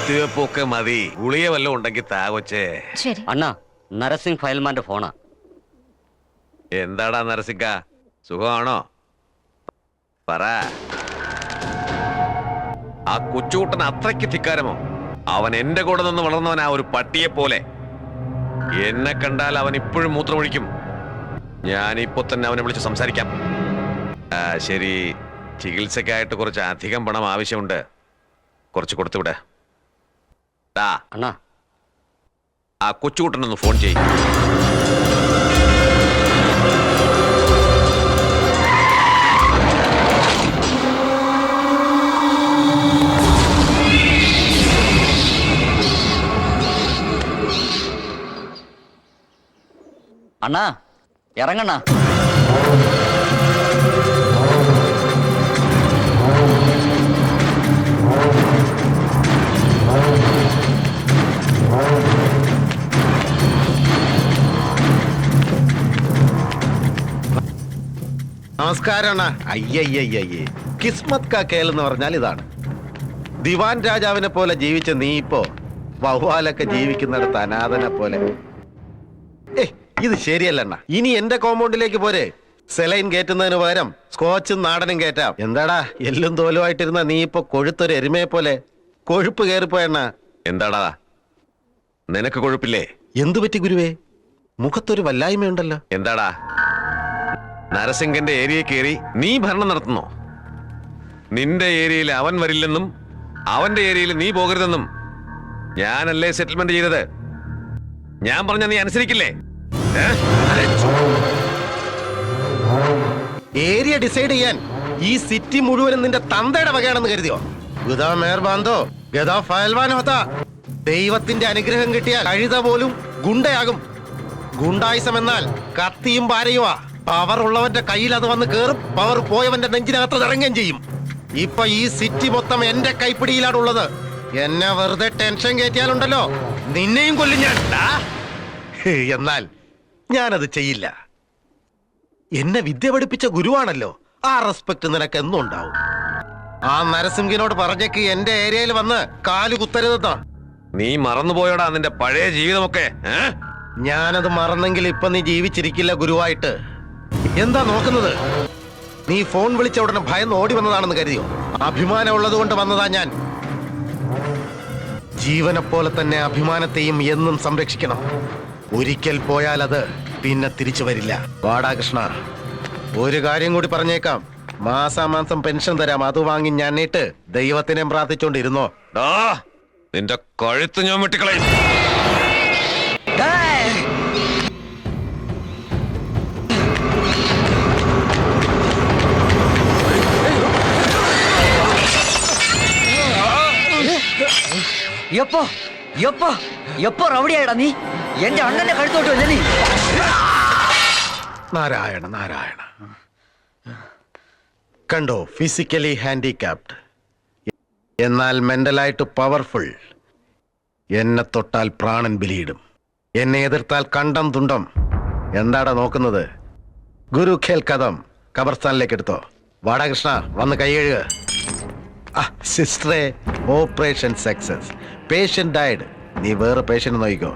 കുത്തിവെപ്പൊക്കെ മതി. ഗുളിക വല്ലതും ഉണ്ടെങ്കിൽ താ കൊച്ചേ. ശരി അണ്ണാ, നരസിംഗ് ഫയൽമാന്റെ ഫോണാ. എന്താടാ നരസിംഗ, സുഖമാണോ? പറ. ആ കൊച്ചുകൂട്ടൻ അത്രയ്ക്ക് ധിക്കാരമോ? അവൻ എന്റെ കൂടെ നിന്ന് വളർന്നവനാ, ഒരു പട്ടിയെ പോലെ. എന്നെ കണ്ടാൽ അവൻ ഇപ്പോഴും മൂത്രമൊഴിക്കും. ഞാനിപ്പോ തന്നെ അവനെ വിളിച്ച് സംസാരിക്കാം. ശരി, ചികിത്സക്കായിട്ട് കുറച്ച് അധികം പണം ആവശ്യമുണ്ട്. കുറച്ച് കൊടുത്തുവിടെ. അണ്ണാ, ആ കൊച്ചുകൂട്ടനൊന്ന് ഫോൺ ചെയ്യും. അണ്ണാ ഇറങ്ങണ്ണ. നമസ്കാരം. അയ്യയ്യയ്യേ, കിസ്മത്ത് കാ കേൽ എന്ന് പറഞ്ഞാൽ ഇതാണ്. ദിവാൻ രാജാവിനെ പോലെ ജീവിച്ച നീ ഇപ്പോ വവ്വാലൊക്കെ ജീവിക്കുന്നിടത്ത് അനാഥനെ പോലെ. ഇത് ശരിയല്ലണ്ണ. ഇനി എന്റെ കോമ്പൗണ്ടിലേക്ക് പോരെ. സെലൈൻ കയറ്റുന്നതിന് പകരം സ്കോച്ചും നാടനും കയറ്റാം. എന്താടാ എല്ലും തോലുമായിട്ടിരുന്ന നീ ഇപ്പൊ കൊഴുത്തൊരു എരുമയെ പോലെ കൊഴുപ്പ് കയറിപ്പോയണ്ണ. എന്താടാ നിനക്ക് കൊഴുപ്പില്ലേ? എന്തു പറ്റി ഗുരുവേ? മുഖത്തൊരു വല്ലായ്മയുണ്ടല്ലോ. എന്താടാ നരസിംഗന്റെ ഏരിയ കയറി നീ ഭരണം നടത്തുന്നോ? നിന്റെ ഏരിയയിൽ അവൻ വരില്ലെന്നും അവന്റെ ഏരിയയിൽ നീ പോകരുതെന്നും ഞാനല്ലേ സെറ്റിൽമെന്റ് ചെയ്തത്? ഞാൻ പറഞ്ഞ നീ അനുസരിക്കില്ലേ? ഏരിയ ഡിസൈഡ് ചെയ്യാൻ ഈ സിറ്റി മുഴുവനും നിന്റെ തന്തയുടെ വകയാണെന്ന് കരുതിയോ? ഗുദാ മേർബാന്തോ ഗദാ ഫയൽവാൻ ഹോത്താ. ദൈവത്തിന്റെ അനുഗ്രഹം കിട്ടിയാൽ കഴുത പോലും ഗുണ്ടയാകും. ഗുണ്ടായിസം എന്നാൽ കത്തിയും പാരയുമാ. പവർ ഉള്ളവന്റെ കയ്യിൽ അത് വന്ന് കേറും, പവർ പോയവന്റെ നെഞ്ചിനകത്ത് ഇറങ്ങുകയും ചെയ്യും. ഇപ്പൊ ഈ സിറ്റി മൊത്തം എന്റെ കൈപ്പിടിയിലാണുള്ളത്. എന്നെ വെറുതെ ടെൻഷൻ കയറ്റിയാലുണ്ടല്ലോ, നിന്നെയും കൊല്ലും ഞാൻ. എന്നാൽ ഞാനത് ചെയ്യില്ല. എന്നെ വിദ്യ പഠിപ്പിച്ച ഗുരുവാണല്ലോ, ആ റെസ്പെക്ട് നിനക്ക് എന്നും ഉണ്ടാവും. ആ നരസിംഹിനോട് പറഞ്ഞേക്ക് എന്റെ ഏരിയയിൽ വന്ന് കാല് കുത്തരുതെന്നാ. നീ മറന്നുപോയോടാ നിന്റെ പഴയ ജീവിതമൊക്കെ? ഞാനത് മറന്നെങ്കിൽ ഇപ്പൊ നീ ജീവിച്ചിരിക്കില്ല ഗുരുവായിട്ട്. എന്താ നോക്കുന്നത്? നീ ഫോൺ വിളിച്ച ഉടനെ ഭയന്ന് ഓടി വന്നതാണെന്ന് കരുതിയോ? അഭിമാനം ഉള്ളത് കൊണ്ട് വന്നതാ ഞാൻ. ജീവനെ പോലെ തന്നെ അഭിമാനത്തെയും എന്നും സംരക്ഷിക്കണം. ഒരിക്കൽ പോയാൽ അത് പിന്നെ തിരിച്ചു വരില്ല. വാടാ കൃഷ്ണ, ഒരു കാര്യം കൂടി പറഞ്ഞേക്കാം. മാസാമാസം പെൻഷൻ തരാം. അത് വാങ്ങി ഞാനിട്ട് ദൈവത്തിനെ പ്രാർത്ഥിച്ചോണ്ടിരുന്നോ. നിന്റെ കഴുത്ത് ഞാൻ വെട്ടിക്കളയും. എപ്പോ എപ്പോ എപ്പോ റൗഡിയായിടാ നീ? എന്റെ അണ്ണന്റെ കഴുത്തോട്ട് വല്ലേ നീ? നാരായണ നാരായണ. കണ്ടോ, ഫിസിക്കലി ഹാൻഡിക്യാപ്ഡ് എന്നാൽ മെന്റലായിട്ട് പവർഫുൾ. എന്നെ തൊട്ടാൽ പ്രാണൻ ബലിയിടും, എന്നെ എതിർത്താൽ കണ്ടം തുണ്ടം. എന്താടാ നോക്കുന്നത്? ഗുരു ഖേൽ കഥം ഖബർസ്ഥാനിലേക്ക് എടുത്തോ. വാടാ കൃഷ്ണ, വന്ന് കൈ കഴുകുക. സിസ്റ്ററെ, ഓപ്പറേഷൻ സക്സസ്. Patient died. നീ വേറെ പേഷ്യന്റ് നോക്കിക്കോ.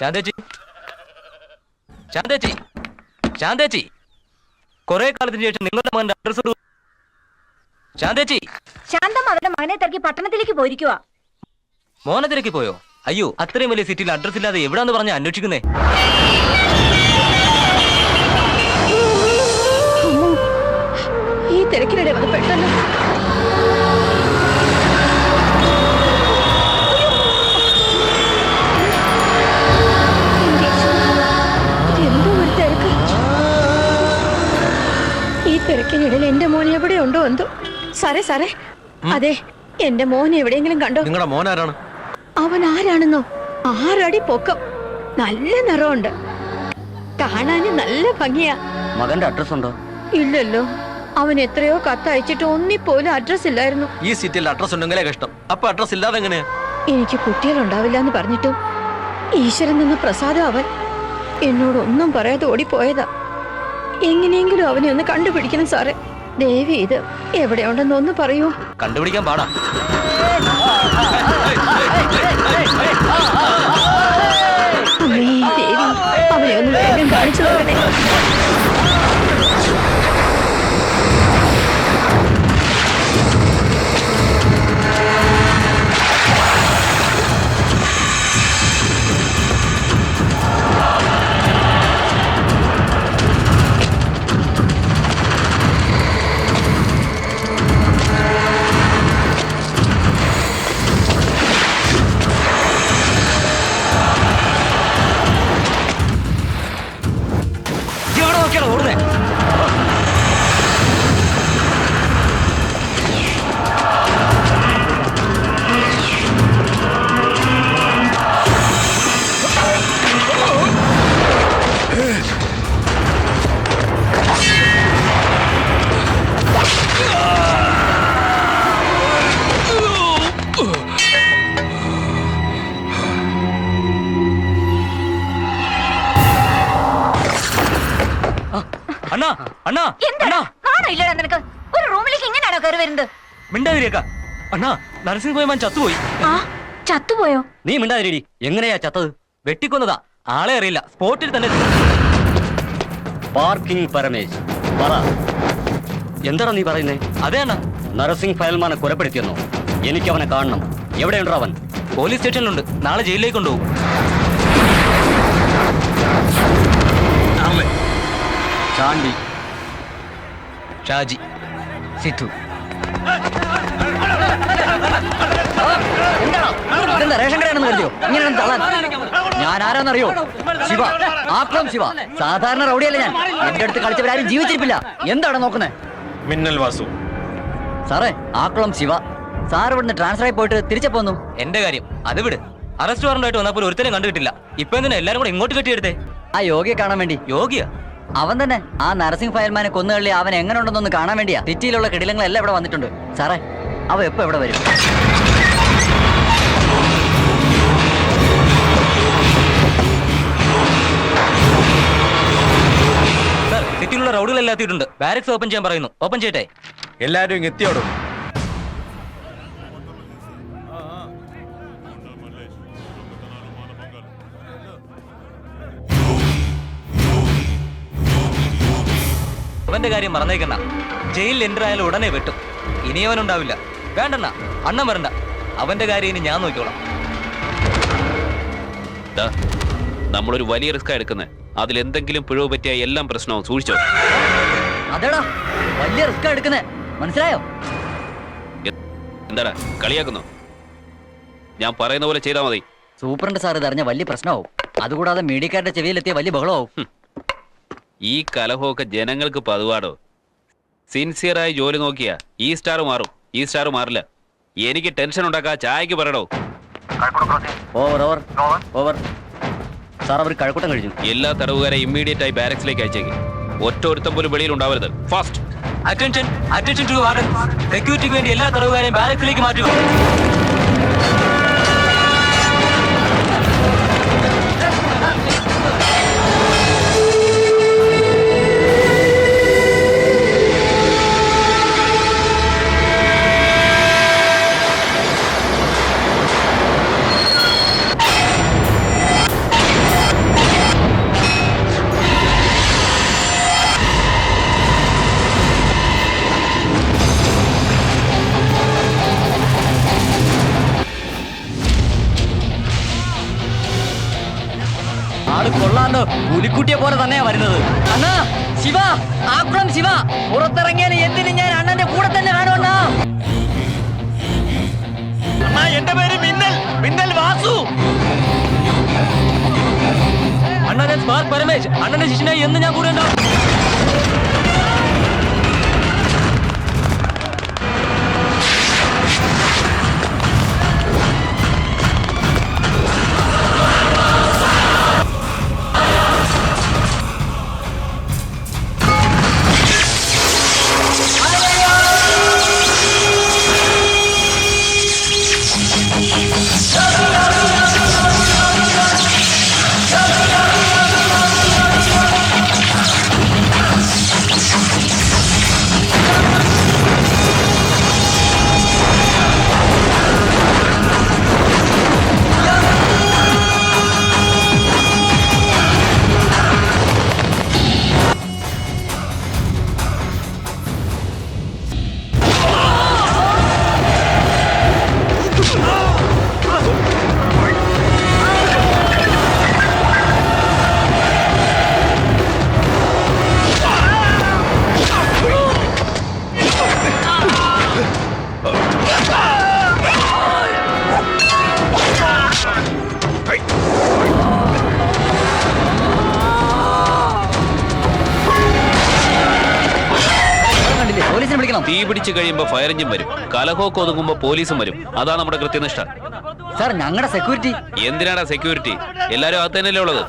ശാന്തേച്ചി, ശാന്തേച്ചി, ശാന്തേച്ചി, കുറെ കാലത്തിന് ശേഷം നിങ്ങളുടെ മകന്റെ അഡ്രസ്. ശാന്തേച്ചി. ശാന്തം അവരുടെ മകനെ തിരക്കി പട്ടണത്തിലേക്ക് പോയിരിക്കുക. മോനെ തിരക്കി പോയോ? അയ്യോ, അത്രയും വലിയ സിറ്റിയിൽ അഡ്രസ് ഇല്ലാതെ എവിടാന്ന് പറഞ്ഞ അന്വേഷിക്കുന്നേ? ഈ തിരക്കിനിടെ വന്ന് പെട്ടെന്ന് എന്തോ ഒരു തിരക്ക്. ഈ തിരക്കിനിടയിൽ എന്റെ മോൻ എവിടെ ഉണ്ടോ എന്തോ. സാറേ അതെ, എന്റെ മോൻ എവിടെയെങ്കിലും കണ്ടോ? നിങ്ങളുടെ മോൻ ആരാണ്? അവൻ ആരാണെന്നോ? 6 അടി പൊക്കം, നല്ല നിറമുണ്ട്, കാണാന് നല്ല ഭംഗിയാ. മകന്റെ അഡ്രസ് ഉണ്ടോ? ഇല്ലല്ലോ, അവൻ എത്രയോ കത്തയച്ചിട്ട് ഒന്നിപ്പോലും അഡ്രസ് ഇല്ലായിരുന്നു. ഈ സിറ്റിയിൽ അഡ്രസ് ഉണ്ടെങ്കിലേ കഷ്ടം. അപ്പൊ അഡ്രസ് ഇല്ലാതെ എങ്ങനെയാ? എനിക്ക് കുട്ടികളുണ്ടാവില്ല എന്ന് പറഞ്ഞിട്ടും ഈശ്വരൻ നിന്ന് പ്രസാദം അവൻ എന്നോടൊന്നും പറയാതെ ഓടിപ്പോയതാ. എങ്ങനെയെങ്കിലും അവനെ ഒന്ന് കണ്ടുപിടിക്കണം സാറേ. ദേവി ഇത് എവിടെയുണ്ടെന്ന് ഒന്ന് പറയൂ. കണ്ടുപിടിക്കാൻ പാടാ. അമ്മേ ദേവി, അവനെ ഒന്ന് വേഗം കാണിച്ചു നോക്കണേ. ഓടുന്നേ. അണ്ണാ, അണ്ണാ, അണ്ണാ, ഇല്ലടാ നിനക്ക്. ഒരു റൂമിലേക്ക് എങ്ങനെയാണോ കയറി വരുന്നത്? മിണ്ടാതിരിക്ക. അണ്ണാ, നരസിംഹ പോയമാൻ ചത്തുപോയി. ചത്തുപോയോ? നീ മിണ്ടാതിരി. എങ്ങനെയാ ചത്തത്? വെട്ടിക്കൊന്നതാ. ആളെ അറിയില്ല, സ്പോട്ടിൽ തന്നെ. പാർക്കിംഗ് പരമേശ്, പറ, എന്താണ് നീ പറയുന്നേ? അതെ അണ്ണാ, നരസിംഗ് ഫയൽമാനെ കൊലപ്പെടുത്തിയെന്നോ? എനിക്ക് അവനെ കാണണം. എവിടെയുണ്ടോ അവൻ? പോലീസ് സ്റ്റേഷനിലുണ്ട്. നാളെ ജയിലിലേക്ക് കൊണ്ടുപോകും. ചാണ്ടി, ഷാജി, സിറ്റു. റേഷൻ കടയാണെന്ന് കരുതിയോ? ഇങ്ങനെ തള്ളാൻ ഞാൻ ആരാന്നറിയോ? ശിവ, ആക്രം ശിവ. സാധാരണ റൗഡിയല്ല ഞാൻ. എന്റെ അടുത്ത് കളിച്ചവരാരും ജീവിച്ചിരിപ്പില്ല. എന്താണ് നോക്കുന്നത്? മിന്നൽ വാസു. സാറേ, ആക്കുളം ശിവ. സാർ ഇവിടുന്ന് ട്രാൻസ്ഫർ ആയി പോയിട്ട് തിരിച്ചു പോന്നു. എന്റെ കാര്യം അത് വിട്. അറസ്റ്റ് വാറണ്ടായിട്ട് വന്നപ്പോൾ ഒരുത്തരം കണ്ടുകിട്ടില്ല. ഇപ്പൊ എന്തിനാ എല്ലാരും കൂടെ ഇങ്ങോട്ട് കെട്ടിയെടുത്തേ? ആ യോഗിയെ കാണാൻ വേണ്ടി. യോഗിയ? അവൻ തന്നെ. ആ നരസിംഗ് ഫയൽമാനെ കൊന്നുകളി അവൻ എങ്ങനെ ഉണ്ടെന്നൊന്ന് കാണാൻ വേണ്ടിയാ. സിറ്റിയിലുള്ള കിടിലങ്ങളെല്ലാം ഇവിടെ വന്നിട്ടുണ്ട്. സാറേ, അവ എപ്പോ എവിടെ വരും? സാർ, സിറ്റിയിലുള്ള റൗഡുകളെല്ലാം എത്തിയിട്ടുണ്ട്. ബാരക്സ് ഓപ്പൺ ചെയ്യാൻ പറയുന്നു. ഓപ്പൺ ചെയ്യട്ടെ? എല്ലാരും ഇങ്ങ് എത്തിയോടും. അവന്റെ കാര്യം മറന്നേക്കണ്ട. ജയിലിൽ എൻ്റർ ആയാലും ഉടനെ വെട്ടും. ഇനി അവനുണ്ടാവില്ല. വേണ്ടണ്ണ, അണ്ണൻ വരണ്ട. അവന്റെ കാര്യം ഇനി ഞാൻ നോക്കിക്കോളാം. നമ്മളൊരു വലിയ റിസ്ക് എടുക്കുന്നത്. അതിലെന്തെങ്കിലും പിഴവ് പറ്റിയ എല്ലാം പ്രശ്നവും സൂക്ഷിച്ചോ. അതെടാ, വലിയ റിസ്ക് എടുക്കുന്നേ, മനസ്സിലായോ? എന്താടാ കളിയാക്കുന്നു? ഞാൻ പറയുന്ന പോലെ ചെയ്താൽ മതി. സൂപ്രണ്ട് സാർ ഇതറിഞ്ഞ വലിയ പ്രശ്നമാവും. അതുകൂടാതെ മീഡിയക്കാരുടെ ചെവിയിലെത്തിയ വലിയ ബഹളമാവും. ഈ കലഹമൊക്കെ ജനങ്ങൾക്ക് പതിവാടോ. സിൻസിയറായി ജോലി നോക്കിയാ ഈ സ്റ്റാർ മാറും, ഈ സ്റ്റാർ മാറില്ല. എനിക്ക് ടെൻഷൻ ഉണ്ടാക്കാ. ചായക്ക് പറയടോ. Over over over. സാർ, അവർ കഴക്കൂട്ടം കഴിഞ്ഞു. എല്ലാ തടവുകാരെ ഇമ്മീഡിയറ്റ് ആയി ബാരക്സിലേക്ക് അയച്ചേക്ക്. ഒറ്റ ഒരുത്തം പോലും വെളിയിൽ ഉണ്ടാവരുത്. Fast. Attention, attention to warden. സെക്യൂരിറ്റിക്ക് വേണ്ടി എല്ലാ തടവുകാരെയും ബാരക്സിലേക്ക് മാറ്റുക. പുലിക്കുട്ടിയെ പോലെ തന്നെയാ വരുന്നത്. അണ്ണാ ശിവ, ആക്കുളം ശിവ, പുറത്തിറങ്ങിയാൽ എന്തിനും ഞാൻ അണ്ണന്റെ കൂടെ തന്നെ വേണമെന്നാ. അണ്ണാ എന്റെ പേര് മിന്നൽ, മിന്നൽ വാസു. അണ്ണനെ സ്പാർക്ക് പരമേശ്, അണ്ണന്റെ ശിഷ്യനായി എന്ന് ഞാൻ കൂടെ ഉണ്ടാവും. തീ പിടിച്ചു കഴിയുമ്പോ ഫയർ എഞ്ചിൻ വരും, കലഹമൊക്കെ ഒതുങ്ങുമ്പോ പോലീസും വരും. അതാണ് നമ്മുടെ കൃത്യനിഷ്ഠ. സാർ ഞങ്ങളുടെ സെക്യൂരിറ്റി. എന്തിനാടാ സെക്യൂരിറ്റി? എല്ലാരും അകത്ത് തന്നെയല്ലേ ഉള്ളത്.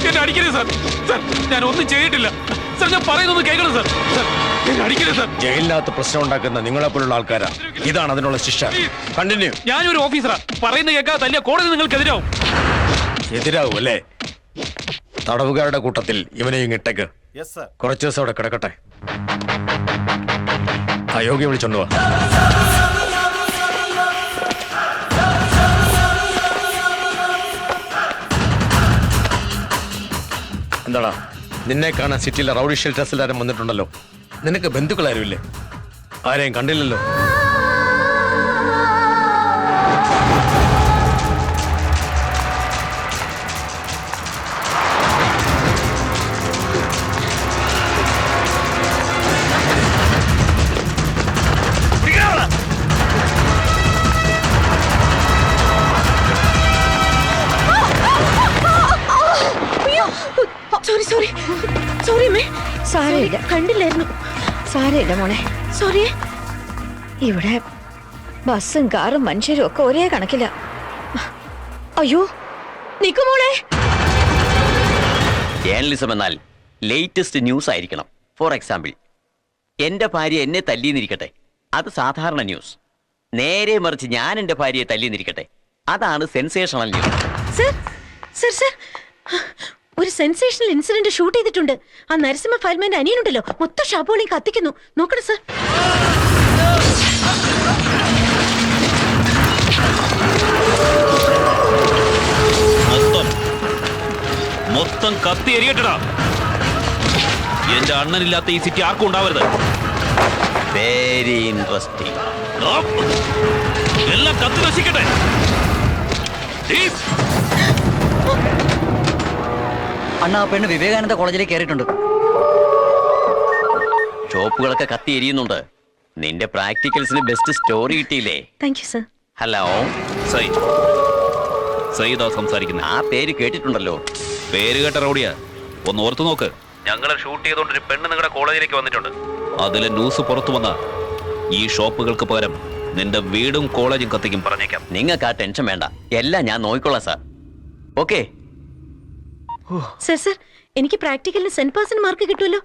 എന്നെ അടിക്കരുത് സാർ. സാർ ഞാൻ ഒന്നും ചെയ്തിട്ടില്ല സാർ. ഞാൻ പറയുന്നൊന്ന് കേൾക്കണം സാർ. സാർ എന്നെ അടിക്കരുത് സാർ. ജയിലിനകത്ത് പ്രശ്നം ഉണ്ടാക്കുന്ന നിങ്ങളെ പോലുള്ള ആൾക്കാരാ. ഇതാണ് അതിനുള്ള ശിക്ഷ. കണ്ടിന്യൂ. ഞാനൊരു ഓഫീസറാ. പറയുന്ന കേൾക്കാതെ തല്ലിയ കോടതി നിങ്ങൾക്കെതിരാവും. എതിരാവും അല്ലേ? തടവുകാരുടെ കൂട്ടത്തിൽ ഇവനെ ഇങ്ങിട്ടേക്ക്. കുറച്ചു ദിവസം അവിടെ കിടക്കട്ടെ. അയോഗ്യ വിളിച്ചോണ്ടുവാ. എന്താടാ, നിന്നെ കാണാൻ സിറ്റിയിലെ റൗഡി ഷെൽട്ടേഴ്സിൽ ആരും വന്നിട്ടുണ്ടല്ലോ. നിനക്ക് ബന്ധുക്കളാരും ഇല്ലേ? ആരെയും കണ്ടില്ലല്ലോ. സാരമില്ല, കണ്ടില്ലായിരുന്നു. സാരമില്ല മോളെ. സോറി. ഇവിടെ ബസ്സും കാറും മനുഷ്യരും ഒക്കെ ഒരേ കണക്കില്ല. അയ്യോ, നിക്കു മോളെ. ജേർണലിസം എന്നാൽ ലേറ്റസ്റ്റ് ന്യൂസ് ആയിരിക്കണം. ഫോർ എക്സാമ്പിൾ, എന്റെ ഭാര്യ എന്നെ തല്ലിയെന്നിരിക്കട്ടെ, അത് സാധാരണ ന്യൂസ്. നേരെ മറിച്ച് ഞാൻ എന്റെ ഭാര്യയെ തല്ലിയെന്നിരിക്കട്ടെ, അതാണ് sensational news. Sir sir sir ഒരു സെൻസേഷണൽ ഇൻസിഡന്റ് ഷൂട്ട് ചെയ്തിട്ടുണ്ട്. ആ നരസിംഹ ഫയൽമാന്റെ അനിയനുണ്ടല്ലോ, മൊത്തം ഷാപ്പോളിയും കത്തിക്കുന്നു. നോക്കണം സർ. മൊത്തം കത്തി എരിയട്ടടാ. എന്റെ അണ്ണനില്ലാത്ത ഈ സിറ്റി ആർക്കും ഉണ്ടാവരുത്. Very interesting. എല്ലാം കത്തി നശിക്കട്ടെ. അണ്ണാ, പെണ്ണ് വിവേകാനന്ദ കോളേജിലേക്ക് കയറിയിട്ടുണ്ട്. ഷോപ്പുകളൊക്കെ കത്തി എരിയുന്നുണ്ട്. നിന്റെ പ്രാക്ടിക്കൽസിന് ബെസ്റ്റ് സ്റ്റോറി കിട്ടിയില്ലേ? Thank you sir. ഹലോ, സയ്യിദാ സംസാരിക്കുന്നത്. ആ പേര് കേട്ടിട്ടുണ്ടല്ലോ. പേര് കേട്ട റൗഡിയാ. ഒന്ന് ഓർത്തു നോക്ക്. ഞങ്ങളെ ഷൂട്ട് ചെയ്തോണ്ട് ഒരു പെണ്ണ് നിങ്ങളുടെ കോളേജിലേക്ക് വന്നിട്ടുണ്ട്. അതിലെ ന്യൂസ് പുറത്തു വന്ന ഈ ഷോപ്പുകൾക്ക് പകരം നിന്റെ വീടും കോളേജും കത്തിക്കും, പറഞ്ഞേക്കാം. നിങ്ങൾക്ക് ആ ടെൻഷൻ വേണ്ട, എല്ലാം ഞാൻ നോക്കിക്കൊള്ളാം സാർ. ഓക്കെ. സർ സർ എനിക്ക് പ്രാക്ടിക്കലിന് 100% മാർക്ക് കിട്ടുമല്ലോ.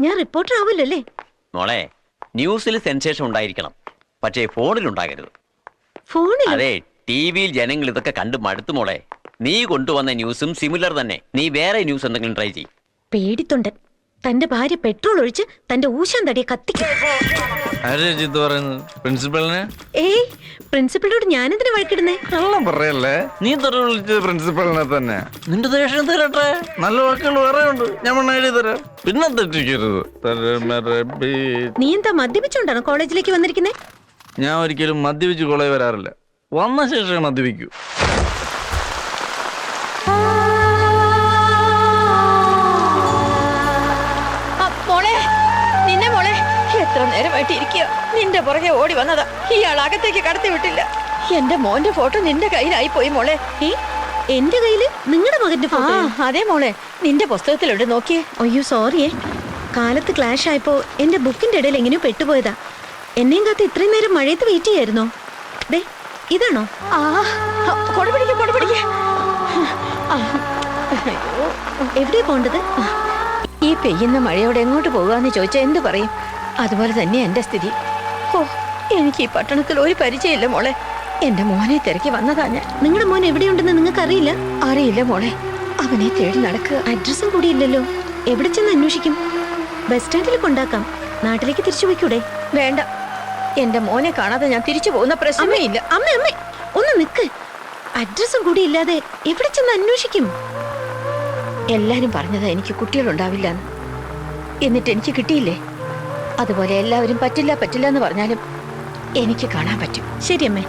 ഞാൻ റിപ്പോർട്ടർ ആവില്ലല്ലേ? മോളെ, ന്യൂസിൽ സെൻസേഷൻ ഉണ്ടായിരിക്കണം, പക്ഷേ ഫോണിൽ ഉണ്ടാകരുത്. ഫോണിൽ? അതെ, ടിവിയിൽ ജനങ്ങൾ ഇതൊക്കെ കണ്ട് മടുത്തു മോളെ. നീ കൊണ്ടുവന്ന ന്യൂസും സിമിലർ തന്നെ. നീ വേറെ ന്യൂസ് എന്തെങ്കിലും ട്രൈ ചെയ്യും. പേടിത്തൊണ്ടൻ തന്റെ ഭാര്യ പെട്രോൾ ഒഴിച്ച് തന്റെ ഊശാൻ തടിയെ കത്തിക്കും. പ്രിൻസിപ്പലിനെ? ഏയ്, പ്രിൻസിപ്പലിനോട് ഞാനെന്തിനാ വഴക്കിടുന്നേ? കള്ളം പറയല്ലേ, നീ തന്നെ വിളിച്ചത് പ്രിൻസിപ്പലിനെ തന്നെ. നിന്റെ ദേഷ്യം തീരട്ടെ, നല്ല വാക്കുകൾ വേറെ ഉണ്ട്, ഞാൻ എഴുതി തരാം. പിന്നെ തെറ്റിക്കരുത്. നീ എന്താ മദ്യപിച്ചോണ്ടാണോ കോളേജിലേക്ക് വന്നിരിക്കുന്നേ? ഞാൻ ഒരിക്കലും മദ്യപിച്ച് കോളേജ് വരാറില്ല, വന്ന ശേഷം മദ്യപിക്കൂ. മോളെ, നിന്നെ മോളെ, എത്ര നേരമായിട്ട് ഇരിക്കുക. നിന്റെ പുറകെ ഓടി വന്നതാ, ഇയാൾ അകത്തേക്ക് കടത്തി വിട്ടില്ല. എന്റെ മോന്റെ ഫോട്ടോ നിന്റെ കയ്യിലായി പോയി മോളെ. എന്റെ കയ്യില് നിങ്ങളുടെ മകന്റെ ഫോട്ടോ? അതെ മോളെ, നിന്റെ പുസ്തകത്തിലുണ്ട്, നോക്കിയേ. അയ്യോ സോറിയേ, കാലത്ത് ക്ലാഷ് ആയപ്പോ എന്റെ ബുക്കിന്റെ ഇടയിൽ എങ്ങനെയോ പെട്ടുപോയതാ. എന്നെയും കാത്ത് ഇത്രയും നേരം മഴയത്ത് വെയിറ്റ് ചെയ്യായിരുന്നോ? ദേ, ഇതാണോ? എവിടെയാ പോണ്ടത്? ഈ പെയ്യുന്ന മഴയോടെ എങ്ങോട്ട് പോകാന്ന് ചോദിച്ചാൽ എന്ത് പറയും? അതുപോലെ തന്നെ എന്റെ സ്ഥിതി. ഓ, എനിക്ക് ഈ പട്ടണത്തിൽ ഒരു പരിചയമില്ല മോളെ. എന്റെ മോനെ തിരക്കി വന്നതാ ഞാൻ. നിങ്ങളുടെ മോൻ എവിടെയുണ്ടെന്ന് നിങ്ങൾക്ക് അറിയില്ല? അറിയില്ല മോളെ, അവനെ തേടി നടക്കുക. അഡ്രസ്സും കൂടി ഇല്ലല്ലോ. എവിടെ ചെന്ന് അന്വേഷിക്കും? ബസ് സ്റ്റാൻഡിൽ കൊണ്ടാക്കാം. നാട്ടിലേക്ക് തിരിച്ചു പോയിക്കൂടെ? വേണ്ട, എന്റെ മോനെ കാണാതെ ഞാൻ തിരിച്ചു പോകുന്ന പ്രശ്നമേ ഇല്ല. അമ്മ അമ്മ ഒന്ന് നിക്ക്. അഡ്രസ്സും കൂടി ഇല്ലാതെ എവിടെ ചെന്ന് അന്വേഷിക്കും? എല്ലാരും പറഞ്ഞതാ എനിക്ക് കുട്ടികളുണ്ടാവില്ല. എന്നിട്ട് എനിക്ക് കിട്ടിയില്ലേ? അതുപോലെ എല്ലാവരും പറ്റില്ല പറ്റില്ല എന്ന് പറഞ്ഞാലും എനിക്ക് കാണാൻ പറ്റും. ശരി അമ്മേ,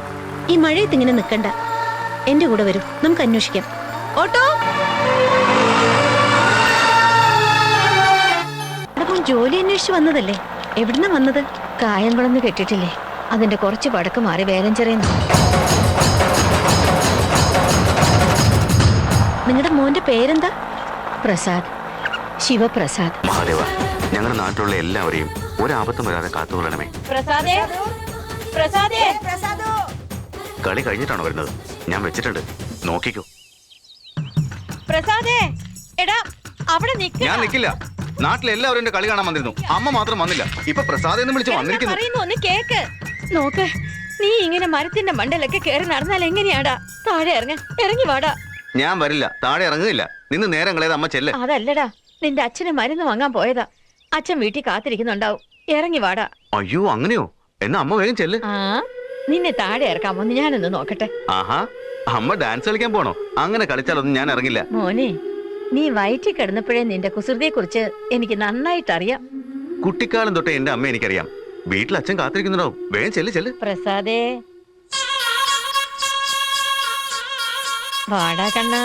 ഈ മഴയത്ത് ഇങ്ങനെ നിക്കണ്ട, എന്റെ കൂടെ വരൂ, നമുക്ക് അന്വേഷിക്കാം. ഓട്ടോ, ജോലി അന്വേഷിച്ച് വന്നതല്ലേ? എവിടുന്നാ വന്നത്? കായംകുളന്ന് കെട്ടിട്ടില്ലേ, അതിന്റെ കുറച്ച് പടക്ക് മാറി വേഗം ചെറിയുന്നു. നിങ്ങളുടെ മോന്റെ പേരെന്താ? പ്രസാദ്, ശിവപ്രസാദ്. മഹാദേവ, ഞങ്ങളുടെ നാട്ടിലുള്ള എല്ലാവരെയും ഒരാപത്തും വരാതെ കാത്തുകൊള്ളണമേ. കളി കഴിഞ്ഞിട്ടാണോ വരുന്നത്? ഞാൻ വെച്ചിട്ടുണ്ട്, നോക്കിക്കോ. ഞാൻ നിൽക്കില്ല. നാട്ടിലെ എല്ലാവരും എന്റെ കളി കാണാൻ വന്നിരുന്നു, അമ്മ മാത്രം വന്നില്ല. ഇപ്പൊ പ്രസാദ് എന്ന് വിളിച്ച് വന്നിരിക്കുന്നു. കേക്ക് നോക്ക്, നീ ഇങ്ങനെ മരത്തിന്റെ മണ്ടലൊക്കെ കയറി നടന്നാൽ എങ്ങനെയാടാ? താഴെ ഇറങ്ങി വാടാ. ഞാൻ വരില്ല, താഴെ ഇറങ്ങുകയില്ല. നിന്ന് നേരം കളയത് അമ്മ ചെല്ല്. അതല്ലടാ, നിന്റെ അച്ഛന് മരുന്ന് വാങ്ങാൻ പോയതാ. അച്ഛൻ വീട്ടിൽ കാത്തിരിക്കുന്നുണ്ടാവും, ഇറങ്ങി വാടാ. അയ്യോ, അങ്ങനെയോ? എന്നാ അമ്മ വേഗം ചെല്ല്. നിന്നെ താഴെ ഇറക്കാമോ? ഞാനൊന്ന് നോക്കട്ടെ. ആഹാ, അമ്മ ഡാൻസ് കളിക്കാൻ പോണോ? അങ്ങനെ കളിച്ചാലൊന്നും ഞാൻ ഇറങ്ങില്ല. മോനെ, നീ വയറ്റിൽ കിടന്നപ്പോഴേ നിന്റെ കുസൃതിയെ കുറിച്ച് എനിക്ക് നന്നായിട്ട് അറിയാം. കുട്ടിക്കാലം തൊട്ടേ എന്റെ അമ്മ എനിക്കറിയാം. വീട്ടിൽ അച്ഛൻ കാത്തിരിക്കുന്നുണ്ടാവും, വേഗം ചെല്ല് ചെല്ല്. പ്രസാദേ, വാടാ കണ്ണാ.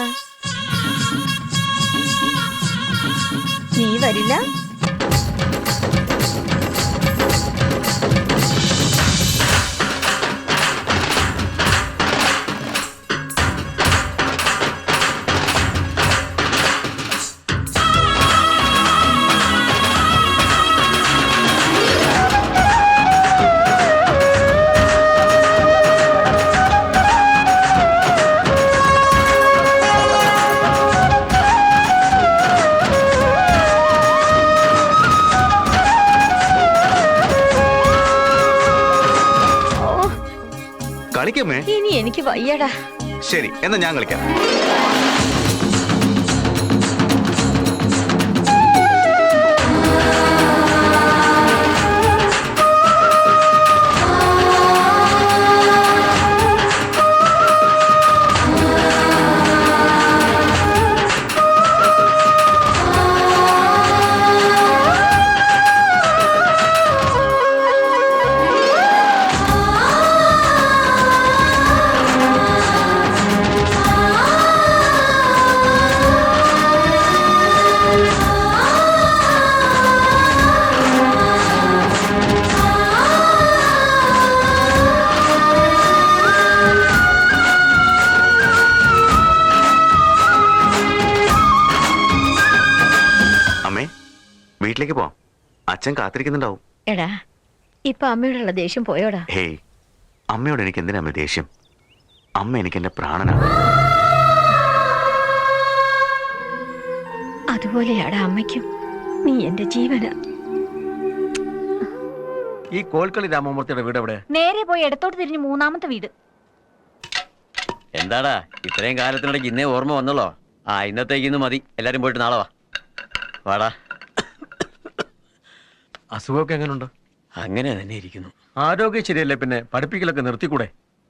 നീ വരില്ല? കളിക്കമ്മേ. ഇനി എനിക്ക് വയ്യടാ. ശരി, എന്നാ ഞാൻ കളിക്കാം. വീട്ടിലേക്ക് പോവാം. അച്ഛൻ കാത്തിരിക്കുന്നുണ്ടാവും. എടാ, ഇപ്പൊ അമ്മയോടുള്ള ദേഷ്യം പോയോടാ? ഹേയ്, അമ്മയോട് എനിക്ക് എന്തിനാ അമ്മ ദേഷ്യം? അമ്മ എനിക്ക് എന്റെ പ്രാണനാണ്. അതുപോലെയാടാ അമ്മയ്ക്കും. നീ എന്റെ ജീവന. ഈ കോൽക്കളി രാമമൂർത്തിയുടെ വീട് എവിടെ? നേരെ പോയി ഇടത്തോട്ട് തിരിഞ്ഞ് മൂന്നാമത്തെ വീട്. എന്താടാ ഇത്രയും കാലത്തിനിടയ്ക്ക് ഇന്നേ ഓർമ്മ വന്നല്ലോ? ഇന്നത്തേക്ക് ഇന്ന് മതി. എല്ലാരും പോയിട്ട് നാളെ വാടാ. അസുഖമൊക്കെ എങ്ങനെയുണ്ട്? അങ്ങനെ തന്നെ ഇരിക്കുന്നു. ആരോഗ്യം ശരിയല്ലേ, പിന്നെ പഠിപ്പിക്കലൊക്കെ നിർത്തിക്കൂടെ?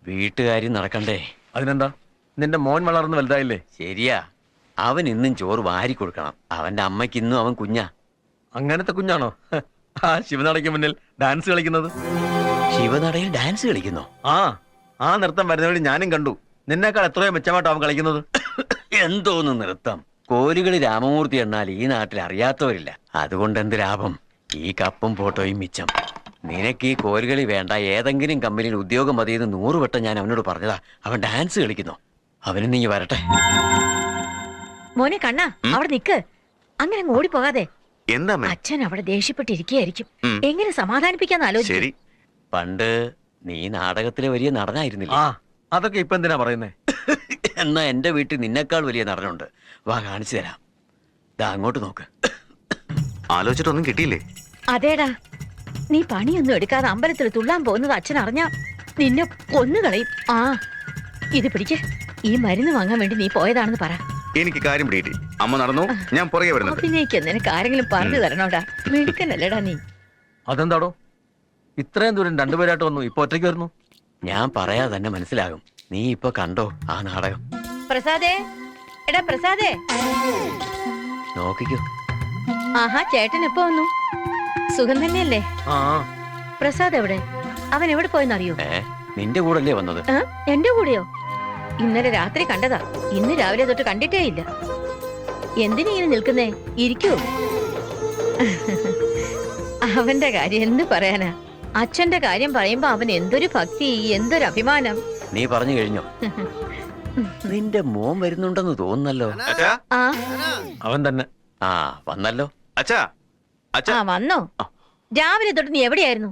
വീട്ടുകാര്യം നടക്കണ്ടേ? അതിനെന്താ, നിന്റെ മോൻ വളർന്ന് വലുതായില്ലേ? ശരിയാ, അവൻ ഇന്നും ചോറ് വാരി കൊടുക്കണം. അവന്റെ അമ്മയ്ക്ക് ഇന്നും അവൻ കുഞ്ഞാ. അങ്ങനത്തെ കുഞ്ഞാണോ ആ ശിവനടയ്ക്ക് മുന്നിൽ ഡാൻസ് കളിക്കുന്നത്? ശിവനടയിൽ ഡാൻസ് കളിക്കുന്നോ? ആ നൃത്തം വരുന്ന വഴി ഞാനും കണ്ടു. നിന്നേക്കാൾ എത്രയോ മെച്ചമായിട്ട് അവൻ കളിക്കുന്നത്. എന്തോന്ന് നൃത്തം? കോലുകളി രാമമൂർത്തി എന്നാൽ ഈ നാട്ടിൽ അറിയാത്തവരില്ല. അതുകൊണ്ട് എന്ത് ലാഭം? ഈ കപ്പും ഫോട്ടോയും മിച്ചം. നിനക്ക് ഈ കോലുകളി വേണ്ട, ഏതെങ്കിലും കമ്പനിയിൽ ഉദ്യോഗം മതിയെന്ന് 100 വട്ടം ഞാൻ അവനോട് പറഞ്ഞതാ. അവൻ ഡാൻസ് കളിക്കുന്നു. അവന് നീ വരട്ടെ. മോനെ കണ്ണാ, അവിടെ നിക്ക്. അങ്ങനെ ഓടിപ്പോകാതെ. എന്താ അച്ഛൻ അവിടെ ദേഷ്യപ്പെട്ടിരിക്കുകയായിരിക്കും. എങ്ങനെ സമാധാനിപ്പിക്കാന്ന് ആലോചിച്ചു. പണ്ട് നീ നാടകത്തിലെ വലിയ നടനായിരുന്നില്ല? അതൊക്കെ ഇപ്പൊ എന്തിനാ പറയുന്നേ? എന്നാ എന്റെ വീട്ടിൽ നിന്നെക്കാൾ വലിയ നടനുണ്ട്. വാ, കാണിച്ചു തരാം. ദാ അങ്ങോട്ട് നോക്ക്. ആലോചിച്ചിട്ടൊന്നും കിട്ടിയില്ലേ? അതേടാ, നീ പണിയൊന്നും എടുക്കാതെ അമ്പലത്തിൽ തുള്ളാൻ പോകുന്നത് അച്ഛൻ അറിഞ്ഞാ നിന്നെ കൊന്നുകളയും. ഇത് പിടിക്ക്. ഈ മരുന്ന് വാങ്ങാൻ വേണ്ടി നീ പോയതാണെന്ന് പറ. എനിക്ക് കാര്യം പിടികിട്ടി. അമ്മ നടന്നു, ഞാൻ പുറകെ വരുന്നത്. അഭിനയിക്കാൻ നിനക്ക് ആരെങ്കിലും പറഞ്ഞു തരണോടാ. മിടുക്കനല്ലേടാ നീ. അതെന്താടോ ഇത്രയും ദൂരം രണ്ടുപേരായിട്ട് വന്നു, ഇപ്പൊ ഒറ്റയ്ക്ക് വരുന്നു? ഞാൻ പറയാതെ തന്നെ മനസ്സിലാകും. നീ ഇപ്പൊ കണ്ടോ ആ നാടകം? പ്രസാദേ, എടാ പ്രസാദേ. നോക്കിക്കോ. ആഹാ, ചേട്ടൻ എപ്പോ വന്നു? സുഖം തന്നെയല്ലേ? പ്രസാദ് എവിടെ? അവൻ എവിടെ പോയെന്നറിയോ? നിന്റെ കൂടെ അല്ലേ വന്നത്? എന്റെ കൂടെയോ? ഇന്നലെ രാത്രി കണ്ടതാ. ഇന്ന് രാവിലെ തൊട്ട് കണ്ടിട്ടേ ഇല്ല. എന്തിനിങ്ങനെ നിൽക്കുന്നേ? ഇരിക്കൂ. അവന്റെ കാര്യം എന്ത് പറയാനാ? അച്ഛന്റെ കാര്യം പറയുമ്പോ അവൻ എന്തൊരു ഭക്തി, എന്തൊരു അഭിമാനം. നീ പറഞ്ഞു കഴിഞ്ഞോ? നിന്റെ മോൻ വരുന്നുണ്ടെന്ന് തോന്നുന്നല്ലോ. അവൻ തന്നെ. വന്നല്ലോ. വന്നോ? രാവിലെ തൊട്ട് നീ എവിടെയായിരുന്നു?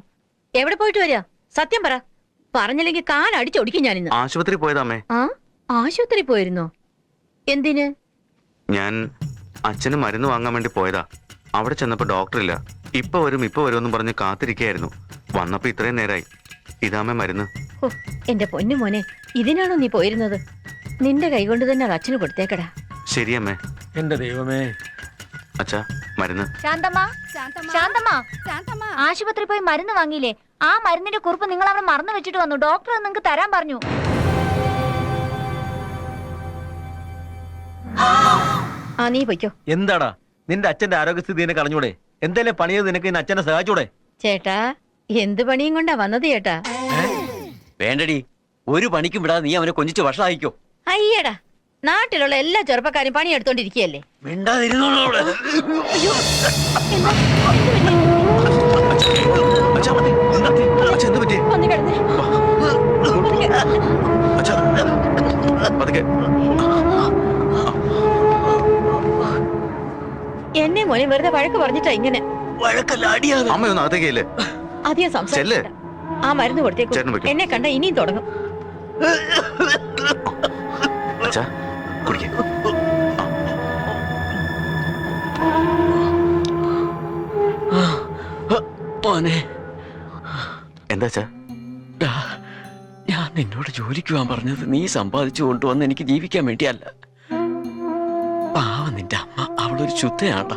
എവിടെ പോയിട്ട് വരിക? സത്യം പറ. പറഞ്ഞില്ലെങ്കിൽ കാലടിച്ചൊടിക്കും ഞാനിന്ന്. ആശുപത്രി പോയതാമേ. ആശുപത്രി പോയിരുന്നോ? എന്തിന്? ഞാൻ അച്ഛന് മരുന്ന് വാങ്ങാൻ വേണ്ടി പോയതാ. അവിടെ ചെന്നപ്പോ ഡോക്ടറില്ല. ഇപ്പൊ വരും എന്നും പറഞ്ഞ് കാത്തിരിക്കായിരുന്നു. വന്നപ്പോ ഇത്രയും നേരായി. ഇതാമേ മരുന്ന്. എന്റെ പൊന്നു മോനെ, ഇതിനാണോ നീ പോയിരുന്നത്? നിന്റെ കൈകൊണ്ട് തന്നെ അത് അച്ഛന് കൊടുത്തേക്കടാ. ശരിയമ്മേ. എന്റെ ദൈവമേ. അച്ഛാ, മരുന്ന്. ശാന്തമ്മ, ആശുപത്രി പോയി മരുന്ന് വാങ്ങിയില്ലേ? ആ മരുന്നിന്റെ കുറിപ്പ് നിങ്ങൾ അവിടെ മറന്നു വെച്ചിട്ട് വന്നു. ഡോക്ടർ നിങ്ങൾക്ക് തരാൻ പറഞ്ഞു. നീ പൊയ്ക്കോ. എന്താടാ നിന്റെ അച്ഛന്റെ ആരോഗ്യസ്ഥിതി നിനക്ക് അറിഞ്ഞൂടെ? എന്തായാലും പണിയത് നിനക്ക് ഇന്ന് അച്ഛനെ സഹായിച്ചൂടെ? ചേട്ടാ, എന്ത് പണിയും കൊണ്ടാ വന്നത് ചേട്ടാ? വേണ്ടടി, ഒരു പണിക്കും വിടാതെ നീ അവനെ കൊഞ്ചിച്ച് വഷളായിക്കോ. അയ്യടാ, നാട്ടിലുള്ള എല്ലാ ചെറുപ്പക്കാരും പണി എടുത്തോണ്ടിരിക്കുകയല്ലേ. എന്നെ മോനെ വെറുതെ വഴക്ക് പറഞ്ഞിട്ടാ ഇങ്ങനെ. അമ്മയൊന്നും അകത്തേക്കല്ലേ? അധികം സംസാരിക്കണ്ട. ആ മരുന്ന് കൊടുത്തേക്കും. എന്നെ കണ്ട ഇനിയും തുടങ്ങും. എന്താ? ഞാൻ നിന്നോട് ജോലിക്ക് പോകാൻ പറഞ്ഞത് നീ സമ്പാദിച്ചു കൊണ്ടുവന്ന് എനിക്ക് ജീവിക്കാൻ വേണ്ടിയല്ല. പാവം നിന്റെ അമ്മ, അവളൊരു ശുദ്ധയാണ്ട.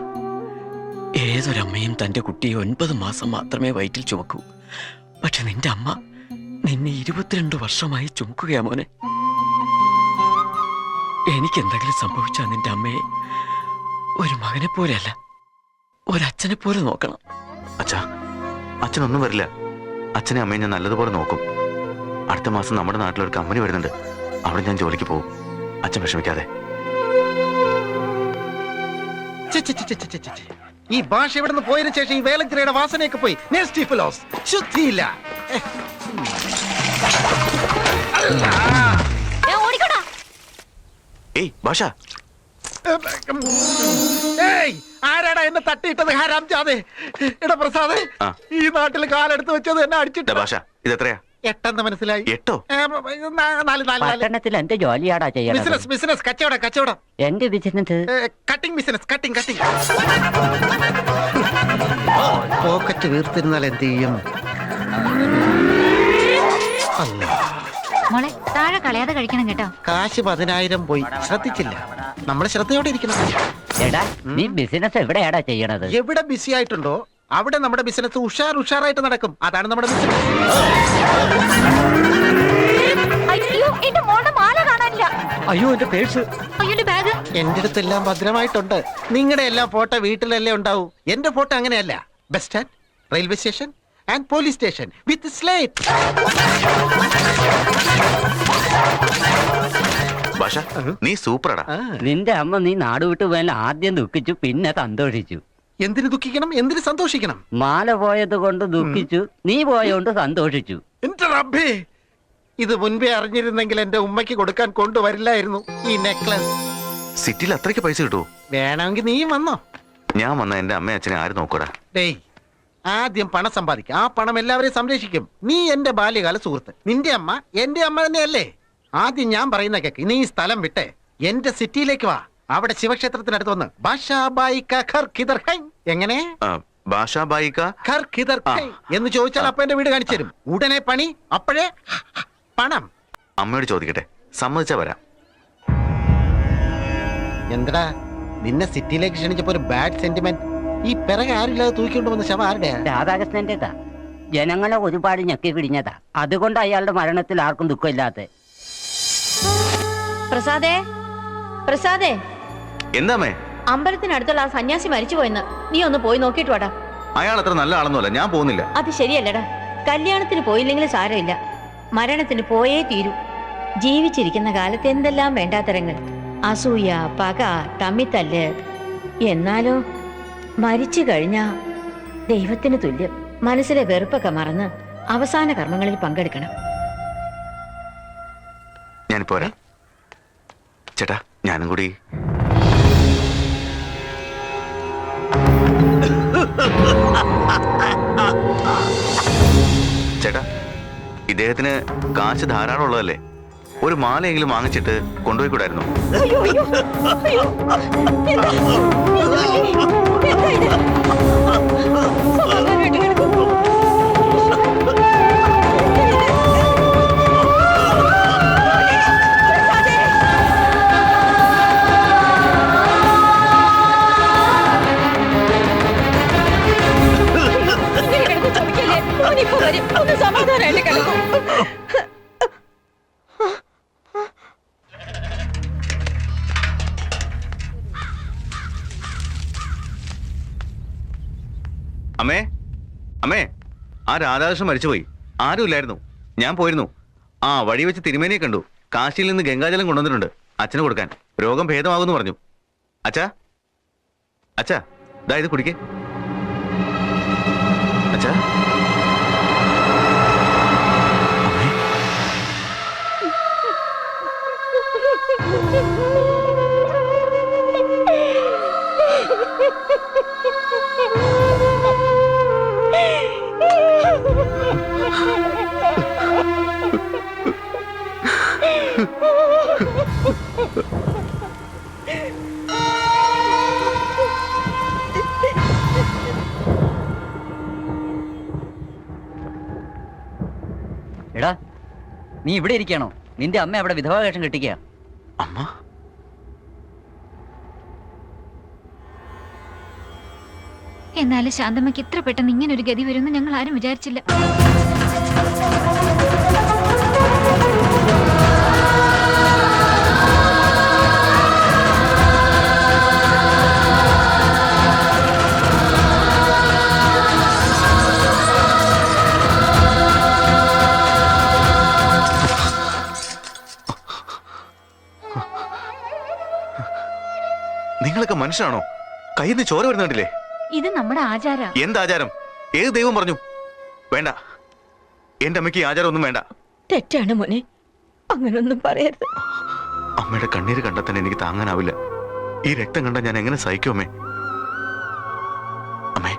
ഏതൊരമ്മയും തൻ്റെ കുട്ടിയെ 9 മാസം മാത്രമേ വയറ്റിൽ ചുമക്കൂ. പക്ഷെ നിന്റെ അമ്മ നിന്നെ 22 വർഷമായി ചുമക്കുകയാ മോനെ. എനിക്കെന്തെങ്കിലും സംഭവിച്ചാൽ നിന്റെ അമ്മയെ ഒരു മകനെ പോലെയല്ല, ഒരച്ഛനെ പോലെ നോക്കണം. അച്ഛാ, അച്ഛനൊന്നും വരില്ല. അച്ഛനെ അമ്മയെ ഞാൻ നല്ലതുപോലെ നോക്കും. അടുത്ത മാസം നമ്മുടെ നാട്ടിലൊരു കമ്പനി വരുന്നുണ്ട്. അവിടെ ഞാൻ ജോലിക്ക് പോകും. അച്ഛൻ വിഷമിക്കാതെ. ഛെ, ഛെ, ഛെ, ഛെ, ഛെ, ഛെ, ഛെ. ഈ ഭാഷ ഇവിടെ നിന്ന് പോയതിനു ശേഷം ഈ വേലച്ചിറയുടെ വാസനയൊക്കെ പോയി. നേസ്റ്റി ഫിലോസ്, ശുദ്ധിയില്ല. ഏയ് ഭാഷ, ഏയ്, ആരാടാ എന്നെ തട്ടിയിട്ടത്? ഹരാം ജാതെ. എടാ പ്രസാദേ, ആ. ഈ നാട്ടിൽ കാലെടുത്ത് വെച്ചത് എന്നെ അടിച്ചിട്ട്. ഭാഷ ഇതെത്രയാ? 8 മനസ്സിലായി. 8? 4. പട്ടണത്തിൽ എന്ത് ജോലിയാടാ ചെയ്യണത്? ബിസിനസ് കച്ചവടം. എന്ത് business? Cutting business. Cutting pocket വീർത്തിരുന്നാൽ എന്ത് ചെയ്യും? മോളെ താഴെ കളയാതെ കഴിക്കണം കേട്ടോ. കാശ് 10,000 പോയി. ശ്രദ്ധിച്ചില്ല. നമ്മൾ ശ്രദ്ധയോടെ ഇരിക്കണം. എടാ, നീ ബിസിനസ് എവിടെയാടാ ചെയ്യണത്? എവിടെ ബിസി ആയിട്ടുണ്ടോ അവിടെ നമ്മുടെ ബിസിനസ് ഉഷാറായിട്ട് നടക്കും. അതാണ് നമ്മുടെ ബിസിനസ്. അയ്യോ, എന്റെ മോളുടെ മാല കാണാനില്ല. അയ്യോ, എന്റെ പേഴ്സ്. അയ്യോ, എന്റെ ബാഗ്. എന്റെ അടുത്തെല്ലാം ഭദ്രമായിട്ടുണ്ട്. നിങ്ങളുടെ എല്ലാം ഫോട്ടോ വീട്ടിലല്ലേ ഉണ്ടാവൂ. എന്റെ ഫോട്ടോ അങ്ങനെയല്ല. Bus stand, railway station and police station with slate. ഭാഷ, നീ സൂപ്പറാടാ. നിന്റെ അമ്മ നീ നാടുവിട്ട് പോയാൽ ആദ്യം ദുഃഖിച്ചു, പിന്നെ സന്തോഷിച്ചു. എന്തിനു ദുഃഖിക്കണം, എന്തിനു സന്തോഷിക്കണം? മാല പോയത് കൊണ്ട് ദുഃഖിച്ചു, നീ പോയോണ്ട് സന്തോഷിച്ചു. എന്റെ റബ്ബേ, ഇത് മുൻപേ അറിഞ്ഞിരുന്നെങ്കിൽ എന്റെ ഉമ്മയ്ക്ക് കൊടുക്കാൻ കൊണ്ടുവരില്ലായിരുന്നു ഈ നെക്ലസ്. സിറ്റിയിൽ അത്രയ്ക്ക് പൈസ കിട്ടുമോ? വേണമെങ്കിൽ നീ വന്നോ. ഞാൻ വന്ന എന്റെ അമ്മ അച്ഛനെ ആര് നോക്കൂടാ? ഡേയ്, ആദ്യം പണം സമ്പാദിക്കും. ആ പണം എല്ലാവരെയും സംരക്ഷിക്കും. നീ എന്റെ ബാല്യകാല സുഹൃത്ത്. നിന്റെ അമ്മ എന്റെ അമ്മ തന്നെയല്ലേ. ആദ്യം ഞാൻ പറയുന്ന കേക്ക്. നീ ഈ സ്ഥലം വിട്ടേ എന്റെ സിറ്റിയിലേക്ക് വാ. അവിടെ ശിവക്ഷേത്രത്തിനടുത്ത് വന്ന് ഭാഷാബായി കാ ഘർ കിധർ ഹൈ. എങ്ങനെ? ഭാഷ ബായിക്ക ഘർ കിധർ ഹൈ എന്ന് ചോദിച്ചാൽ അപ്പ എന്റെ വീട് കാണിച്ചു തരും. ഉടനെ പണി, അപ്പോഴേ പണം. അമ്മയോട് ചോദിക്കട്ടെ, സമ്മതിച്ചാ വരാം. എന്തടാ, നിന്നെ സിറ്റിയിലേക്ക് ക്ഷണിച്ചപ്പോ ഒരു ബാഡ് സെന്റിമെന്റ്. ഈ പിറകെ ആരില്ലാതെ തൂക്കിക്കൊണ്ട് വന്ന ശവം ആരുടെയാ? രാധാകൃഷ്ണന്റെതാ. ജനങ്ങളെ ഒരുപാട് ഞെക്കി പിടിഞ്ഞതാ. അതുകൊണ്ട് അയാളുടെ മരണത്തിൽ ആർക്കും ദുഃഖമില്ലാത്ത. പ്രസാദേ, എന്താമേ? അമ്പലത്തിനടുത്തുള്ള ആ സന്യാസി മരിച്ചുപോയെന്ന് നീ ഒന്ന് പോയി നോക്കിയിട്ട് വാടാ. അയാൾ അത്ര നല്ല ആളൊന്നുമല്ല. ഞാൻ പോകുന്നില്ല. അത് ശരിയല്ലടാ. കല്യാണത്തിന് പോയില്ലെങ്കിലും സാരമില്ല, മരണത്തിന് പോയേ തീരൂ. ജീവിച്ചിരിക്കുന്ന കാലത്ത് എന്തെല്ലാം വേണ്ടാത്തരങ്ങൾ, അസൂയ, പക, തമ്മിത്തല്ല്. എന്നാലോ മരിച്ചു കഴിഞ്ഞാ ദൈവത്തിന് തുല്യം. മനസ്സിലെ വെറുപ്പൊക്കെ മറന്ന് അവസാന കർമ്മങ്ങളിൽ പങ്കെടുക്കണം. ഞാനിപ്പോ വരാം. ചേട്ടാ, ഞാനും കൂടി. ചേട്ടാ, ഇദ്ദേഹത്തിന് കാശ് ധാരാളം ഉള്ളതല്ലേ? ഒരു മാലയെങ്കിലും വാങ്ങിച്ചിട്ട് കൊണ്ടുപോയി കൂടായിരുന്നു? അമ്മേ, അമ്മേ, ആ രാധാകൃഷ്ണൻ മരിച്ചുപോയി. ആരുമില്ലായിരുന്നു. ഞാൻ പോയിരുന്നു. ആ വഴി വെച്ച് തിരുമേനിയെ കണ്ടു. കാശിയിൽ നിന്ന് ഗംഗാജലം കൊണ്ടുവന്നിട്ടുണ്ട് അച്ഛന് കൊടുക്കാൻ. രോഗം ഭേദമാകുമെന്ന് പറഞ്ഞു. അച്ഛാ, അച്ഛാ, ദാ ഇത് കുടിക്കേ. അച്ഛാ, എടാ, നീ ഇവിടെ ഇരിക്കണോ? നിന്റെ അമ്മ അവിടെ വിധവാവേഷം കെട്ടിക്കുക. അമ്മ എന്നാലും ശാന്തമ്മയ്ക്ക് ഇത്ര പെട്ടെന്ന് ഇങ്ങനെ ഒരു ഗതി വരുമെന്ന് ഞങ്ങൾ ആരും വിചാരിച്ചില്ല. നിങ്ങളൊക്കെ മനുഷ്യനാണോ? കയ്യിൽ നിന്ന് ചോര വരുന്നുണ്ടല്ലേ? ഇത് നമ്മുടെ ആചാര. എന്താചാരം? ഏത് ദൈവം പറഞ്ഞു? വേണ്ട, എന്റെ അമ്മയ്ക്ക് ഈ ആചാരം ഒന്നും വേണ്ട. തെറ്റാണ് മോനെ, അങ്ങനൊന്നും പറയരുത്. അമ്മയുടെ കണ്ണീര് കണ്ടാൽ തന്നെ എനിക്ക് താങ്ങാനാവില്ല. ഈ രക്തം കണ്ടാൽ ഞാൻ എങ്ങനെ സഹിക്കും അമ്മേ? അമ്മേ,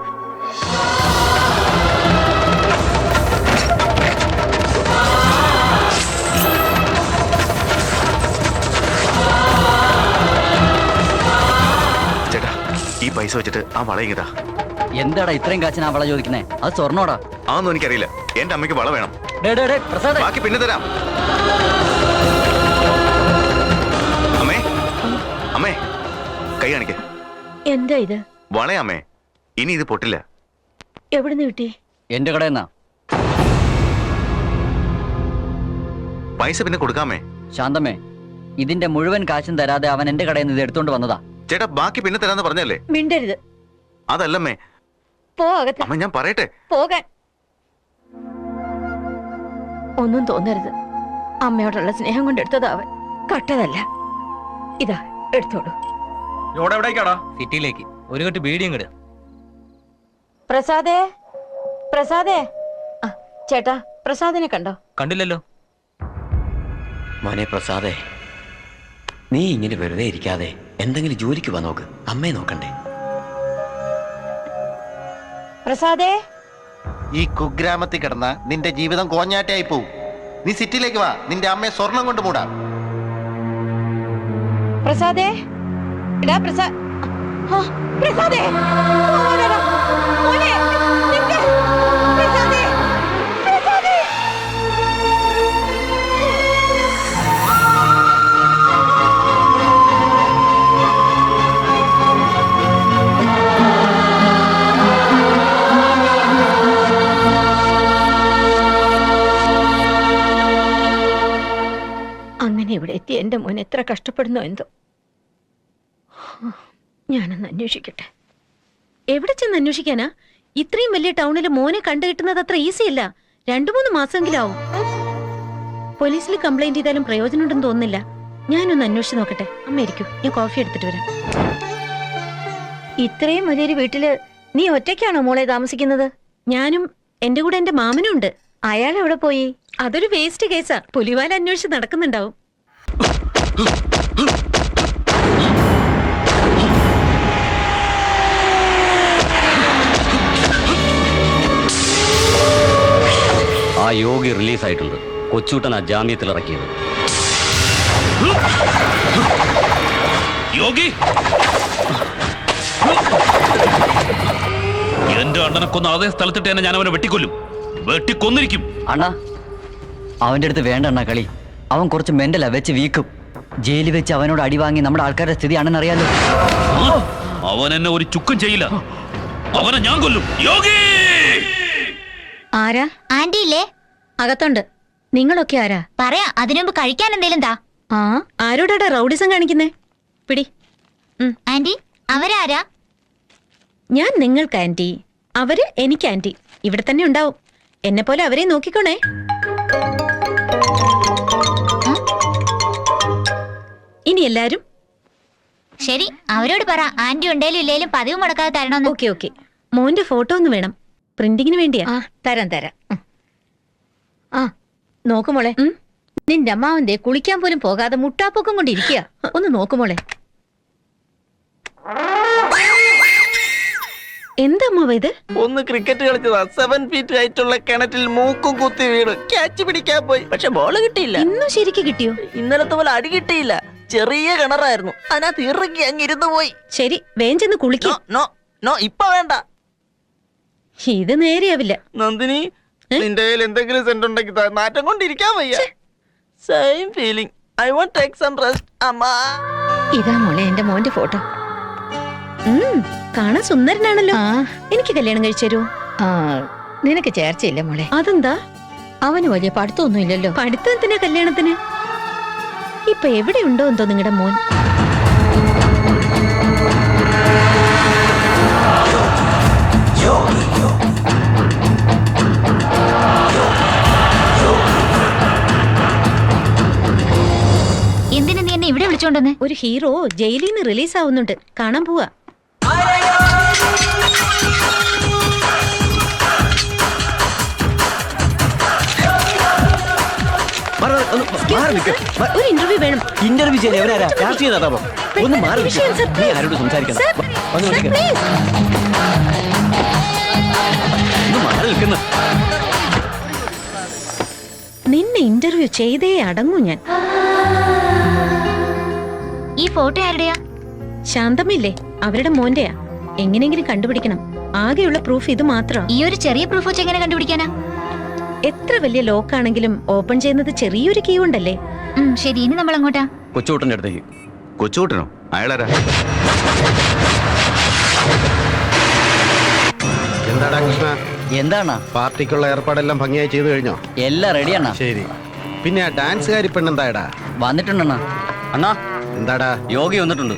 ചേട്ടാ ഈ പൈസ വെച്ചിട്ട് ആ വള ഇങ്ങതാ. എന്താടാ ഇത്രയും കാച്ചിന് ആ വള ചോദിക്കുന്നേ? അത് സ്വർണ്ണോടാ. അതൊന്നും എനിക്കറിയില്ല. എന്റെ അമ്മയ്ക്ക് വള വേണം. പ്രസാദ്, ബാക്കി പിന്നെ തരാം. അമ്മേ, അമ്മേ കൈ കാണിക്കേ. എന്താ ഇത്? വളയമ്മേ, ഇനി ഇത് പൊട്ടില്ല. എവിടുന്ന് കിട്ടി? എന്റെ കടയെന്നാ. പൈസ പിന്നെ കൊടുക്കാമേ. ശാന്തമ്മേ, ഇതിന്റെ മുഴുവൻ കാശും തരാതെ അവൻ എന്റെ കടയിൽ നിന്ന് ഇത് എടുത്തോണ്ട് വന്നതാ. ചേട്ടാ ബാക്കി പിന്നെ തരാന്ന് പറഞ്ഞല്ലേ? മിണ്ടരുത്. അതല്ലമ്മേ. പോ അകത്ത്. അമ്മ ഞാൻ പറയട്ടെ. പോകാൻ. ഒന്നും തോന്നരുത്. അമ്മയോടുള്ള സ്നേഹം കൊണ്ട് എടുത്തതാ അവൻ, കട്ടതല്ല. ഇതാ എടുത്തോളൂ. സിറ്റിയിലേക്ക് ഒരു കെട്ട് ബീഡിയും കിട. പ്രസാദേ, പ്രസാദേ. ആ ചേട്ടാ, പ്രസാദിനെ കണ്ടോ? കണ്ടില്ലല്ലോ. മോനെ പ്രസാദേ, നീ ഇങ്ങനെ വെറുതെ ഇരിക്കാതെ എന്തെങ്കിലും ജോലിക്ക് വാ നോക്ക്. അമ്മയെ നോക്കണ്ടേ? പ്രസാദേ, ഈ കുഗ്രാമത്തിൽ കിടന്ന നിന്റെ ജീവിതം കോഞ്ഞാട്ടായി പോവും. നീ സിറ്റിയിലേക്ക് വാ, നിന്റെ അമ്മയെ സ്വർണം കൊണ്ട് മൂടാം. പ്രസാദേ, എടാ പ്രസാദേ, മോനെടാ, മോനെ, നിക്ക്. പ്രസാദേ, പ്രസാദേ. അങ്ങനെ ഇവിടെ എത്തി എന്റെ മോൻ എത്ര കഷ്ടപ്പെടുന്നോ എന്തോ. ഞാനൊന്ന് അന്വേഷിക്കട്ടെ. എവിടെ ചെന്ന് അന്വേഷിക്കാനാ? ഇത്രയും വലിയ ടൗണിൽ മോനെ കണ്ടു കിട്ടുന്നത് അത്ര ഈസി അല്ല. 2-3 മാസമെങ്കിലും ആവും. പോലീസിൽ കംപ്ലൈന്റ് ചെയ്താലും പ്രയോജനമുണ്ടെന്ന് തോന്നുന്നില്ല. ഞാനൊന്ന് അന്വേഷിച്ച് നോക്കട്ടെ. അമ്മ ഇരിക്കൂ, ഞാൻ കോഫി എടുത്തിട്ട് വരാം. ഇത്രയും വലിയൊരു വീട്ടില് നീ ഒറ്റയ്ക്കാണോ മോളെ താമസിക്കുന്നത്? ഞാനും എന്റെ കൂടെ എന്റെ മാമനും ഉണ്ട്. അയാൾ എവിടെ പോയി? അതൊരു വേസ്റ്റ് കേസാ. പുലിവാല അന്വേഷിച്ച് നടക്കുന്നുണ്ടാവും. ആ യോഗി റിലീസായിട്ടുണ്ട്. കൊച്ചൂട്ടൻ ആ ജാമ്യത്തിൽ ഇറക്കിയത്. യോഗി, എന്റെ അണ്ണനെ കൊന്ന അതേ സ്ഥലത്തിട്ട് തന്നെ ഞാൻ അവനെ വെട്ടിക്കൊല്ലും. വെട്ടിക്കൊന്നിരിക്കും. അണ്ണാ, അവന്റെ അടുത്ത് വേണ്ട അണ്ണാ കളി. അവൻ കുറച്ച് മെന്റലാ, വെച്ച് വീക്കും. ജയിലിൽ വെച്ച് അവനോട് അടി വാങ്ങി നമ്മുടെ ആൾക്കാരുടെ സ്ഥിതി അണ്ണനറിയാലോ. അവൻ എന്നെ ഒരു ചുക്കും ചെയ്യില്ല. അവനെ ഞാൻ കൊല്ലും. യോഗി! ആരാ? ആന്റി ഇല്ലേ? അകത്തുണ്ട്. നിങ്ങളൊക്കെ ആരാ? പറയാ, അതിനുമുമ്പ് കഴിക്കാൻ എന്തേലും താ. ആ, ആരോടാ റൗഡിസം കാണിക്കുന്നേ? പിടി. ആന്റി, അവരാരാ? ഞാൻ നിങ്ങൾക്ക് ആന്റി, അവര് എനിക്ക് ആന്റി. ഇവിടെ തന്നെ ഉണ്ടാവും. എന്നെ പോലെ അവരെ നോക്കിക്കോണേ. ഇനി എല്ലാരും ശരി, അവരോട് പറ ആന്റി ഉണ്ടേലും ഇല്ലേലും പതിവ് മുടക്കാതെ തരണമെന്ന്. Okay okay. മോന്റെ ഫോട്ടോ ഒന്ന് വേണം, പ്രിന്റിങ്ങിന് വേണ്ടിയാ. ആ തരാം. ആ നോക്കുമോളെ, നിന്റെ അമ്മാവന്റെ കുളിക്കാൻ പോലും പോകാതെ മുട്ടാപ്പൊക്കം കൊണ്ടിരിക്കുക. ഒന്ന് നോക്കുമോളെ. എന്താ അമ്മാവ ഇത്? ഒന്ന് ക്രിക്കറ്റ് കളിച്ചതാ. 7 ഫീറ്റ് ഹൈറ്റുള്ള കിണറ്റിൽ മൂക്കും കുത്തി വീണ് ക്യാച്ച് പിടിക്കാൻ പോയി. പക്ഷെ ബോള് കിട്ടിയില്ല. ഇന്നും ശരിക്ക് കിട്ടിയോ? ഇന്നലത്തെ പോലെ അടി കിട്ടിയില്ല. ചെറിയ കിണറായിരുന്നു, അതിനകത്ത് ഇറങ്ങി അങ്ങിരുന്ന് പോയി. ശരി, വേഗം ചെന്ന് കുളിക്കോ. നോ ഇപ്പൊ വേണ്ട. ഇത് നേരെയാവില്ല. നന്ദിനി, നിന്റെ കയ്യിൽ എന്തെങ്കിലും സെന്റ് ഉണ്ടെങ്കിൽ നാറ്റം കൊണ്ടിരിക്കാൻ വയ്യ. Same feeling. I want take some rest. അമ്മ. ഇതാ മോളെ എന്റെ മോന്റെ ഫോട്ടോ. കാണാൻ സുന്ദരനാണല്ലോ. എനിക്ക് കല്യാണം കഴിച്ചു. നിനക്ക് ചേർച്ചയില്ല മോളെ. അതെന്താ? അവന് വലിയ പഠിത്തമൊന്നും ഇല്ലല്ലോ. പഠിത്തത്തിന് കല്യാണത്തിന് ഇപ്പൊ എവിടെയുണ്ടോ എന്തോ നിങ്ങളുടെ മോൻ. എന്തിനാ നീ എന്നെ ഇവിടെ വിളിച്ചോണ്ടെന്ന്? ഒരു ഹീറോ ജയിലിൽ നിന്ന് റിലീസ് ആവുന്നുണ്ട്, കാണാൻ പോവാ. ഒരു ഇന്റർവ്യൂ വേണം. ഇന്റർവ്യൂ ചെയ്യാൻ എവരാ? രാഷ്ട്രീയ നേതാവോ? ഒന്ന് മാറി നിൽക്ക്. നീ ആരോട് സംസാരിക്കണം? ഒന്ന് മാറി നിൽക്കുന്നു. നിന്നെ ഇന്റർവ്യൂ ചെയ്തേ അടങ്ങൂ ഞാൻ. ഈ ഫോട്ടോ ആരുടെയാ? ശാന്തമില്ലേ, അവരുടെ മോന്റെയാ. എങ്ങനെയെങ്കിലും കണ്ടുപിടിക്കണം. ആകെയുള്ള പ്രൂഫ് ഇത് മാത്രം. ഈ ഒരു ചെറിയ പ്രൂഫ് വെച്ച് എങ്ങനെ കണ്ടുപിടിക്കാനാ? എത്ര വലിയ ലോക്കാണെങ്കിലും ഓപ്പൺ ചെയ്യുന്നത് ചെറിയൊരു കീ ഉണ്ടല്ലേ. ശരി, ഇനി നമ്മൾ അങ്ങോട്ടാ? കൊച്ചുകൂട്ടന്റെ അടുത്തേക്ക്. കൊച്ചുകൂട്ടനോ? അയാളാരാ? എന്താടാ കൃഷ്ണ? എന്താണ് പാർട്ടിക്കുള്ള ഏർപ്പാടെല്ലാം ഭംഗിയായി ചെയ്തു കഴിഞ്ഞോ? എല്ലാം റെഡിയാണ്. ശരി. പിന്നെ ആ ഡാൻസുകാരി പെണ്ണെന്തായടാ? വന്നിട്ടുണ്ടെണ്ണ. അണ്ണാ എന്താടാ? യോഗി വന്നിട്ടുണ്ട്.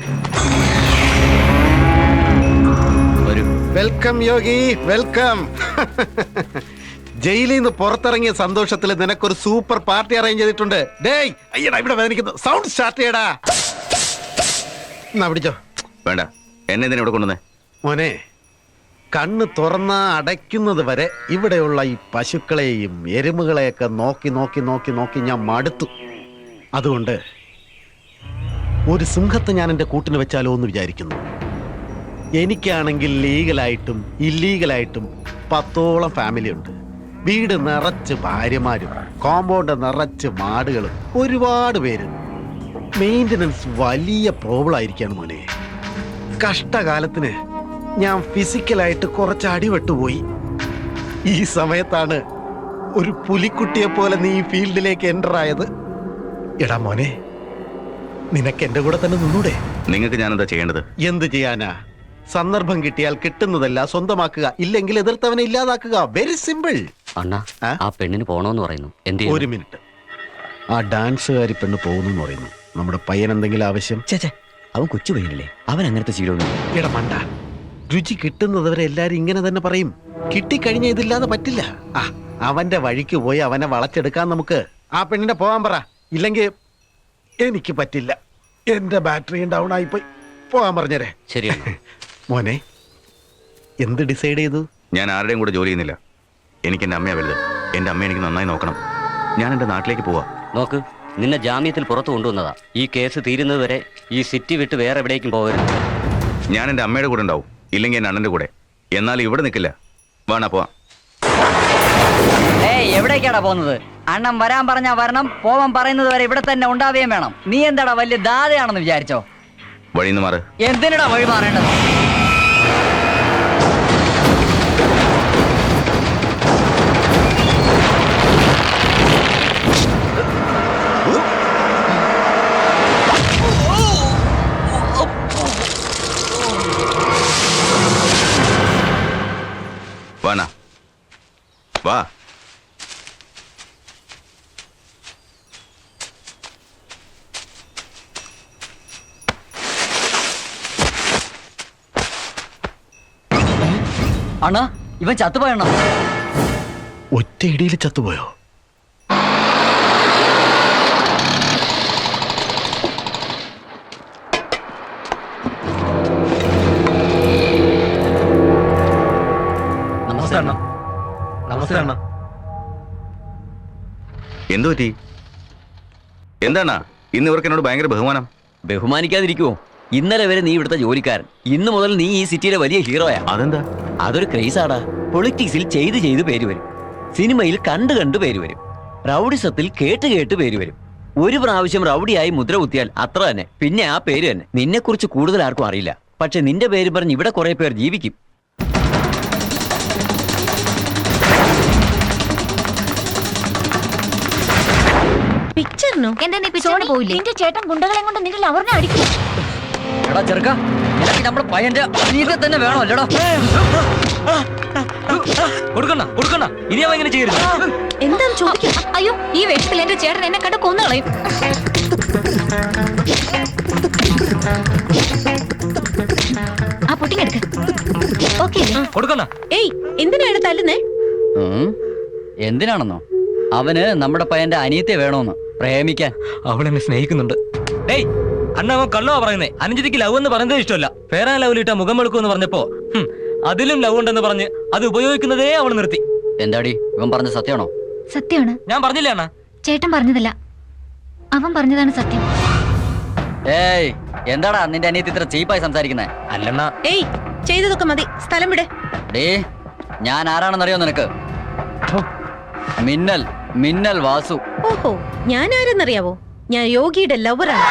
വെൽക്കം യോഗി, വെൽക്കം. ജയിലിൽ നിന്ന് പുറത്തിറങ്ങിയ സന്തോഷത്തിൽ നിനക്കൊരു സൂപ്പർ പാർട്ടി അറേഞ്ച് ചെയ്തിട്ടുണ്ട്. ഡേയ് അയ്യടാ, ഇവിടെ വേദനിക്കുന്നു. സൗണ്ട് സ്റ്റാർട്ട് ചെയ്യടാ. എന്നാ പിടിച്ചോ. വേണ്ട, എന്നെ ഇതിനെ ഇവിടെ കൊണ്ടുവന്നേ. മോനെ, കണ്ണ് തുറന്ന അടയ്ക്കുന്നത് വരെ ഇവിടെയുള്ള ഈ പശുക്കളെയും എരുമകളെയൊക്കെ നോക്കി നോക്കി നോക്കി നോക്കി ഞാൻ മടുത്തു. അതുകൊണ്ട് ഒരു സിംഹത്തെ ഞാൻ എൻ്റെ കൂട്ടിന് വെച്ചാലോ എന്ന് വിചാരിക്കുന്നു. എനിക്കാണെങ്കിൽ ലീഗലായിട്ടും ഇല്ലീഗലായിട്ടും 10ഓളം ഫാമിലി ഉണ്ട്. വീട് നിറച്ച് ഭാര്യമാരും കോമ്പൗണ്ട് നിറച്ച് മാടുകളും ഒരുപാട് പേര്. മെയിൻ്റനൻസ് വലിയ പ്രോബ്ലം ആയിരിക്കാണ് മോനെ. കഷ്ടകാലത്തിന് ഞാൻ ഫിസിക്കലായിട്ട് കുറച്ച് അടിവെട്ടുപോയി. ഈ സമയത്താണ് ഒരു പുലിക്കുട്ടിയെ പോലെ നീ ഈ ഫീൽഡിലേക്ക് എൻ്റർ ആയത്. എടാ മോനെ, നിനക്ക് എൻ്റെ കൂടെ തന്നെ നിന്നൂടെ? നിങ്ങൾക്ക് ഞാനെന്താ ചെയ്യേണ്ടത്? എന്ത് ചെയ്യാനാ? സന്ദർഭം കിട്ടിയാൽ കിട്ടുന്നതല്ല സ്വന്തമാക്കുക, ഇല്ലെങ്കിൽ എതിർത്തവനെ ഇല്ലാതാക്കുക. Very simple. അണ്ണാ, ആ പെണ്ണിന് പോണോന്ന് പറയുന്നു. ഒരു മിനിറ്റ്. ആ ഡാൻസുകാരി പെണ്ണ് പോകുന്നു പറയുന്നു. നമ്മുടെ പയ്യൻ എന്തെങ്കിലും ആവശ്യം? ചേച്ചേ, അവൻ കൊച്ചു പയ്യനല്ലേ, അവൻ അങ്ങനത്തെ ശീലമൊന്നും. എടാ മണ്ട, രുചി കിട്ടുന്നതുവരെ എല്ലാരും ഇങ്ങനെ തന്നെ പറയും. കിട്ടിക്കഴിഞ്ഞ ഇതില്ലാതെ പറ്റില്ല. ആ, അവന്റെ വഴിക്ക് പോയി അവനെ വളച്ചെടുക്കാൻ നമുക്ക്. ആ പെണ്ണിനെ പോകാൻ പറ, ഇല്ലെങ്കിൽ എനിക്ക് പറ്റില്ല. എന്റെ ബാറ്ററിയും ഡൗൺ ആയിപ്പോയി. പോകാൻ പറഞ്ഞേരെ. ശരിയാണ് മോനെ, എന്ത് ഡിസൈഡ് ചെയ്തു? ഞാൻ ആരുടെയും കൂടെ ജോലി ചെയ്യുന്നില്ല. എനിക്ക് എൻ്റെ അമ്മയെ വലുത്. എൻ്റെ അമ്മയെ എനിക്ക് നന്നായി നോക്കണം. ഞാൻ എൻ്റെ നാട്ടിലേക്ക് പോവാ. നോക്ക്, നിന്നെ ജാമ്യത്തിൽ പുറത്തു കൊണ്ടുവന്നതാ. ഈ കേസ് തീരുന്നത് വരെ ഈ സിറ്റി വിട്ട് വേറെ എവിടേക്കും പോകരുത്. ഞാൻ എൻ്റെ അമ്മയുടെ കൂടെ ഉണ്ടാവും, ഇല്ലെങ്കിൽ എൻ്റെ അണ്ണൻ്റെ കൂടെ. എന്നാൽ ഇവിടെ നിൽക്കില്ല. വേണ പോവാ. ഏയ്, എവിടേക്കാടാ പോകുന്നത്? അണ്ണൻ വരാൻ പറഞ്ഞാ വരണം, പോവാൻ പറയുന്നത് വരെ ഇവിടെ തന്നെ ഉണ്ടാവുകയും വേണം. നീ എന്താടാ വലിയ ദാതയാണെന്ന് വിചാരിച്ചോ? വഴിന്ന് മാറ്. എന്തിനടാ വഴി മാറേണ്ടത്? വാണ വാ. അണ്ണാ, ഇവൻ ചത്തുപോയണ്ണ. ഒറ്റ ഇടിയിൽ ചത്തുപോയോ? നമസ്തേ അണ്ണ. നമസ്തേ അണ്ണ. എന്തു പറ്റി? എന്താണ് ഇന്ന് ഇവർക്ക് എന്നോട് ഭയങ്കര ബഹുമാനം? ബഹുമാനിക്കാതിരിക്കുമോ? ഇന്നലെ വരെ നീ ഇവിടുത്തെ ജോലിക്കാരൻ, ഇന്ന് മുതൽ നീ ഈ സിറ്റിയിലെ വലിയ ഹീറോയാ. അതെന്താ? അതൊരു ക്രേസാടാ. പൊളിറ്റിക്സിൽ ചെയ്ത് പേര് വരും, സിനിമയിൽ കണ്ടു പേര് വരും, റൗഡിസത്തിൽ കേട്ട് പേര് വരും. ഒരു പ്രാവശ്യം റൗഡിയായി മുദ്ര കുത്തിയാൽ അത്ര തന്നെ, പിന്നെ ആ പേര് തന്നെ. നിന്നെക്കുറിച്ച് കൂടുതൽ ആർക്കും അറിയില്ല, പക്ഷെ നിന്റെ പേര് പറഞ്ഞ് ഇവിടെ കുറെ പേർ ജീവിക്കും. പിക്ചറിനോ? എന്താ നീ പിച്ചോണ്ട് പോയില്ലേ? നിന്റെ ചേട്ടൻ ഗുണ്ടകളെ കൊണ്ട് നിന്റെ ലവറിനെ അടിക്കും. എടാ ചെറുക്ക, നിനക്ക് നമ്മുടെ പയ്യന്റെ അനീതിയെ തന്നെ വേണോ അല്ലടാ? കൊടുക്കണ്ട ഇനി അവൻ ഇങ്ങനെ ചെയ്യരുത്. എന്താണ് ചോദിക്കുക? അയ്യോ, ഈ വേഷത്തിൽ എന്റെ ചേട്ടൻ എന്നെ കണ്ട് കൊന്നുകളയും. ആ പൊട്ടിങ്ങെടുക്ക. ഓക്കെ കൊടുക്കണ്ട. ഏയ് എന്തിനാണ് തല്ലുന്നേ? എന്തിനാണെന്നോ? അവന് നമ്മുടെ പയ്യന്റെ അനിയത്തെ വേണോന്ന് പ്രേമിക്കാൻ. അവൾ എന്നെ സ്നേഹിക്കുന്നുണ്ട്. ഡേയ് അണ്ണ അവൻ കള്ളോ പറയുന്നേ. അനുജതിക്ക് ലവ് എന്ന് പറയുന്നത് ഇഷ്ടമല്ല. ഫെയർ ആൻഡ് ലവ്ലിട്ട മുഖം വെളുക്കുമെന്ന് പറഞ്ഞപ്പോ അതിലും ലവ് ഉണ്ടെന്ന് പറഞ്ഞ് അത് ഉപയോഗിക്കുന്നതേ അവൾ നിർത്തി. എന്താടി ഇവൻ പറഞ്ഞ സത്യമാണോ? സത്യമാണ്. ഞാൻ പറഞ്ഞില്ല അണ്ണ. ചേട്ടൻ പറഞ്ഞതല്ല, അവൻ പറഞ്ഞതാണ് സത്യം. ഏയ് എന്താടാ നിന്റെ അനിയത്തി ഇത്ര ചീപ്പായി സംസാരിക്കുന്നേ? അല്ലണ്ണ. ഏയ് ചെയ്തതൊക്കെ മതി, സ്ഥലം വിട്. ഡേ ഞാൻ ആരാണെന്നറിയോ നിനക്ക്? മിന്നൽ മിന്നൽ വാസു. ഓഹോ, ഞാൻ ആരെന്നറിയാവോ? ഞാൻ യോഗിയുടെ ലവറാണ്.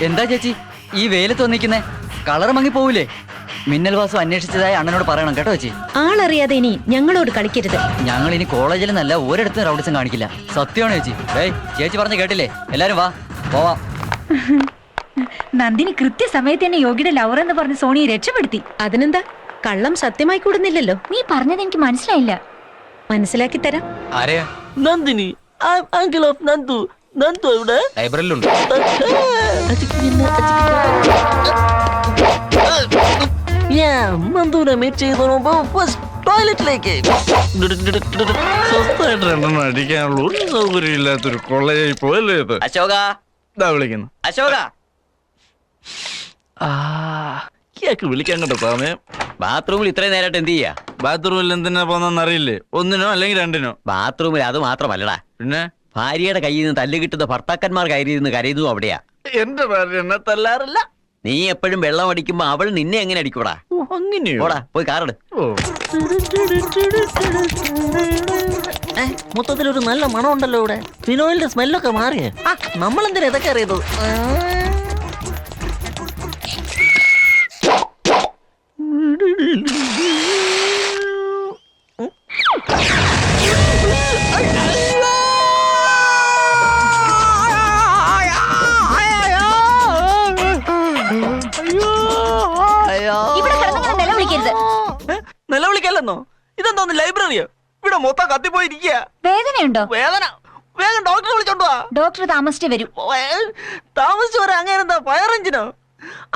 എന്താ ചേച്ചി ഈ വെയിലത്ത് വന്നിരിക്കുന്നേ? കളർ മങ്ങി പോവില്ലേ? മിന്നൽ വാസു അന്വേഷിച്ചതായി അണ്ണനോട് പറയണം കേട്ടോ ചേച്ചി. ആളറിയാതെ ഇനി ഞങ്ങളോട് കളിക്കരുത്. ഞങ്ങൾ ഇനി കോളേജിൽ നിന്നല്ല ഒരിടത്തും റൗഡിസം കാണിക്കില്ല. സത്യമാണ് ചേച്ചി. ഏയ് ചേച്ചി പറഞ്ഞ് കേട്ടില്ലേ? എല്ലാരും വാ പോവാം. നന്ദിനി കൃത്യസമയത്ത് തന്നെ യോഗിയുടെ ലവർ എന്ന് പറഞ്ഞ് സോണിയെ രക്ഷപ്പെടുത്തി. അതിനെന്താ, കള്ളം സത്യമായി കൂടുന്നില്ലല്ലോ. നീ പറഞ്ഞത് എനിക്ക് മനസ്സിലായില്ല. മനസ്സിലാക്കി തരാം. ആരെയാ? Nandini, uncle of Nandu. നന്ദു എവിടെ? ലൈബ്രറിയിലുണ്ട്. നന്ദുവിനെ മീറ്റ് ചെയ്തോ ഫസ്റ്റ് ടോയ്ലറ്റിലേക്ക്. സ്വസ്ഥമായിട്ട് രണ്ടെണ്ണം അടിക്കാനുള്ള ഒരു സൗകര്യം ഇല്ലാത്തൊരു കൊള്ളയായി പോയല്ലേ ഇത്. അശോക ഇതാ വിളിക്കുന്നു. അശോക കേക്ക് വിളിക്കാൻ കേട്ടോ സമയം. ബാത്റൂമിൽ ഇത്രയും നേരമായിട്ട് എന്ത് ചെയ്യാ? ബാത്റൂമിൽ എന്തിനാ പോന്നെന്ന് അറിയില്ലേ? ഒന്നിനോ അല്ലെങ്കിൽ രണ്ടിനോ? ബാത്റൂമിൽ അത് മാത്രമല്ലടാ, പിന്നെ ഭാര്യയുടെ കയ്യിൽ നിന്ന് തല്ല് കിട്ടുന്ന ഭർത്താക്കന്മാർ കയറിയിരുന്ന് കരയുന്നു അവിടെയാ. എന്റെ ഭാര്യ എന്നെ തല്ലാറില്ല. നീ എപ്പോഴും വെള്ളം അടിക്കുമ്പോ അവൾ നിന്നെ എങ്ങനെ അടിക്കൂടാ? അങ്ങനെയോ? ഓടാ പോയി കാറെടു. മൊത്തത്തിലൊരു നല്ല മണം ഉണ്ടല്ലോ ഇവിടെ. ഫിനോയിലിന്റെ സ്മെല്ലൊക്കെ മാറിയേ. നമ്മളെന്തിനാ ഇതൊക്കെ അറിയുന്നത്? നിലവിളിക്കല്ലെന്നോ? ഇതെന്തോന്ന് ലൈബ്രറിയോ? ഇവിടെ മൊത്തം കത്തിപ്പോയിരിക്കുക. വേദനയുണ്ടോ? വേദന? വേഗം ഡോക്ടറെ വിളിച്ചോണ്ടുവാ. ഡോക്ടർ താമസിച്ചേ വരും. താമസിച്ചു വരാൻ അങ്ങനെ എന്താ ഫയർ എഞ്ചിനോ?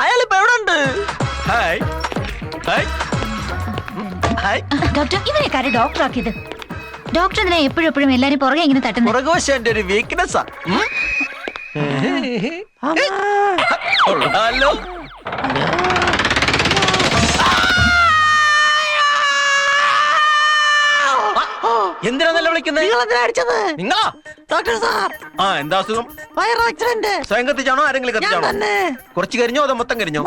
അയാളിപ്പോ എവിടെ ഉണ്ട്? Hi hi hi. ഡോക്ടർ, ഇവരെ കാര്യം ഡോക്ടർ ആക്കിയത്. ഡോക്ടർ ഇതിനെ എപ്പോഴും എല്ലാരും പുറകെ ഇങ്ങനെ തട്ടുന്നു. പുറകോശം എന്റെ ഒരു വീക്ക്നെസ്സാ. ഹലോ എന്തിനാ നല്ല വിളിക്കുന്നത്? നിങ്ങളാ ഡോക്ടർ സാർ? ആ എന്താ അസുഖം? Fire accident. സ്വയം കത്തിച്ചാണോ ആരെങ്കിലും കത്തിച്ചാണോ? കുറച്ച് കരിഞ്ഞോ അതോ മൊത്തം കരിഞ്ഞോ?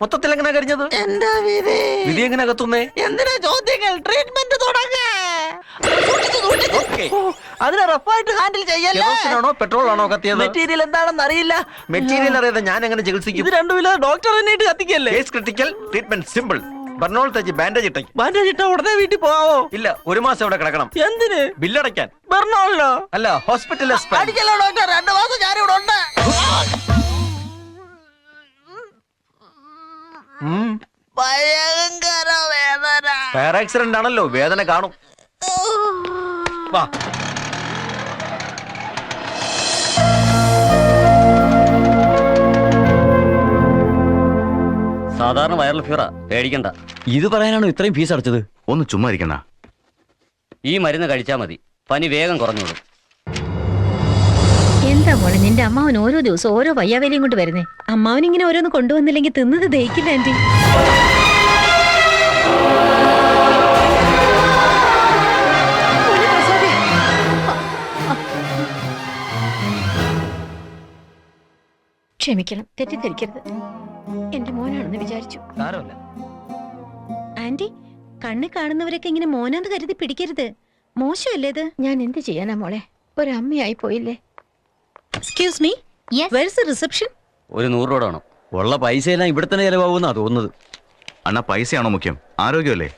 മൊത്തത്തിൽ എങ്ങനെ കരിഞ്ഞത്? എന്റെ വിധി എങ്ങനെ കത്തുന്നേ? എന്തിനാ ചോദ്യങ്ങൾ? ട്രീറ്റ്മെന്റ് തുടങ്ങേ. അതിനെ റഫായിട്ട് ഹാൻഡിൽ ചെയ്യല്ലോ. പെട്രോൾ ആണോ കത്തിയത്? മെറ്റീരിയൽ എന്താണെന്ന് അറിയില്ല. മെറ്റീരിയൽ അറിയാതെ ഞാൻ എങ്ങനെ ചികിത്സിക്കും? ഇത് രണ്ടുമില്ല. ഡോക്ടർ എന്നിട്ട് കത്തിക്കല്ലേ. Case critical, treatment simple. Burnol തേച്ച് ബാൻഡേജ് ഇട്ടേ. ബാൻഡേജ് ഇട്ട ഉടനെ വീട്ടിൽ പോവോ? ഇല്ല, 1 മാസം ഇവിടെ കിടക്കണം. എന്തിന്? ബില്ലടയ്ക്കാൻ. ബർണോളിനോ? അല്ല, ഹോസ്പിറ്റലിൽ. അടിക്കല്ലോ ഡോക്ടർ, 2 മാസം ഞാനിവിടെ ഉണ്ട്. ഭയങ്കര വേദന. ഫയർ ആക്സിഡന്റ് ആണല്ലോ, വേദന കാണും. വാ. സാധാരണ വൈറൽ ഫീവറാ, പേടിക്കണ്ട. ഇത് പറയാനാണോ ഇത്രയും ഫീസ് അടച്ചത്? ഒന്ന് ചുമ്മാ ഇരിക്കണ. ഈ മരുന്ന് കഴിച്ചാൽ മതി, പനി വേഗം കുറഞ്ഞോളും. എന്താ മോളെ, നിന്റെ അമ്മാവൻ ഓരോ ദിവസം ഓരോ വയ്യാവേലിയും കൊണ്ട് വരുന്നേ. അമ്മാവൻ ഇങ്ങനെ ഓരോന്ന് കൊണ്ടുവന്നില്ലെങ്കിൽ തിന്നത് ദഹിക്കില്ല ആന്റി. ക്ഷമിക്കണം, തെറ്റിദ്ധരിക്കരുത്. എന്റെ മോനാണെന്ന് വിചാരിച്ചു. സാരമില്ല ആന്റി, കണ്ണ് കാണുന്നവരൊക്കെ ഇങ്ങനെ മോനാന്ന് കരുതി പിടിക്കരുത്. മോശമല്ലേ ഇത്? ഞാൻ എന്ത് ചെയ്യാനാ മോളെ, ഒരമ്മയായി പോയില്ലേ. Excuse me, where's the reception? ഒരു 100 രൂപ വേണം. ഉള്ള പൈസ എല്ലാം ഇവിടെ തന്നെ ചെലവാകുമെന്നാ തോന്നുന്നത്. അണ്ണാ പൈസയാണോ മുഖ്യം? ആരോഗ്യമല്ലേ?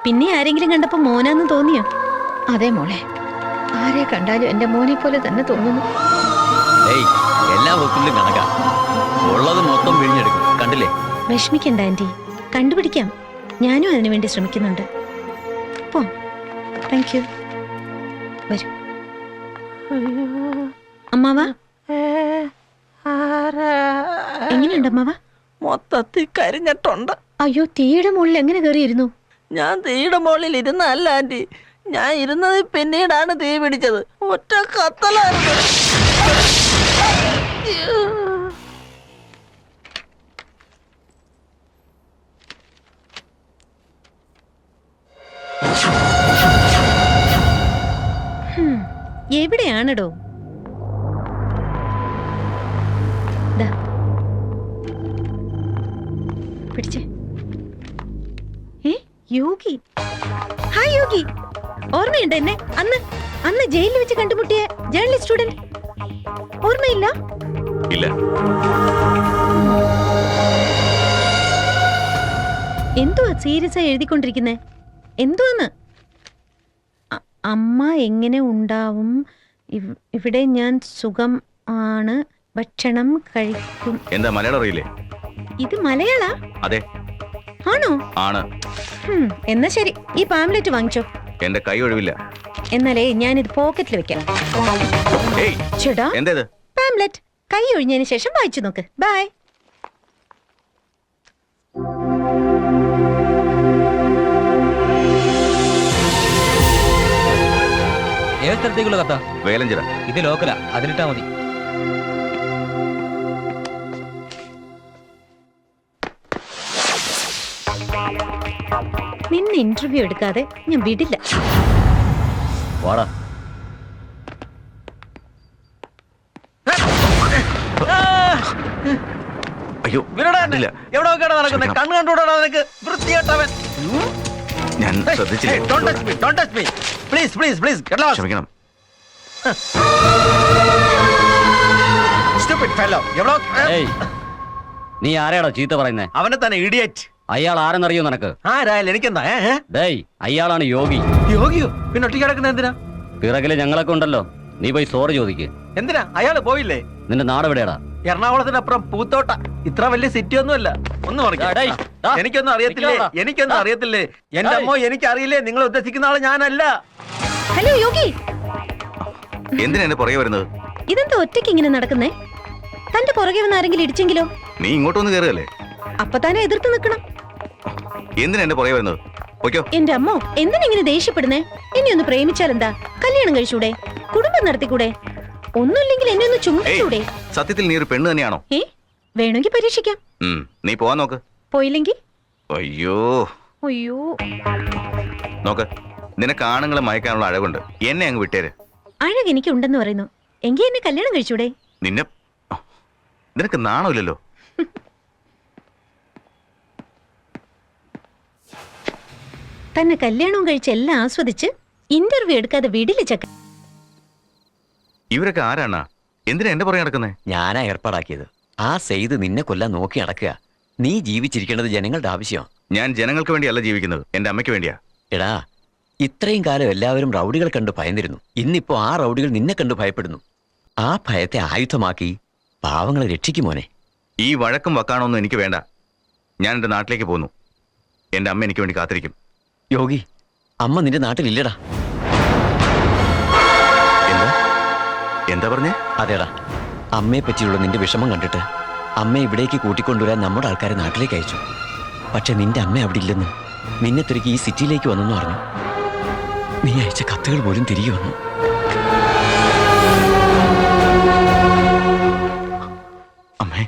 പിന്നെ ആരെങ്കിലും കണ്ടപ്പോ മോനാന്ന് തോന്നിയോ? അതെ മോളെ, ആരെ കണ്ടാലും എന്റെ മോനെ പോലെ തന്നെ തോന്നുന്നു. ഏയ് എല്ലാ വകുപ്പിലും കണക്കാ, ഉള്ളത് മൊത്തം പിഴിഞ്ഞെടുക്കും. കണ്ടില്ലേ? വിഷമിക്കണ്ട ആന്റി, കണ്ടുപിടിക്കാം. ഞാനും അതിനു വേണ്ടി ശ്രമിക്കുന്നുണ്ട്. പോ. Thank you. വരൂ. അമ്മാവ എങ്ങനെയുണ്ട് അമ്മാവ? മൊത്തത്തിൽ കരിഞ്ഞിട്ടുണ്ട്. അയ്യോ, തീയുടെ മുകളിൽ എങ്ങനെ കയറിയിരുന്നു? ഞാൻ തീയുടെ മുകളിൽ ഇരുന്നല്ല ആന്റി, ഞാൻ ഇരുന്നത് പിന്നീടാണ് തീ പിടിച്ചത്. ഒറ്റ കത്തലായിരുന്നു. എവിടെയാണടോ? പിടിച്ചേ. യോഗി. ഹായ് യോഗി, ഓർമ്മയുണ്ട് എന്നെ? അന്ന് ജയിലിൽ വെച്ച് കണ്ടുമുട്ടിയ ജേർണലിസ്റ്റ് സ്റ്റുഡന്റ്. ഓർമ്മയില്ല? ഇല്ല. എന്തുവാ സീരിയസ് ആയി എഴുതിക്കൊണ്ടിരിക്കുന്നേ? എന്തുവാന്ന്? അമ്മ എങ്ങനെ ഉണ്ടാവും? ഇവിടെ ഞാൻ സുഖം ആണ്, ഭക്ഷണം കഴിക്കും. എന്താ മലയാളം അറിയില്ലേ? ഇത് മലയാള? അതെ. ആണോ? ആണ്. എന്നാ ശരി, ഈ പാംലെറ്റ് വാങ്ങിച്ചോ. എന്റെ കൈ ഒഴിവില്ല. എന്നാലേ ഞാനിത് പോക്കറ്റിൽ വെക്കാം. ചേട്ടാ, എന്തേത്? പാംലെറ്റ് കൈ ഒഴിഞ്ഞതിന് ശേഷം വായിച്ചു നോക്ക്. ബൈ. ഏത് സ്ഥലത്തേക്കുള്ള കത്താ? വേലഞ്ചിറ. ഇത് ലോക്കലാ, അതിലിട്ടാ മതി. നിന്നെ ഇന്റർവ്യൂ എടുക്കാതെ ഞാൻ വിടില്ല. വാടാ. അയ്യോ, എവിടെ നടക്കുന്നത്? കണ്ണു കണ്ടുകൂടാ നിനക്ക്? വൃത്തികെട്ടവൻ. ഞാൻ ശ്രദ്ധിച്ചില്ല. ക്ഷമിക്കണം. നീ ആരെയാണോ ചീത്ത പറയുന്നേ? അവനെ തന്നെ ഇഡിയറ്റ്. അയാൾ ആരെന്നറിയോ നിനക്ക്? ആരായാലും എനിക്കെന്താ? ഡേയ്, അയാളാണ് യോഗി. യോഗിയോ? പിന്നെ ഒറ്റയ്ക്ക് കിടക്കുന്ന എന്തിനാ? പിറകില് ഞങ്ങളൊക്കെ ഉണ്ടല്ലോ, നീ പോയി സോറി ചോദിക്ക്. എന്തിനാ? അയാള് പോയില്ലേ? നിന്റെ നാട് എവിടെയാടാ? എറണാകുളത്തിനപ്പുറം പൂത്തോട്ട. ഇത്ര വലിയ സിറ്റി ഒന്നുമല്ല. ഒന്ന് എനിക്കൊന്നും അറിയത്തില്ലേ? എനിക്കൊന്നും അറിയത്തില്ലേ? എന്റെ അമ്മോ, എനിക്കറിയില്ലേ? നിങ്ങൾ ഉദ്ദേശിക്കുന്ന ആള് ഞാനല്ല. ഹലോ യോഗി, എന്തിനാ എന്നെ പുറകെ വരുന്നത്? ഇതെന്താ ഒറ്റയ്ക്ക് ഇങ്ങനെ നടക്കുന്നേ? തന്റെ പുറകെ വന്ന് ആരെങ്കിലും ഇടിച്ചെങ്കിലോ? നീ ഇങ്ങോട്ടൊന്ന് കയറുകയല്ലേ? അപ്പൊ തന്നെ എതിർത്ത് നിൽക്കണം. എന്തിനാ എന്നെ പുറകെ വരുന്നത്? എന്റെ അമ്മോ, എന്തിനെങ്ങനെ ദേഷ്യപ്പെടുന്നേ? എന്നെ ഒന്ന് പ്രേമിച്ചാലെന്താ? കല്യാണം കഴിച്ചൂടെ? കുടുംബം നടത്തിക്കൂടെ? ഒന്നുമില്ലെങ്കിൽ എന്നെ ഒന്ന് ചുംബിച്ചൂടെ? സത്യത്തിൽ നീ ഒരു പെണ്ണ് തന്നെയാണോ? വേണമെങ്കിൽ പരീക്ഷിക്കാം. നീ പോവാൻ നോക്ക്. പോയില്ലെങ്കിൽ? അയ്യോ അയ്യോ, നോക്ക്, നിനക്ക് ആണുങ്ങളെ മയക്കാനുള്ള അഴകുണ്ട്. എന്നെ അങ്ങ് വിട്ടേര്. അഴക് എനിക്ക് ഉണ്ടെന്ന് പറയുന്നു. എങ്കിൽ എന്നെ കല്യാണം കഴിച്ചൂടെ? നിനക്ക് നാണമില്ലല്ലോ. തന്നെ കല്യാണവും കഴിച്ച് എല്ലാം ആസ്വദിച്ച് ഇന്റർവ്യൂ എടുക്കാതെ വീടില് ചക്ക. ഇവരൊക്കെ ആരാണ്? എന്തിനാ എന്റെ പുറകെ നടക്കുന്നേ? ഞാനാ ഏർപ്പാടാക്കിയത്. ആ സെയ്ത് നിന്നെ കൊല്ലാൻ നോക്കി നടക്കുക. നീ ജീവിച്ചിരിക്കേണ്ടത് ജനങ്ങളുടെ ആവശ്യമാണ്. ഞാൻ ജനങ്ങൾക്ക് വേണ്ടിയല്ല ജീവിക്കുന്നത്, എന്റെ അമ്മയ്ക്ക് വേണ്ടിയാ. എടാ, ഇത്രയും കാലം എല്ലാവരും റൗഡികൾ കണ്ട് ഭയന്നിരുന്നു. ഇന്നിപ്പോ ആ റൗഡികൾ നിന്നെ കണ്ട് ഭയപ്പെടുന്നു. ആ ഭയത്തെ ആയുധമാക്കി പാവങ്ങളെ രക്ഷിക്കുമോനെ. ഈ വഴക്കും വക്കാണോന്നും എനിക്ക് വേണ്ട. ഞാൻ എന്റെ നാട്ടിലേക്ക് പോന്നു. എന്റെ അമ്മ എനിക്ക് വേണ്ടി കാത്തിരിക്കും. യോഗി, അമ്മ നിന്റെ നാട്ടിലില്ലടാ. എന്താ പറഞ്ഞേ? അതേടാ, അമ്മയെ പറ്റിയുള്ള നിന്റെ വിഷമം കണ്ടിട്ട് അമ്മയെ ഇവിടേക്ക് കൂട്ടിക്കൊണ്ടുവരാൻ നമ്മുടെ ആൾക്കാരെ നാട്ടിലേക്ക് അയച്ചു. പക്ഷെ നിന്റെ അമ്മ അവിടെ ഇല്ലെന്നും നിന്നെ തിരികെ ഈ സിറ്റിയിലേക്ക് വന്നെന്ന് പറഞ്ഞു. നീ അയച്ച കത്തുകൾ പോലും തിരികെ വന്നു. അമ്മേ,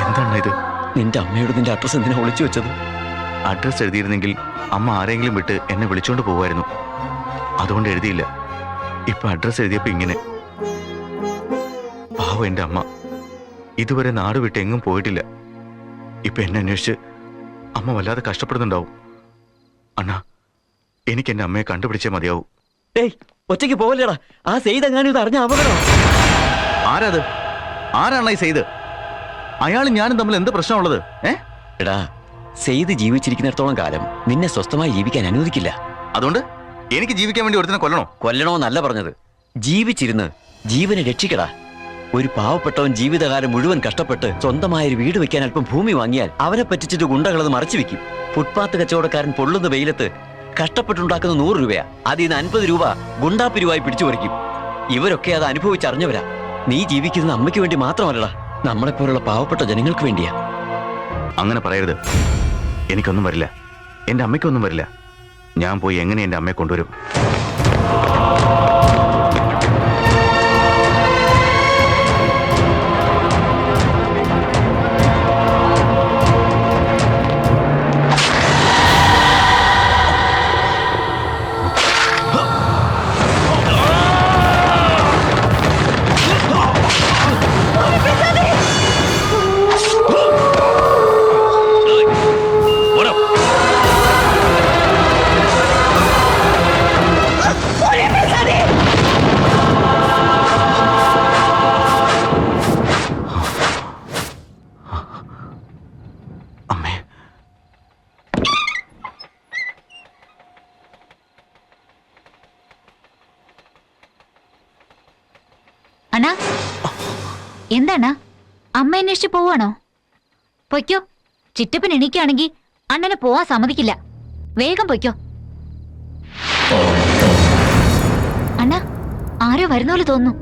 എന്താണ് ഇത്? നിന്റെ അമ്മയോട് നിന്റെ അഡ്രസ് എന്തിനാ ഒളിച്ചു വെച്ചത്? അഡ്രസ് എഴുതിയിരുന്നെങ്കിൽ അമ്മ ആരെങ്കിലും വിട്ട് എന്നെ വിളിച്ചോണ്ട് പോകുമായിരുന്നു. അതുകൊണ്ട് എഴുതിയില്ല. ഇപ്പൊ അഡ്രസ് എഴുതിയപ്പോ ഇങ്ങനെ. പാവം എന്റെ അമ്മ ഇതുവരെ നാട് വിട്ട് എങ്ങും പോയിട്ടില്ല. ഇപ്പൊ എന്നെ അന്വേഷിച്ച് അമ്മ വല്ലാതെ കഷ്ടപ്പെടുന്നുണ്ടാവും. അണ്ണാ, എനിക്ക് എന്റെ അമ്മയെ കണ്ടുപിടിച്ചേ മതിയാവൂ. ഒറ്റയ്ക്ക് പോവല്ലേടാ. ആ സെയ്തെങ്ങാനും ഇത് അറിഞ്ഞ അപകടം. ആരാത്? ആരാണ് ഈ സെയ്ത്? അയാളും ഞാനും തമ്മിൽ എന്ത് പ്രശ്നമുള്ളത്? എടാ, സെയ്ത് ജീവിച്ചിരിക്കുന്നിടത്തോളം കാലം നിന്നെ സ്വസ്ഥമായി ജീവിക്കാൻ അനുവദിക്കില്ല. അതുകൊണ്ട് എനിക്ക് ജീവിക്കാൻ വേണ്ടി ഒരുത്തിനെ കൊല്ലണോ? കൊല്ലണോന്നല്ല പറഞ്ഞത്, ജീവിച്ചിരുന്ന് ജീവനെ രക്ഷിക്കടാ. ഒരു പാവപ്പെട്ടവൻ ജീവിതകാലം മുഴുവൻ കഷ്ടപ്പെട്ട് സ്വന്തമായൊരു വീട് വെക്കാൻ അല്പം ഭൂമി വാങ്ങിയാൽ അവനെ പറ്റിച്ചിട്ട് ഗുണ്ടകളത് മറച്ചു വെക്കും. ഫുട്പാത്ത് കച്ചവടക്കാരൻ പൊള്ളുന്ന വെയിലത്ത് കഷ്ടപ്പെട്ടുണ്ടാക്കുന്ന 100 രൂപയാ, അതിൽ നിന്ന് 50 രൂപ ഗുണ്ടാപ്പിരിവായി പിടിച്ചു പറിക്കും. ഇവരൊക്കെ അത് അനുഭവിച്ചറിഞ്ഞവരാ. നീ ജീവിക്കുന്നത് അമ്മയ്ക്ക് വേണ്ടി മാത്രമല്ലടാ, നമ്മളെപ്പോലുള്ള പാവപ്പെട്ട ജനങ്ങൾക്ക് വേണ്ടിയാ. അങ്ങനെ പറയരുത്. എനിക്കൊന്നും വരില്ല, എന്റെ അമ്മയ്ക്കൊന്നും വരില്ല. ഞാൻ പോയി എങ്ങനെ എന്റെ അമ്മയെ കൊണ്ടുവരും? അണ്ണാ, എന്താണ് അമ്മ അന്വേഷിച്ച് പോവാണോ? പൊയ്ക്കോ. ചിറ്റപ്പൻ എണീക്കാണെങ്കിൽ അണ്ണനെ പോവാൻ സമ്മതിക്കില്ല. വേഗം പൊയ്ക്കോ. അണ്ണാ, ആരോ വരുന്ന പോലെ തോന്നുന്നു.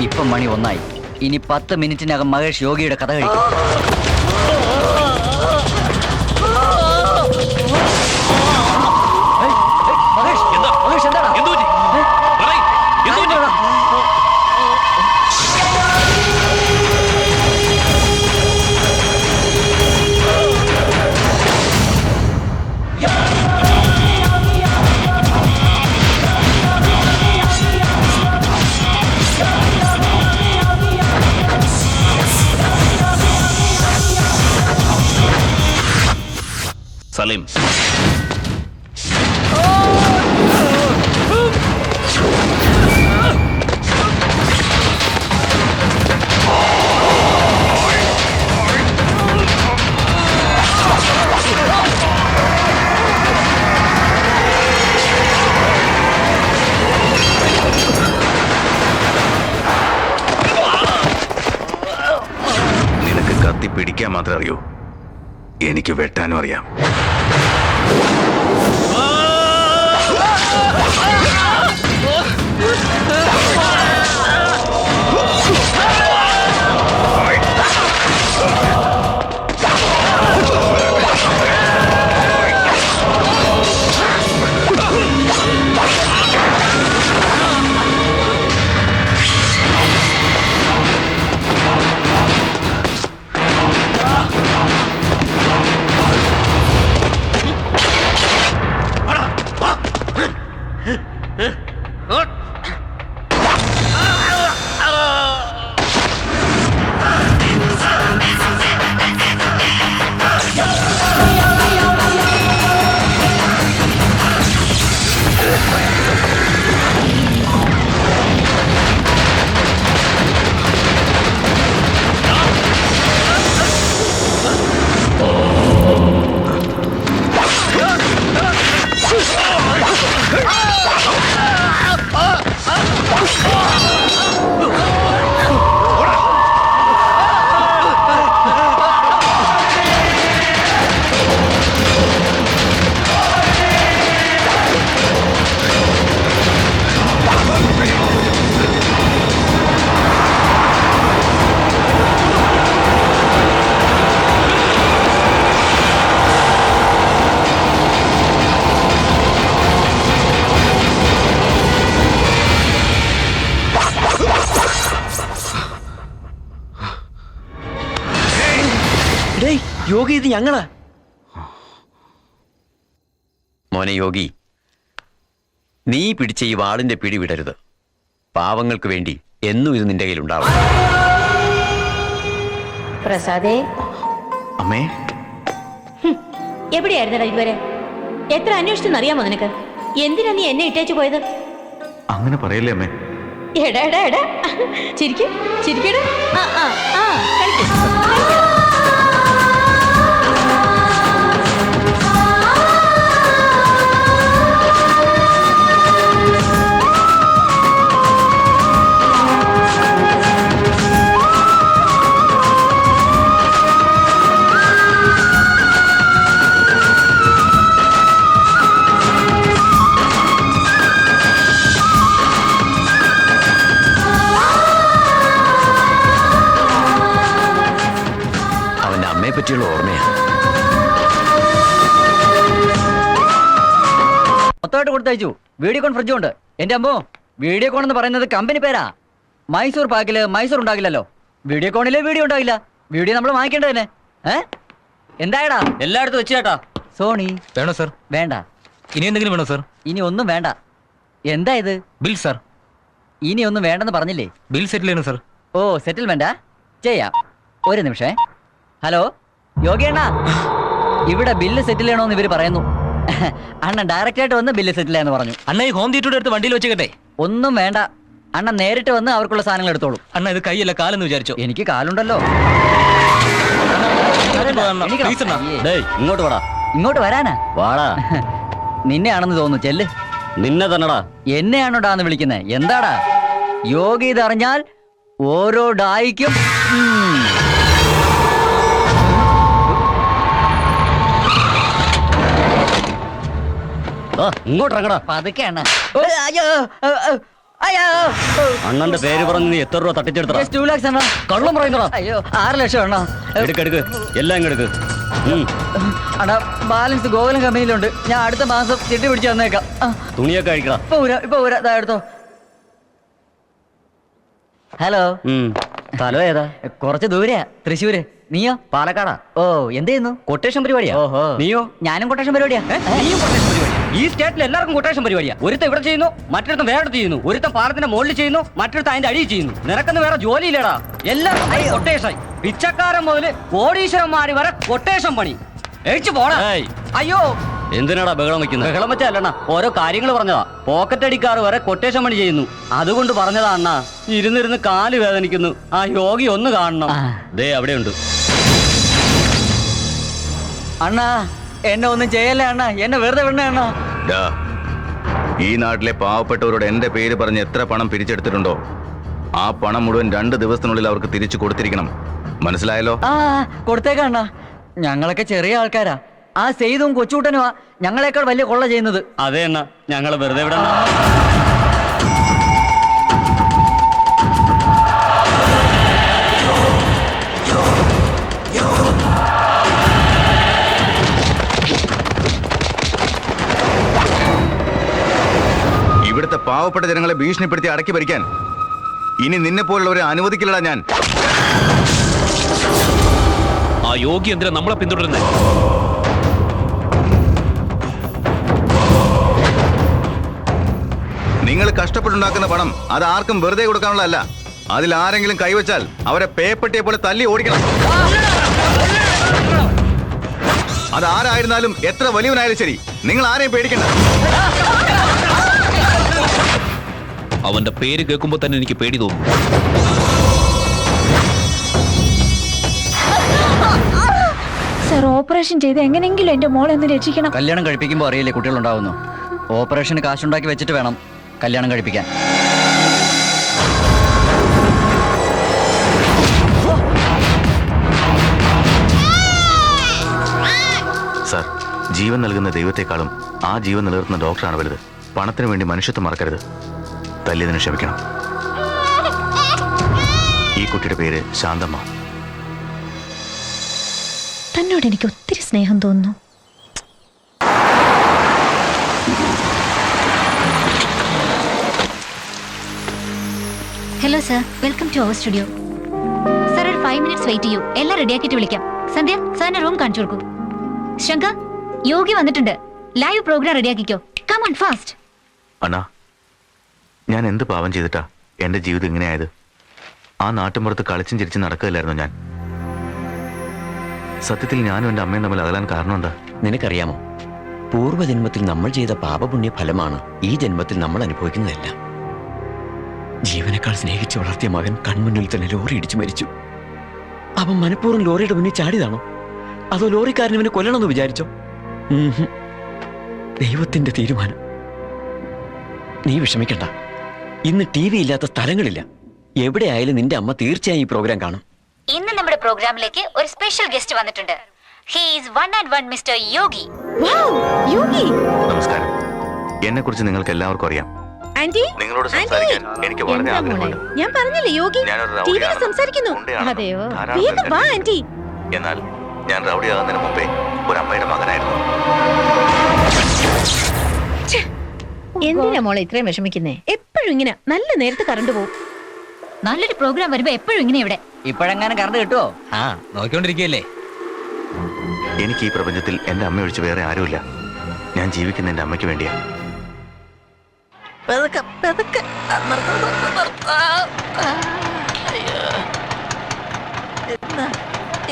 ഇപ്പം മണി 1 ഇനി 10 മിനിറ്റിനകം മഹേഷ് യോഗിയുടെ കഥ കഴിക്കും. സലീം, നിനക്ക് കത്തി പിടിക്കാൻ മാത്രമേ അറിയൂ, എനിക്ക് വെട്ടാനും അറിയാം. യോഗി, ഇത് ഞങ്ങളാ. മോനെ യോഗി, നീ പിടിച്ച ഈ വാളിന്റെ പിടി വിടരുത്. പാവങ്ങൾക്ക് വേണ്ടി എന്നും ഇത് നിന്റെ കയ്യിലുണ്ടാവും. പ്രസാദേ, അമ്മേ, എവിടെയായിരുന്നടാ ഇതുവരെ? എത്ര അന്വേഷിച്ചെന്നറിയാമോ നിനക്ക്? എന്തിനാ നീ എന്നെ ഇട്ടേച്ചു പോയത്? അങ്ങനെ പറയല്ലേ അമ്മേ. എടാ എടാ എടാ, ചിരിക്കടാ. ആ ആ ആ, കളിക്ക്. പറ്റിയുള്ള ഓർമ്മയാണ്. മൊത്തമായിട്ട് കൊടുത്തയച്ചു. വീഡിയോകോൺ ഫ്രിഡ്ജും ഉണ്ട്. എന്റെ അമ്മോ, വീഡിയോകോൺ എന്ന് പറയുന്നത് കമ്പനി പേരാ. മൈസൂർ പാക്കില് മൈസൂർ ഉണ്ടാകില്ലല്ലോ. വീഡിയോകോണിലെ വീഡിയോ ഉണ്ടാകില്ല. വീഡിയോ നമ്മൾ വാങ്ങിക്കേണ്ടത് തന്നെ. എന്തായടാ എല്ലായിടത്തും വെച്ച് ചേട്ടാ? സോണി വേണോ സർ? വേണ്ട. ഇനി എന്തെങ്കിലും വേണോ സർ? ഇനി ഒന്നും വേണ്ട. എന്താ ഇത്? Bill sir. ഇനി ഒന്നും വേണ്ടെന്ന് പറഞ്ഞില്ലേ? ബിൽ സെറ്റിൽ ചെയ്യണം സർ. ഓ, സെറ്റിൽമെന്റാ? ചെയ്യാം. ഒരു നിമിഷേ. ഹലോ യോഗി അണ്ണാ, ഇവിടെ ബില്ല് സെറ്റിൽ ചെയ്യണോന്ന് ഇവര് പറയുന്നു. അണ്ണൻ ഡയറക്റ്റ് ആയിട്ട് വന്ന് ബില്ല് സെറ്റിൽ ചെയ്യാന്ന് പറഞ്ഞു. അണ്ണ ഈ ഹോം തിയേറ്ററുടെ അടുത്ത് വണ്ടിയിൽ വെച്ചേക്കട്ടെ? ഒന്നും വേണ്ട, അണ്ണൻ നേരിട്ട് വന്ന് അവർക്കുള്ള സാധനങ്ങൾ എടുത്തോളൂ. അണ്ണ ഇത് കൈയല്ല കാലെന്ന് വിചാരിച്ചോ? എനിക്ക് കാലുണ്ടല്ലോ. ഇങ്ങോട്ട് വാടാ. ഇങ്ങോട്ട് വരാനാ? വാടാ. നിന്നെയാണെന്ന് തോന്നുന്നു. ചെല്ല്. നിന്നെ തന്നെടാ. എന്നെയാണോടാന്ന് വിളിക്കുന്നത്? എന്താടാ യോഗി ഇതറിഞ്ഞാൽ ഓരോ ഡായിക്കും ഇങ്ങോട്ടിറങ്ങടാ. പതുക്കെ അണ്ണ. അണ്ണന്റെ പേര് പറഞ്ഞ് നീ എത്ര രൂപ തട്ടിച്ചെടുത്ത? 2 lakhs അണ്ണാ. കള്ളം പറയുന്നടാ. അയ്യോ 6 ലക്ഷം അണ്ണാ. എടുക്കെടുക്ക്, എല്ലാം ഇങ്ങെടുക്ക്. അണ്ണാ ബാലൻസ് ഗോകുലം കമ്പനിയിലുണ്ട്. ഞാൻ അടുത്ത മാസം ചിട്ടി പിടിച്ച് തന്നേക്കാം. തുണിയൊക്കെ അഴിക്കണം. ഇപ്പൊ എടുത്തോ. ഹലോ, സ്ഥലം ഏതാ? കുറച്ച് ദൂരെയാ. തൃശ്ശൂര്. നീയോ? പാലക്കാടാ. ഓ, എന്ത് ചെയ്യുന്നു? കൊട്ടേഷൻ പരിപാടിയാ. ഓഹോ. നീയോ? ഞാനും കൊട്ടേഷൻ പരിപാടിയാ. നീയും കൊട്ടേഷൻ പരിപാടിയാ? ഈ സ്റ്റേറ്റിൽ എല്ലാവർക്കും കൊട്ടേഷൻ പരിപാടിയാ. ഒരുത്തൻ ഇവിടെ ചെയ്യുന്നു, മറ്റൊരുത്തൻ വേറെ ചെയ്യുന്നു. ഒരുത്തൻ പാലത്തിന്റെ മുകളിൽ ചെയ്യുന്നു, മറ്റൊരുത്തൻ അതിന്റെ അടിയിൽ ചെയ്യുന്നു. നിനക്കൊന്നും വേറെ ജോലിയില്ലടാ. എല്ലാവർക്കും കൊട്ടേഷൻ. പിച്ചക്കാരൻ മുതല് കോടീശ്വരന്മാര് വരെ കൊട്ടേഷൻ പണി. എഴിച്ചു പോടാ. അയ്യോ, എന്തിനാടാ ബഹളം വെക്കുന്നത്? ബഹളം വെച്ചല്ലണ്ണ, ഓരോ കാര്യങ്ങൾ പറഞ്ഞതാ. പോക്കറ്റ് അടിക്കാർ വരെ കൊട്ടേഷൻ പണി ചെയ്യുന്നു. അതുകൊണ്ട് പറഞ്ഞതാ അണ്ണാ. ഇരുന്നിരുന്ന് കാല് വേദനിക്കുന്നു. ആ യോഗി ഒന്ന് കാണണം. ദേ അവിടെയുണ്ട്. അണ്ണാ എന്നെ ഒന്നും ചെയ്യല്ലേ അണ്ണാ. എന്നെ വെറുതെ വിടണേ അണ്ണാ. ഈ നാട്ടിലെ പാവപ്പെട്ടവരോട് എന്റെ പേര് പറഞ്ഞ് എത്ര പണം പിരിച്ചെടുത്തിട്ടുണ്ടോ ആ പണം മുഴുവൻ 2 ദിവസത്തിനുള്ളിൽ അവർക്ക് തിരിച്ചു കൊടുത്തിരിക്കണം. മനസ്സിലായല്ലോ? ആ, കൊടുത്തേക്കാ അണ്ണാ. ഞങ്ങളൊക്കെ ചെറിയ ആൾക്കാരാ. ആ സെയ്തും കൊച്ചൂട്ടനുമാ ഞങ്ങളെക്കാൾ വലിയ കൊള്ള ചെയ്യുന്നത്. അതെ അണ്ണാ, ഞങ്ങള് വെറുതെ വിടണ. ഇവിടുത്തെ പാവപ്പെട്ട ജനങ്ങളെ ഭീഷണിപ്പെടുത്തി അടക്കി ഭരിക്കാൻ ഇനി നിന്നെ പോലുള്ളവരെ അനുവദിക്കില്ലടാ ഞാൻ. ആ യോഗി എന്തിനാ നമ്മളെ പിന്തുടരുന്നേ? നിങ്ങൾ കഷ്ടപ്പെട്ടുണ്ടാക്കുന്ന പണം അത് ആർക്കും വെറുതെ കൊടുക്കാനുള്ളതല്ല. അതിൽ ആരെങ്കിലും കൈവച്ചാൽ അവരെ പേപ്പട്ടിയെ പോലെ തല്ലി ഓടിക്കണം. അത് ആരായിരുന്നാലും എത്ര വലിയവനായാലും ശരി, നിങ്ങൾ ആരെയും പേടിക്കണ്ട. അവന്റെ പേര് കേൾക്കുമ്പോ തന്നെ എനിക്ക് പേടി തോന്നും. സർ, ഓപ്പറേഷൻ ചെയ്ത് എങ്ങനെയെങ്കിലും എന്റെ മോളെ ഒന്ന് രക്ഷിക്കണം. കല്യാണം കഴിപ്പിക്കുമ്പോ അറിയില്ലേ കുട്ടികളുണ്ടാവുന്നു. ഓപ്പറേഷന് കാശുണ്ടാക്കി വെച്ചിട്ട് വേണം കല്യാണം കഴിപ്പിക്കാൻ. സർ, ജീവൻ നൽകുന്ന ദൈവത്തെക്കാളും ആ ജീവൻ നിലനിർത്തുന്ന ഡോക്ടറാണ് വലുത്. പണത്തിന് വേണ്ടി മനുഷ്യത്വം മറക്കരുത്. തല്ലിയതിന് ക്ഷമിക്കണം. ഈ കുട്ടിയുടെ പേര് ശാന്തമ്മ. തന്നോട് എനിക്ക് ഒത്തിരി സ്നേഹം തോന്നുന്നു. Hello sir, welcome to our studio. Sir ഒരു 5 minutes വെയിറ്റ് ചെയ്യൂ. എല്ലാം റെഡിയാക്കിയിട്ട് വിളിക്കാം. സന്ധ്യ, സാറിന്റെ റൂം കാണിച്ചു കൊടുക്കൂ. ശങ്കർ, യോഗി വന്നിട്ടുണ്ട്. ലൈവ് പ്രോഗ്രാം റെഡിയാക്കിക്കോ. Come on fast. അണ്ണാ, ഞാൻ എന്ത് പാവം ചെയ്തിട്ടാ എന്റെ ജീവിതം ഇങ്ങനെയായത്? ആ നാട്ടുമ്പുറത്ത് കളിച്ചും ചിരിച്ചും നടക്കുകയില്ലായിരുന്നു ഞാൻ. സത്യത്തിൽ ഞാനും എൻ്റെ അമ്മയും തമ്മിൽ അകലാൻ കാരണം എന്താ? നിനക്കറിയാമോ, പൂർവ്വജന്മത്തിൽ നമ്മൾ ചെയ്ത പാപപുണ്യ ഫലമാണ് ഈ ജന്മത്തിൽ നമ്മൾ അനുഭവിക്കുന്നതെല്ലാം. ജീവനേക്കാൾ സ്നേഹിച്ച് വളർത്തിയ മകൻ കൺമുന്നിൽ തന്നെ ലോറി ഇടിച്ചു മരിച്ചു. അവൻ മനഃപൂർവ്വം ലോറിയുടെ മുന്നിൽ ചാടിയതാണോ, അതോ ലോറിക്കാരൻ ഇവനെ കൊല്ലണമെന്ന് വിചാരിച്ചോ? ദൈവത്തിന്റെ തീരുമാനം. നീ വിഷമിക്കണ്ട, ഇന്ന് TV ഇല്ലാത്ത സ്ഥലങ്ങളില്ല. എവിടെയായാലും നിന്റെ അമ്മ തീർച്ചയായും ഈ പ്രോഗ്രാം കാണും. ഇന്ന് നമ്മുടെ പ്രോഗ്രാമിലേക്ക് ഒരു സ്പെഷ്യൽ ഗസ്റ്റ് വന്നിട്ടുണ്ട്. ഹി ഈസ് 1&1 മിസ്റ്റർ യോഗി. യോഗി, നമസ്കാരം. എന്നെ കുറിച്ച് നിങ്ങൾക്ക് എല്ലാവർക്കും അറിയാം. ആന്റി, നിങ്ങളോട് സംസാരിക്കാൻ എനിക്ക് വളരെ എന്താ മോളെ? ആഗ്രഹമുണ്ട്. ഞാൻ പറഞ്ഞില്ലേ യോഗി ഞാനൊരു ടിവിയിൽ റൗഡിയാണ്. സംസാരിക്കുന്നു. ഗുണ്ടയാണെന്ന് അതെയോ, ധാരാളം വേഗം പേർ വാ കണ്ടിട്ടുണ്ട്. ആന്റി. എന്നാൽ ഞാൻ റൗഡിയാകുന്നതിന് മുമ്പേ ഒരു അമ്മയുടെ മകനായിരുന്നു. എന്തിനാ മോളെ ഇത്രയും വിഷമിക്കുന്നേ? എപ്പോഴും ഇങ്ങനെ നല്ല നേരത്തെ കറണ്ട് പോകും. നല്ലൊരു പ്രോഗ്രാം വരുമ്പോ എപ്പോഴും ഇങ്ങനെ ഇവിടെ. ഇപ്പോഴെങ്ങാനും കറണ്ട് കിട്ടുമോ? ആ നോക്കിക്കൊണ്ടിരിക്കുകയല്ലേ. എനിക്ക് ഈ പ്രപഞ്ചത്തിൽ എൻ്റെ അമ്മ ഒഴിച്ച് വേറെ ആരുമില്ല. ഞാൻ ജീവിക്കുന്ന എൻ്റെ അമ്മയ്ക്ക് വേണ്ടിയാ. പതുക്കെ പതുക്കെ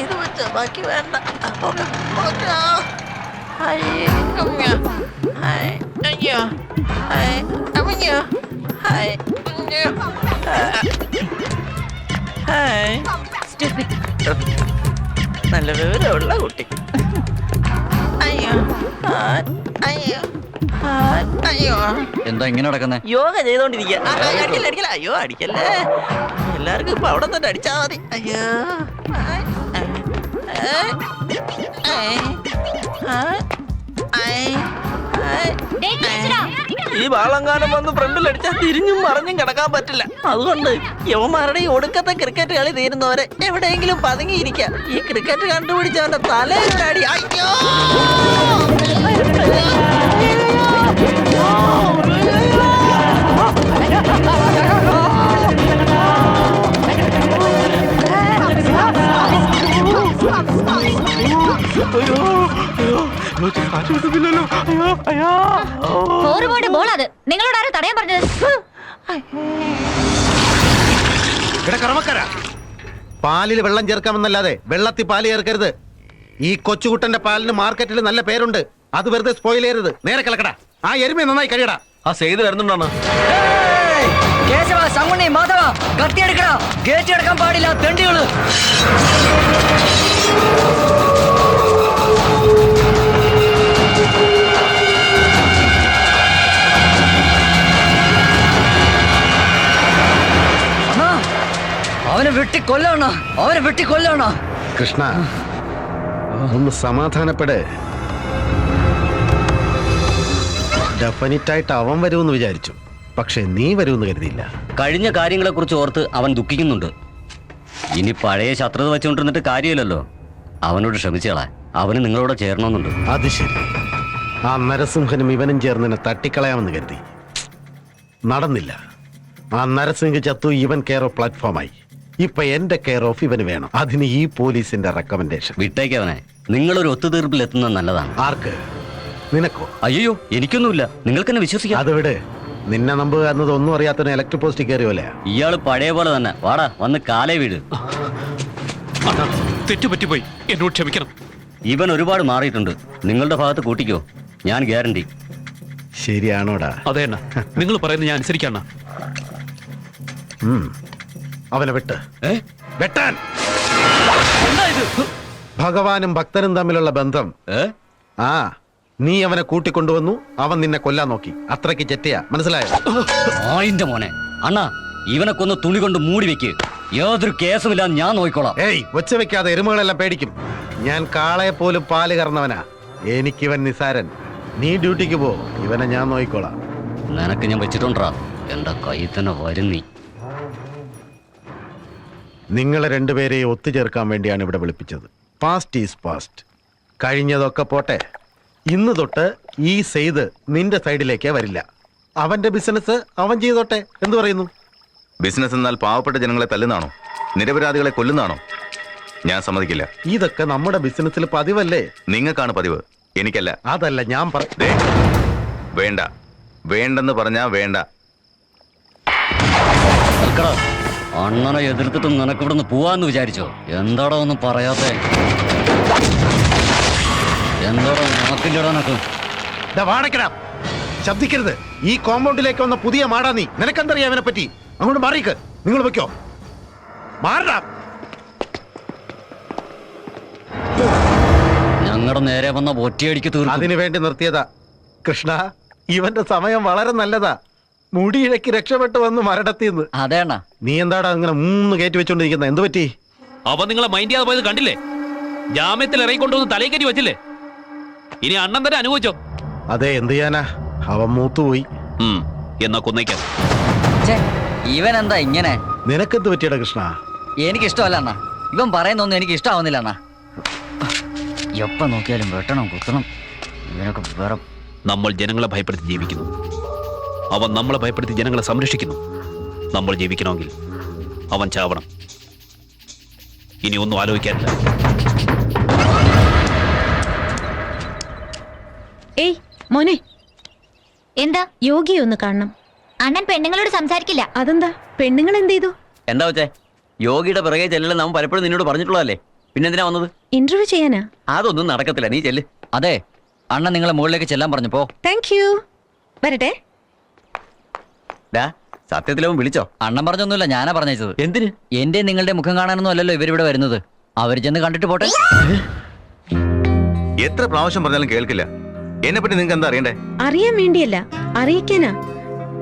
ഇത് വെച്ച ബാക്കി വേണ്ട. നല്ല വിവരമുള്ള കുട്ടി. അയ്യോ അയ്യോ അയ്യോ, എന്താ ഇങ്ങനെ നടക്കുന്നേ? യോഗ ചെയ്തോണ്ടിരിക്കുക. അടിക്കല്ല അടിക്കല്ല, അയ്യോ അടിക്കല്ലേ. എല്ലാവർക്കും ഇപ്പൊ അവിടെ തന്നെ അടിച്ചാ മതി. അയ്യോ ഈ വാളങ്കാനം വന്ന് ഫ്രണ്ടിൽ അടിച്ചാൽ തിരിഞ്ഞും മറിഞ്ഞും കിടക്കാൻ പറ്റില്ല. അതുകൊണ്ട് യവന്മാരുടെ ഈ ഒടുക്കത്തെ ക്രിക്കറ്റ് കളി തീരുന്നവരെ എവിടെയെങ്കിലും പതുങ്ങിയിരിക്കാം. ഈ ക്രിക്കറ്റ് കണ്ടുപിടിച്ചവന്റെ തലയിലടി. അയ്യോ ബോൾ അത് നിങ്ങളോട് ആരും തടയാൻ പറഞ്ഞത്? പാലിൽ വെള്ളം ചേർക്കാമെന്നല്ലാതെ വെള്ളത്തിൽ പാല് ചേർക്കരുത്. ഈ കൊച്ചുകുട്ടന്റെ പാലിന് മാർക്കറ്റിൽ നല്ല പേരുണ്ട്. അത് വെറുതെ സ്പോയിൽ ചെയ്യരുത്. നേരെ കിളക്കടാ. ആ എരുമ നന്നായി കഴിയടാ. ആ ചെയ്ത് വരുന്നുണ്ടാണ്. കേശവ, ശങ്കുണ്ണി, മാധവ, കത്തിയെടുക്കടാ. ഗേറ്റ് എടുക്കാൻ പാടില്ല, തെണ്ടികള്. അവനെ വെട്ടിക്കൊല്ലണ, അവനെ വെട്ടിക്കൊല്ലണ. കൃഷ്ണ, ഒന്ന് സമാധാനപ്പെട്. ഡെഫിനറ്റായിട്ട് അവൻ വരുമെന്ന് വിചാരിച്ചു, പക്ഷെ നീ വരുമെന്ന് കരുതിയില്ല. കഴിഞ്ഞ കാര്യങ്ങളെ കുറിച്ച് ഓർത്ത് അവൻ ദുഃഖിക്കുന്നുണ്ട്. ഇനി പഴയ ശത്രുത വെച്ചുകൊണ്ടിരുന്നിട്ട് കാര്യമില്ലല്ലോ. അവനോട് ക്ഷമിച്ചേളാ. അവന് നിങ്ങളോട് ചേരണമെന്നുണ്ട്. അത് ശരി. ആ നരസിംഹനും ഇവനും ചേർന്ന് തട്ടിക്കളയാമെന്ന് കരുതി. നടന്നില്ല. ആ നരസിംഹ ചത്തു, ഇവൻ കെയർ ഓഫ് പ്ലാറ്റ്ഫോമായി. ഇപ്പൊ എന്റെ കെയർ ഓഫ് ഇവന് വേണം. അതിന് ഈ പോലീസിന്റെ റെക്കമെൻഡേഷൻ. വിട്ടേക്കവനെ. നിങ്ങളൊരു ഒത്തുതീർപ്പിൽ എത്തുന്നത് നല്ലതാണ്. ആർക്ക്? നിനക്കോ? അയ്യോ, എനിക്കൊന്നുമില്ല. നിങ്ങൾക്ക് എന്നെ വിശ്വസിക്കാം. അത് വിട്. നിന്നെ നമ്പുക എന്നത് ഒന്നും അറിയാത്ത ഇലക്ട്രിക് പോസ്റ്റ് കയറിയോലെ. ഇയാള് പഴയ പോലെ തന്നെ. വാടാ, വന്ന് കാലേ വീട്. തെറ്റുപറ്റിപ്പോയി, എന്നോട് ക്ഷമിക്കണം. ഇവൻ ഒരുപാട് മാറിയിട്ടുണ്ട്. നിങ്ങളുടെ ഭാഗത്ത് കൂട്ടിക്കോ, ഞാൻ ഗ്യാരണ്ടി. ശരിയാണോടാ? അതെ അണ്ണ, നിങ്ങൾ പറയുന്നത് ഞാൻ അനുസരിക്കണ്ണ. അവനെ വെട്ടാൻ. ഭഗവാനും ഭക്തനും തമ്മിലുള്ള ബന്ധം. ആ, നീ അവനെ കൂട്ടിക്കൊണ്ടുവന്നു, അവൻ നിന്നെ കൊല്ലാൻ നോക്കി. അത്രയ്ക്ക് ചെറ്റയാ, മനസ്സിലായോ? ആയിന്റെ മോനെ. അണ്ണാ, ഇവനെ കൊന്ന് തുണി കൊണ്ട് മൂടി വെക്ക്. യാതൊരു കേസുമില്ലാന്ന് ഞാൻ നോക്കിക്കോളാം. ഏയ്, ഒച്ച വെക്കാതെ. എരുമകളെല്ലാം പേടിക്കും. ഞാൻ കാളയെ പോലും പാല് കറന്നവനാ. എനിക്കിവൻ നിസാരൻ. നീ ഡ്യൂട്ടിക്ക് പോ, ഇവനെ ഞാൻ നോക്കിക്കോളാം. നിനക്ക് ഞാൻ വെച്ചിട്ടുണ്ടാ. എന്റെ കയ്യിൽ തന്നെ വരും നീ. നിങ്ങളെ രണ്ടുപേരെയും ഒത്തുചേർക്കാൻ വേണ്ടിയാണ് ഇവിടെ വിളിപ്പിച്ചത്. Past is past. കഴിഞ്ഞതൊക്കെ പോട്ടെ. ഇന്ന് തൊട്ട് ഈ സെയ്ത് നിന്റെ സൈഡിലേക്കേ വരില്ല. അവന്റെ ബിസിനസ് അവൻ ചെയ്തോട്ടെ. എന്തു പറയുന്നു? ബിസിനസ് എന്നാൽ പാവപ്പെട്ട ജനങ്ങളെ തല്ലുന്നാണോ? നിരപരാധികളെ കൊല്ലുന്നാണോ? ഞാൻ സമ്മതിക്കില്ല. ഇതൊക്കെ നമ്മുടെ ബിസിനസ്സിൽ പതിവല്ലേ? നിങ്ങൾക്കാണ് പതിവ്, എനിക്കല്ല. അതല്ല ഞാൻ വേണ്ട, വേണ്ടെന്ന് പറഞ്ഞാ വേണ്ട. അണ്ണനെ എതിർത്തിട്ടും നിനക്ക് ഇവിടുന്ന് പോവാന്ന് വിചാരിച്ചോ? എന്താടോ ഒന്നും പറയാത്തെ? എന്തോടാ നോക്കില്ലടാ നോക്ക്. വാടക്കടാ, ശബ്ദിക്കരുത്. ഈ കോമ്പൗണ്ടിലേക്ക് വന്ന പുതിയ മാടാ നീ. നിനക്കെന്തറിയാം അവനെ പറ്റി? അങ്ങോട്ട് മാറിക്ക്. നിങ്ങൾ വെക്കോ, മാറടാ. ഞങ്ങളുടെ നേരെ വന്ന ഒറ്റയടിക്ക് തീർക്കും. അതിനു വേണ്ടി നിർത്തിയതാ കൃഷ്ണ. ഇവന്റെ സമയം വളരെ നല്ലതാ. മുടിയിഴക്ക് രക്ഷപ്പെട്ടു വന്ന് മരടത്തിന്ന്. അതേണ്ണ. നീ എന്താടാ ഇങ്ങനെ കയറ്റി വെച്ചോണ്ടിരിക്കുന്ന? എന്ത് പറ്റി? അവൻ നിങ്ങളെ മൈൻഡ് ചെയ്യാതെ പോയത് കണ്ടില്ലേ? ജാമ്യത്തിൽ ഇറങ്ങിക്കൊണ്ടുവന്ന് തലയിൽ കയറ്റി വെച്ചില്ലേ? ഇനി അണ്ണൻ തന്നെ അനുഭവിച്ചോ? അതെ, എന്ത് ചെയ്യാനാ, അവൻ മൂത്തുപോയി. എന്നാ കൊന്നേക്കാം. ഇവൻ എന്താ ഇങ്ങനെ? നിനക്കെന്ത് പറ്റിയടാ കൃഷ്ണ? എനിക്കിഷ്ടമല്ല അണ്ണ. ഇവൻ പറയുന്നൊന്നും എനിക്ക് ഇഷ്ടാവുന്നില്ല അണ്ണ. എപ്പ നോക്കിയാലും വെട്ടണം കുത്തണം. ഇവനൊക്കെ വേറെ. നമ്മൾ ജനങ്ങളെ ഭയപ്പെടുത്തി ജീവിക്കുന്നു. അവൻ നമ്മളെ ഭയപ്പെടുത്തി ജനങ്ങളെ സംരക്ഷിക്കുന്നു. നമ്മൾ ജീവിക്കണമെങ്കിൽ അവൻ ചാവണം. ഇനി ഒന്നും ആലോചിക്കാനില്ല. ഏയ് മോനെ, എന്താ? യോഗിയെ ഒന്ന് കാണണം. അണ്ണൻ പെണ്ണുങ്ങളോട് സംസാരിക്കില്ല. അതെന്താ? പെണ്ണുങ്ങൾ എന്ത് ചെയ്തു? എന്താ വെച്ചേ? യോഗിയുടെ പിറകെ ചെല്ലലെന്ന് അവൻ പലപ്പോഴും നിന്നോട് പറഞ്ഞിട്ടുള്ളതല്ലേ, പിന്നെന്തിനാ വന്നത്? ഇന്റർവ്യൂ ചെയ്യാനാ? അതൊന്നും നടക്കത്തില്ല, നീ ചെല്ല്. അതെ, അണ്ണൻ നിങ്ങളെ മുകളിലേക്ക് ചെല്ലാൻ പറഞ്ഞു. പോ. Thank you. വരട്ടെ. സത്യത്തിൽ അവൻ വിളിച്ചോ? അണ്ണൻ പറഞ്ഞൊന്നുമില്ല, ഞാനാ പറഞ്ഞത്. എന്തിന്? എന്റെ നിങ്ങളുടെ മുഖം കാണാനൊന്നും അല്ലല്ലോ ഇവരിവിടെ വരുന്നത്. അവർ ചെന്ന് കണ്ടിട്ട് പോട്ടെ. എത്ര പ്രാവശ്യം പറഞ്ഞാലും കേൾക്കില്ല. എന്നെ പറ്റി നിങ്ങൾക്ക് എന്താ അറിയണ്ടേ? അറിയാൻ വേണ്ടിയല്ല, അറിയിക്കാനാ.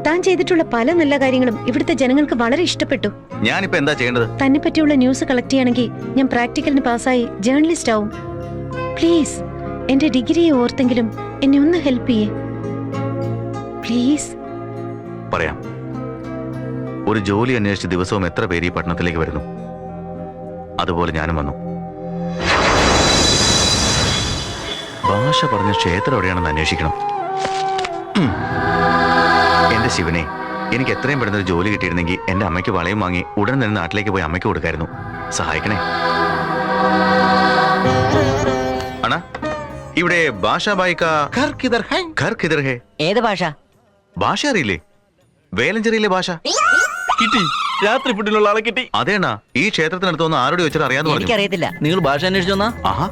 താൻ ചെയ്തിട്ടുള്ള പല നല്ല കാര്യങ്ങളും ഇവിടുത്തെ ജനങ്ങൾക്ക് വളരെ ഇഷ്ടപ്പെട്ടു. ഞാനിപ്പോ എന്താ ചെയ്യേണ്ടത്? തന്നെ പറ്റിയുള്ള ന്യൂസ് കളക്ട് ചെയ്യണമെങ്കിൽ ഞാൻ പ്രാക്ടിക്കലിന് പാസ്സായി ജേർണലിസ്റ്റ് ആവും. പ്ലീസ് എന്റെ ഡിഗ്രിയെ ഓർത്തെങ്കിലും എന്നെ ഒന്ന് ഹെൽപ്പ് ചെയ്യേ പ്ലീസ്. പറയാം. ഒരു ജോലി അന്വേഷിച്ച് ദിവസവും എത്ര പേര് ഈ പട്ടണത്തിലേക്ക് വരുന്നു. അതുപോലെ ഞാനും വന്നു. ഭാഷ പറഞ്ഞ ക്ഷേത്രം എവിടെയാണെന്ന് അന്വേഷിക്കണം. എന്റെ ശിവനെ, എനിക്ക് എത്രയും പെടുന്ന ഒരു ജോലി കിട്ടിയിരുന്നെങ്കിൽ എന്റെ അമ്മയ്ക്ക് വളയും വാങ്ങി ഉടൻ തന്നെ നാട്ടിലേക്ക് പോയി അമ്മയ്ക്ക് കൊടുക്കായിരുന്നു. സഹായിക്കണേ അണ. ഇവിടെ ഭാഷ ഏത് ഭാഷ? ഭാഷ അറിയില്ലേ? വേലഞ്ചേരിയിലെ ഭാഷ കിട്ടി. രാത്രി ഫുഡിനുള്ള ആളെ കിട്ടി. അതേണ ഈ ക്ഷേത്രത്തിനടുത്ത് വന്ന് ആരോട് വെച്ചിട്ട് അറിയാന്ന് പറഞ്ഞു. എനിക്കറിയത്തില്ല. നിങ്ങൾ ഭാഷ അന്വേഷിച്ചോന്നാ? ആഹാ,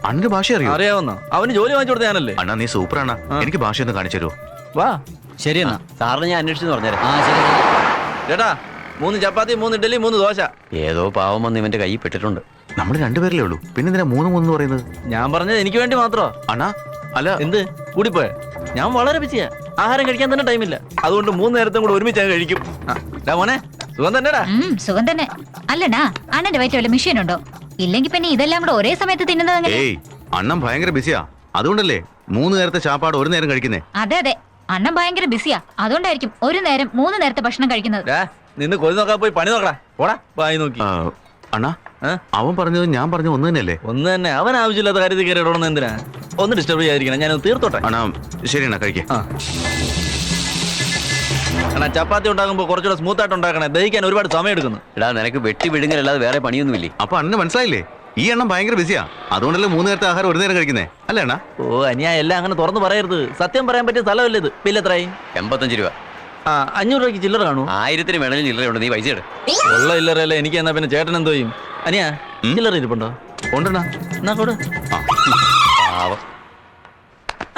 അണ്ണന് ഭാഷ അറിയോ? അറിയാവുന്ന അവന് ജോലി വാങ്ങിച്ചു കൊടുത്ത ഞാനല്ലേ. അണ്ണാ നീ സൂപ്പറാണ്. എനിക്ക് ഭാഷയൊന്ന് കാണിച്ചു തരുമോ? വാ. ശരി എന്നാ. സാറിന് ഞാൻ അന്വേഷിച്ചു പറഞ്ഞേരാ. ആ ശരി. ചേട്ടാ, 3 ചപ്പാത്തി, 3 ഇഡ്ഡലി, 3 ദോശ. ഏതോ പാവം വന്ന് ഇവന്റെ കൈ പെട്ടിട്ടുണ്ട്. നമ്മൾ രണ്ടുപേരല്ലേ ഉള്ളൂ, പിന്നെ എന്തിനാ 3 പറയുന്നത്? ഞാൻ പറഞ്ഞത് എനിക്ക് വേണ്ടി മാത്രോ? അണ്ണാ അല്ല, എന്ത് കൂടിപ്പോയ? ഞാൻ വളരെ ബിസിയാ. ആഹാരം കഴിക്കാൻ തന്നെ ടൈമില്ല. അതുകൊണ്ട് 3 നേരത്തും കൂടെ ഒരുമിച്ച് കഴിക്കും. മോനെ, സുഖം തന്നെടാ? സുഖം തന്നെ. അല്ലടാ, അണ്ണന്റെ വയറ്റ് വല്ല മെഷീൻ ഉണ്ടോ? ഇല്ലെങ്കിൽ പിന്നെ ഇതെല്ലാം കൂടെ ഒരേ സമയത്ത് തിന്നുന്നത്? ഏയ്, അണ്ണൻ ഭയങ്കര ബിസിയാ. അതുകൊണ്ടല്ലേ 3 നേരത്തെ ചാപ്പാട് ഒരു നേരം കഴിക്കുന്നേ. അതെ അതെ, അണ്ണൻ ഭയങ്കര ബിസിയാ. അതുകൊണ്ടായിരിക്കും ഒരു നേരം 3 നേരത്തെ ഭക്ഷണം കഴിക്കുന്നത്. നിന്ന് കൊതി നോക്കാൻ പോയി പണി നോക്കടാ. പോടാ, വായി നോക്കി. അണ്ണാ, അവൻ പറഞ്ഞത് ഞാൻ പറഞ്ഞ ഒന്ന് തന്നെയല്ലേ? ഒന്ന് തന്നെ. അവൻ ആവശ്യമില്ലാത്ത കാര്യത്തിൽ കയറി ഇടണമെന്ന് എന്തിനാ? ഒന്ന് ഡിസ്റ്റർബ് ചെയ്യാതിരിക്കണം. ഞാനൊന്ന് തീർത്തോട്ടെ. അണ്ണാ ശരി അണ്ണാ, കഴിക്കാം. അണ്ണാ, ചപ്പാത്തി ഉണ്ടാകുമ്പോ കുറച്ചുകൂടെ സ്മൂത്ത് ആയിട്ട് ഉണ്ടാക്കണേ. ദഹിക്കാൻ ഒരുപാട് സമയം എടുക്കുന്നു. എടാ, നിനക്ക് വെട്ടി വിഴുങ്ങലല്ലാതെ വേറെ പണിയൊന്നുമില്ലേ? അപ്പൊ അണ്ണന് മനസ്സിലായില്ലേ? ഈ എണ്ണം ഭയങ്കര ബിസിയാ. അതുകൊണ്ടല്ലേ 3 നേരത്തെ ആഹാരം ഒരു നേരം കഴിക്കുന്നേ, അല്ലേ അണ്ണാ? ഓ, അനിയാ എല്ലാം അങ്ങനെ തുറന്നു പറയരുത്. സത്യം പറയാൻ പറ്റിയ സ്ഥലമല്ലേ ഇത്. ബില്ല് എത്രയായി? 85 രൂപ. 500 രൂപയ്ക്ക് ചില്ലറ കാണൂ? 1000 വേണമെങ്കിലും ചില്ലറയുണ്ട്. നീ പൈസ എടു. ഉള്ള ഇല്ലറല്ലേ എനിക്ക്. എന്നാ പിന്നെ ചേട്ടൻ എന്തോ ചെയ്യും? അനിയാ, ചില്ലറ ഇരിപ്പുണ്ടോ? ഉണ്ടെണ്ണ. എന്നാ കൊടു.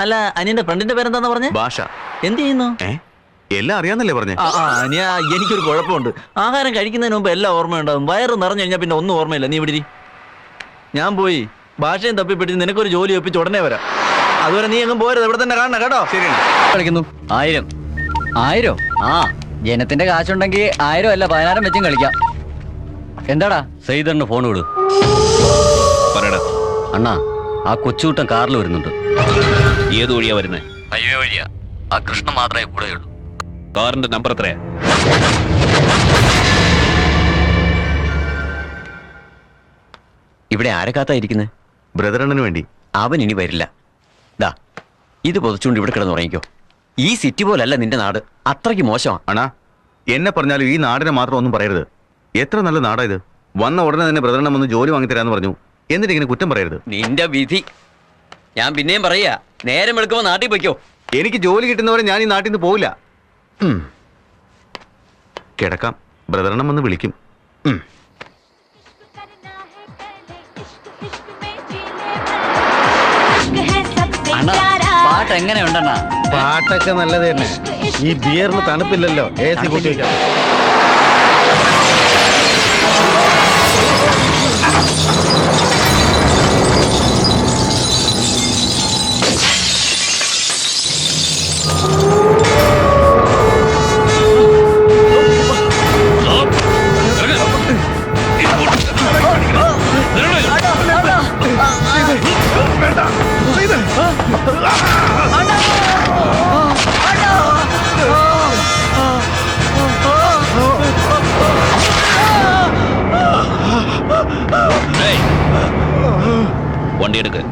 അല്ല, അനിയന്റെ ഫ്രണ്ടിന്റെ പേരെന്താന്ന് പറഞ്ഞേ? ഭാഷ. എന്ത് ചെയ്യുന്നു? എല്ലാം അറിയാന്നല്ലേ പറഞ്ഞേ? അനിയാ, എനിക്കൊരു കുഴപ്പമുണ്ട്. ആഹാരം കഴിക്കുന്നതിന് മുമ്പ് എല്ലാം ഓർമ്മയുണ്ടാവും. വയറ് നിറഞ്ഞു കഴിഞ്ഞാൽ പിന്നെ ഒന്നും ഓർമ്മയില്ല. നീ ഇവിടെ ഞാൻ പോയി ഭാഷയും തപ്പിപ്പിടിച്ച് നിനക്കൊരു ജോലി ഒപ്പിച്ച് ഉടനെ വരാം. അതുവരെ നീ എങ്ങും പോരുത്. ഇവിടെ തന്നെ കാണണം കേട്ടോ? ശരിയാണ്. കളിക്കുന്നു 1000. 1000? ആ, ജനത്തിന്റെ കാശുണ്ടെങ്കിൽ 1000 അല്ല 10,000 വെച്ചും കളിക്കാം. എന്താടാ? സെയ്തറിന് ഫോൺ വിട്. പറയടാ. അണ്ണാ, ആ കൊച്ചുകൂട്ടം കാറിൽ വരുന്നുണ്ട്. ഏത് വഴിയാ വരുന്നേ? ഹൈവേ വഴിയാ. ആ കൃഷ്ണ മാത്രമേ കൂടെ ഉള്ളൂ. കാറിന്റെ നമ്പർ എത്രയാ? ഇവിടെ ആരെ കാത്തായിരിക്കുന്നത്? ബ്രദറണ്ണന് വേണ്ടി. അവൻ ഇനി വരില്ല. ദാ, ഇത് പൊതിച്ചുകൊണ്ട് ഇവിടെ കിടന്ന് ഉറങ്ങിക്കോ. ഈ സിറ്റി പോലല്ല നിന്റെ നാട്. അത്രയ്ക്ക് മോശമാണ്. അണ്ണാ, എന്നെ പറഞ്ഞാലും ഈ നാടിനെ മാത്രം ഒന്നും പറയരുത്. എത്ര നല്ല നാടാ ഇത്. വന്ന ഉടനെ തന്നെ ബ്രദറണ്ണൻ വന്ന് ജോലി വാങ്ങിത്തരാന്ന് പറഞ്ഞു. എന്നിട്ട് ഇങ്ങനെ കുറ്റം പറയരുത്. നിന്റെ വിധി. ഞാൻ പിന്നെയും പറയാ, നേരം എടുക്കുമ്പോ നാട്ടിൽ പോയിക്കോ. എനിക്ക് ജോലി കിട്ടുന്നവരെ ഞാൻ ഈ നാട്ടിൽ നിന്ന് പോവില്ല. കിടക്കാം. ബ്രദറണ്ണൻ വന്ന് വിളിക്കും. है അണ്ണാ പാട്ട് എങ്ങനെയുണ്ടെണ്ണ? പാട്ടൊക്കെ നല്ലത് തന്നെ. ഈ ബിയറിന് തണുപ്പില്ലല്ലോ, AC കൂട്ടി വെക്കാം. വണ്ടി എടുക്ക്.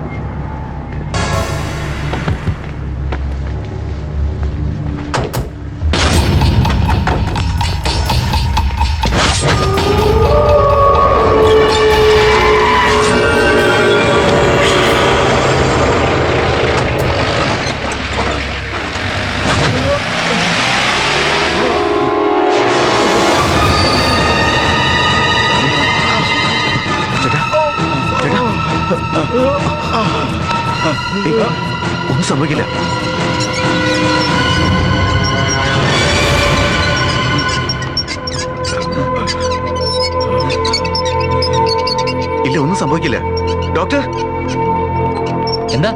ഒന്നും സംഭവിക്കില്ല. ഇല്ല, ഒന്നും സംഭവിക്കില്ല. ഡോക്ടർ, എന്താ?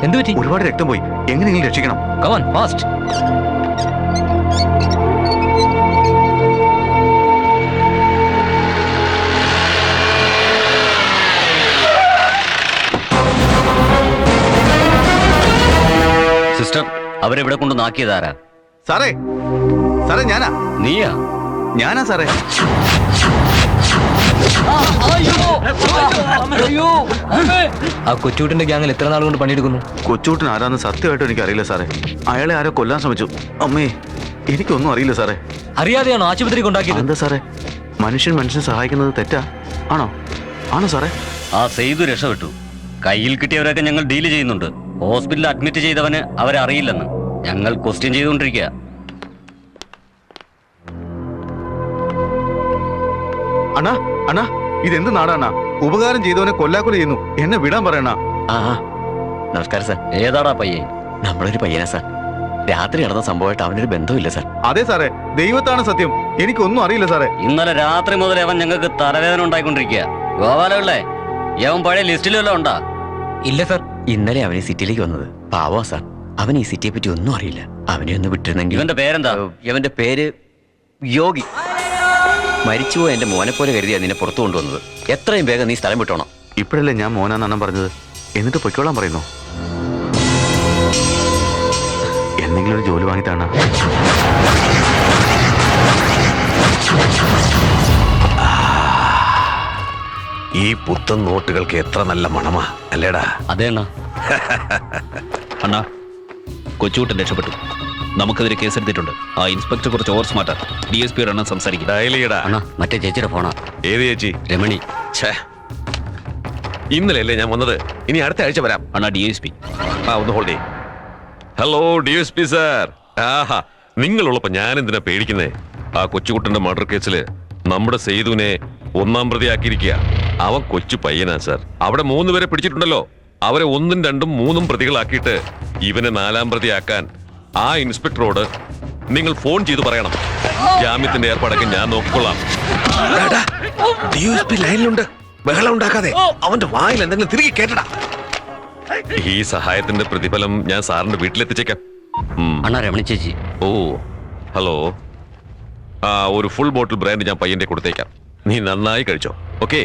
എന്ത് പറ്റി? ഒരുപാട് രക്തം പോയി. എങ്ങനെയെങ്കിലും രക്ഷിക്കണം. Come on fast. സിസ്റ്റർ, അവരെവിടെ കൊണ്ട് നാക്കിയതാരാ? സാറേ, സാറേ ഞാനാ. നീയാ? ഞാനാ സാറേ. ആ കൊച്ചൂട്ടിന്റെ ഗ്യാങ്ങിൽ എത്ര നാൾ കൊണ്ട് പണിയെടുക്കുന്നു? കൊച്ചൂട്ടൻ ആരാന്ന് സത്യമായിട്ടും എനിക്ക് അറിയില്ല സാറേ. അയാളെ ആരോ കൊല്ലാൻ ശ്രമിച്ചു. അമ്മേ, എനിക്കൊന്നും അറിയില്ല സാറേ. അറിയാതെയാണോ ആശുപത്രി കൊണ്ടാക്കിയത്? എന്താ സാറേ, മനുഷ്യനെ സഹായിക്കുന്നത് തെറ്റാ? ആണോ? ആണോ സാറേ? ആ സെയ്തു രക്ഷപ്പെട്ടു. കയ്യിൽ കിട്ടിയവരൊക്കെ ഞങ്ങൾ ഡീല് ചെയ്യുന്നുണ്ട്. ഹോസ്പിറ്റലിൽ അഡ്മിറ്റ് ചെയ്തവന് അവരെ അറിയില്ലെന്ന് ഞങ്ങൾ ക്വസ്റ്റ്യൻ ചെയ്തുകൊണ്ടിരിക്കുക. അണ്ണാ, അണ്ണാ, ഇതെന്ത് നാടാണാ? ഉപകാരം ചെയ്തവനെ കൊല്ലാക്കൊല ചെയ്യുന്നു. എന്നെ വിടാൻ പറയണ. നമസ്കാരം സാർ. ഏതാടാ പയ്യൻ? നമ്മളൊരു പയ്യനാ സാർ. രാത്രി നടന്ന സംഭവമായിട്ട് അവനൊരു ബന്ധമില്ല സാർ. അതെ സാറേ, ദൈവത്താണ് സത്യം. എനിക്കൊന്നും അറിയില്ല സാറേ. ഇന്നലെ രാത്രി മുതൽ അവൻ ഞങ്ങൾക്ക് തലവേദന ഉണ്ടായിക്കൊണ്ടിരിക്കുക. ഗോപാലല്ലേ, അവൻ പഴയ ലിസ്റ്റിലല്ലോ ഉണ്ടാ? ഇല്ല സാർ. ഇന്നലെ അവന് സിറ്റിയിലേക്ക് വന്നത്. പാവാ സാർ. അവൻ ഈ സിറ്റിയെ പറ്റി ഒന്നും അറിയില്ല. അവനെ ഒന്ന് വിട്ടിരുന്നെങ്കിൽ. ഇവന്റെ പേരെന്താ? ഇവന്റെ പേര് യോഗി. മരിച്ചുപോയ എന്റെ മോനെ പോലെ കരുതിയാ നിന്നെ പുറത്തു കൊണ്ടുവന്നത്. എത്രയും വേഗം നീ സ്ഥലം വിട്ടോണം. ഇപ്പോഴല്ലേ ഞാൻ മോനാന്നെണ്ണം പറഞ്ഞത്. എന്നിട്ട് പൊയ്ക്കോളാൻ പറയുന്നു. എന്തെങ്കിലും ഒരു ജോലി വാങ്ങിത്താണ്. ഈ പുത്തൻ നോട്ടുകൾക്ക് എത്ര നല്ല മണമാ അല്ലേടാ? അതെ അണ്ണാ. അണ്ണാ, കൊച്ചൂട്ടൻ രക്ഷപ്പെട്ടു. നമുക്കെതിരെ കേസെടുത്തിട്ടുണ്ട്. ആ ഇൻസ്പെക്ടർ കുറച്ച് ഓവർ സ്മാർട്ടാ. DSP യോട് സംസാരിക്കും. ഡയലിയടാ. അണ്ണാ, മറ്റേ ചേച്ചിയുടെ ഫോണാ. ഏത് ചേച്ചി? രമണി. ഇന്നലെ അല്ലേ ഞാൻ വന്നത്? ഇനി അടുത്ത ആഴ്ച വരാം. അണ്ണാ, DSP. ഒന്ന് ഹോൾഡ് ചെയ്യ്. Hello DSP sir. ആഹാ, നിങ്ങളുള്ളപ്പോ ഞാൻ എന്തിനാ പേടിക്കുന്നേ? ആ കൊച്ചുകുട്ടന്റെ മർഡർ കേസില് നമ്മുടെ സെയ്തുവിനെ 1-ാം പ്രതിയാക്കിയിരിക്കുക. അവൻ കൊച്ചു പയ്യനാ സാർ. അവിടെ 3 പേരെ പിടിച്ചിട്ടുണ്ടല്ലോ. അവരെ 1ഉം 2ഉം 3ഉം പ്രതികളാക്കിയിട്ട് ഇവനെ 4-ാം പ്രതിയാക്കാൻ ആ ഇൻസ്പെക്ടറോട് നിങ്ങൾ ഫോൺ ചെയ്തു പറയണം. ജാമ്യത്തിന്റെ ഏർപ്പാടൊക്കെ ഞാൻ നോക്കിക്കൊള്ളാം. DSP ലൈനിലുണ്ട്. ബഹളം ഉണ്ടാക്കാതെ അവന്റെ വായിൽ എന്തെങ്കിലും തിരികെ കേട്ടടാ. ഈ സഹായത്തിന്റെ പ്രതിഫലം ഞാൻ സാറിന്റെ വീട്ടിലെത്തിച്ചേക്കാം. അണ്ണാ, രമണി ചേച്ചി. ഓ, ഹലോ. ഒരു ഫുൾ ബോട്ടിൽ ബ്രാൻഡ് ഞാൻ പയ്യന്റെ കൊടുത്തേക്കാം. നീ നന്നായി കഴിച്ചോ. ഓക്കെ.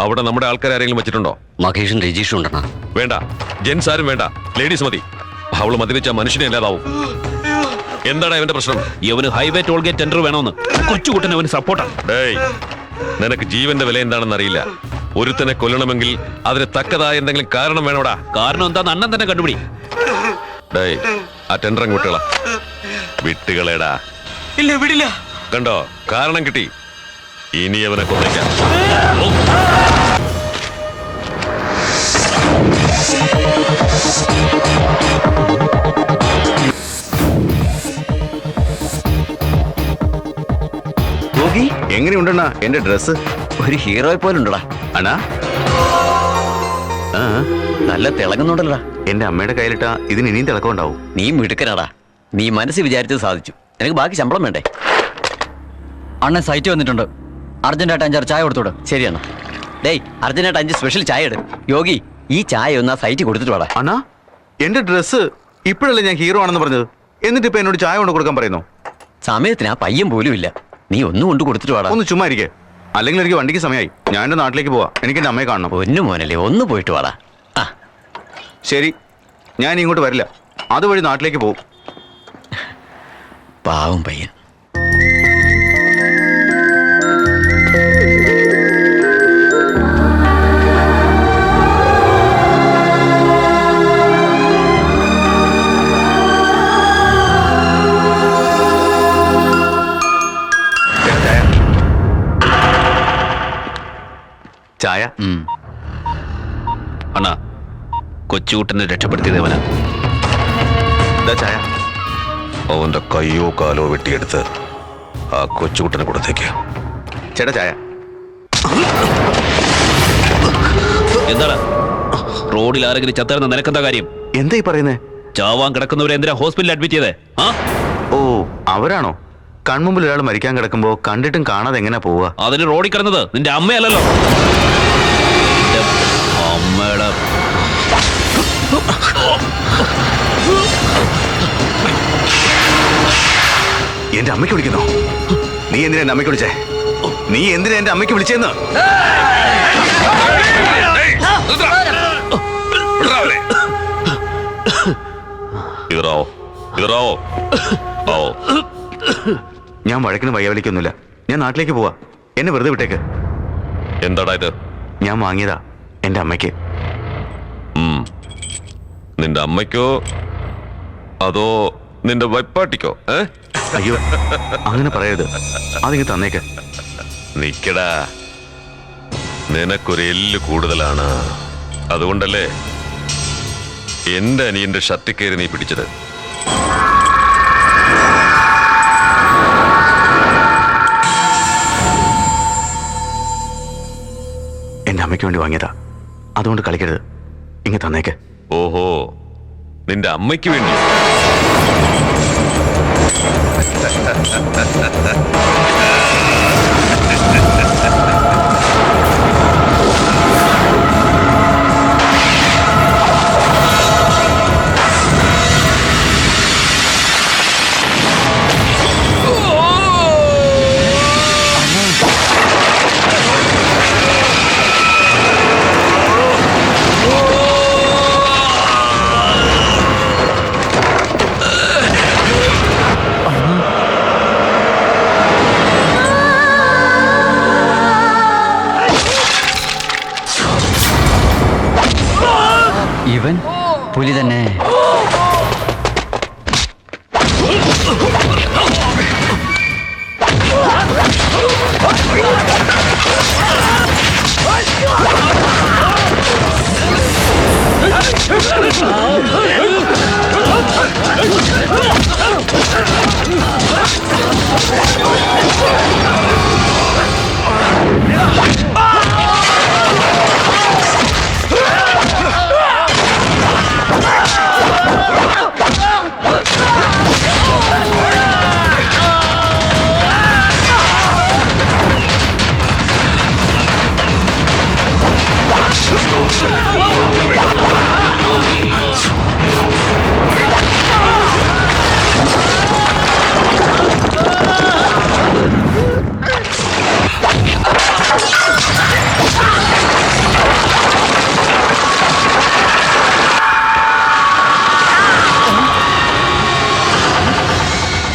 അവിടെ നമ്മുടെ ആൾക്കാരെങ്കിലും വെച്ചിട്ടുണ്ടോ? മഹേഷും രജീഷും ഉണ്ടെണ്ണ. വേണ്ട, ജെൻസ് ആരും വേണ്ട, ലേഡീസ് മതി. അവള് മതിവെച്ച മനുഷ്യനെ അല്ലാതാവും. എന്താണ് അവന്റെ പ്രശ്നം? ഇവന് ഹൈവേ ടോൾ ഗേറ്റ് ടെൻഡർ വേണമെന്ന് കൊച്ചുകുട്ടൻ അവന് സപ്പോർട്ടാണ്. ഡേയ്, നിനക്ക് ജീവന്റെ വില എന്താണെന്ന് അറിയില്ല. ഒരുത്തനെ കൊല്ലണമെങ്കിൽ അതിന് തക്കതായ എന്തെങ്കിലും കാരണം വേണോടാ. കാരണം എന്താന്ന് അണ്ണൻ തന്നെ കണ്ടുപിടി. ഡേയ്, ആ ടെൻഡർ അങ്ങ് വിട്ടുകളാ. വിട്ടുകളേടാ. ഇല്ല, വിടില്ല. കണ്ടോ, കാരണം കിട്ടി. ഇനി അവനെ കൊന്നേക്കാം. എങ്ങനെയുണ്ടണ്ണാ എന്റെ ഡ്രസ്? ഒരു ഹീറോയെ പോലെ ഉണ്ടടാ. അണ്ണാ, നല്ല തിളങ്ങുന്നുണ്ടല്ലോടാ. എന്റെ അമ്മയുടെ കയ്യിലിട്ട ഇതിന് ഇനിയും തിളക്കമുണ്ടാവും. നീ മിടുക്കനാടാ. നീ മനസ്സിൽ വിചാരിച്ചത് സാധിച്ചു. നിനക്ക് ബാക്കി ശമ്പളം വേണ്ടേ? അണ്ണൻ സൈറ്റ് വന്നിട്ടുണ്ട്. അർജന്റായിട്ട് 5 ചായ കൊടുത്തോട്. ശരിയാണ്. ഡേയ്, അർജന്റായിട്ട് 5 സ്പെഷ്യൽ ചായ ഇട്. യോഗി, ഈ ചായ ഒന്ന് ആ സൈറ്റ് കൊടുത്തിട്ട് വാടാ. അണ്ണാ, എന്റെ ഡ്രസ്സ് ഇപ്പോഴല്ലേ ഞാൻ ഹീറോ ആണെന്ന് പറഞ്ഞത്, എന്നിട്ട് ഇപ്പൊ എന്നോട് ചായ കൊണ്ട് കൊടുക്കാൻ പറയുന്നു? സമയത്തിന് ആ പയ്യൻ പോലും ഇല്ല. നീ ഒന്നും കൊണ്ട് കൊടുത്തിട്ട് വാടാ. ഒന്ന് ചുമ്മാ ഇരിക്കേ, അല്ലെങ്കിൽ എനിക്ക് വണ്ടിക്ക് സമയമായി. ഞാൻ എന്റെ നാട്ടിലേക്ക് പോവാ. എനിക്ക് എന്റെ അമ്മയെ കാണണം. ഒന്നു മോനല്ലേ, ഒന്ന് പോയിട്ട് വാടാ. ആ ശരി, ഞാൻ ഇങ്ങോട്ട് വരില്ല. അതുവഴി നാട്ടിലേക്ക് പോകും. പാവം പയ്യൻ. ചായ. അണ്ണാ, കൊച്ചുകുട്ടനെ രക്ഷപ്പെടുത്തിയതേവനാ. ചായ. അവന്റെ കയ്യോ കാലോ വെട്ടിയെടുത്ത് ആ കൊച്ചുകുട്ടനെ കൊടുത്തേക്ക്. ചേട്ടാ ചായ. എന്താണ് റോഡിൽ ആരെങ്കിലും ചത്തരുന്ന നിനക്കെന്താ കാര്യം? എന്താ ഈ പറയുന്നേ? ചാവാൻ കിടക്കുന്നവരെ എന്തിനാ ഹോസ്പിറ്റലിൽ അഡ്മിറ്റ് ചെയ്തേ? ഓ, അവരാണോ? കൺമുമ്പിൽ ഒരാൾ മരിക്കാൻ കിടക്കുമ്പോ കണ്ടിട്ടും കാണാതെ എങ്ങനെ പോവുക? അതിന് റോഡിൽ കിടന്നത് നിന്റെ അമ്മയല്ലല്ലോ. അമ്മയുടെ എന്റെ അമ്മയ്ക്ക് വിളിക്കുന്നോ? നീ എന്തിനാ എന്റെ അമ്മയ്ക്ക് വിളിച്ചേ? നീ എന്തിനാ എന്റെ അമ്മയ്ക്ക് വിളിച്ചെന്ന്? ഞാൻ വഴക്കിന് വയ്യവലിക്കൊന്നുമില്ല. ഞാൻ നാട്ടിലേക്ക് പോവാ. എന്നെ വെറുതെ വിട്ടേക്ക്. എന്താടാ ഇത്? ഞാൻ വാങ്ങിയതാ എന്റെ അമ്മയ്ക്ക്. നിന്റെ അമ്മയ്ക്കോ അതോ നിന്റെ വൈപ്പാട്ടിക്കോ? അയ്യോ, അങ്ങനെ പറയരുത്. അതിങ്ങ് തന്നേക്ക്. നിക്കടാ, നിനക്കൊരു എല്ല് കൂടുതലാണ്. അതുകൊണ്ടല്ലേ എന്റെ അനിയന്റെ ഷർട്ടിൽ കയറി നീ പിടിച്ചത്. എന്റെ അമ്മയ്ക്ക് വേണ്ടി വാങ്ങിയതാ. അതുകൊണ്ട് കളിക്കരുത്. ഇങ്ങ് തന്നേക്ക്. ഓഹോ, നിന്റെ അമ്മയ്ക്ക് വേണ്ടി? ഇവൻ പുലി തന്നെ.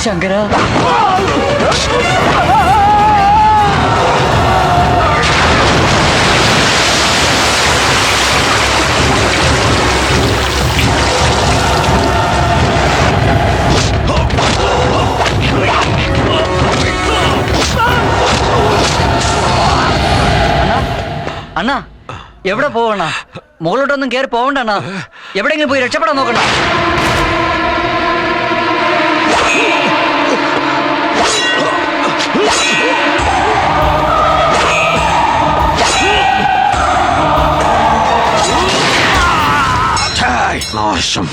ശങ്കര, അണ്ണാ എവിടെ പോവണ? മുകളിലോട്ടൊന്നും കയറി പോവണ്ട അണ്ണാ. എവിടെയെങ്കിലും പോയി രക്ഷപ്പെടാൻ നോക്കണ്ട. നാശം.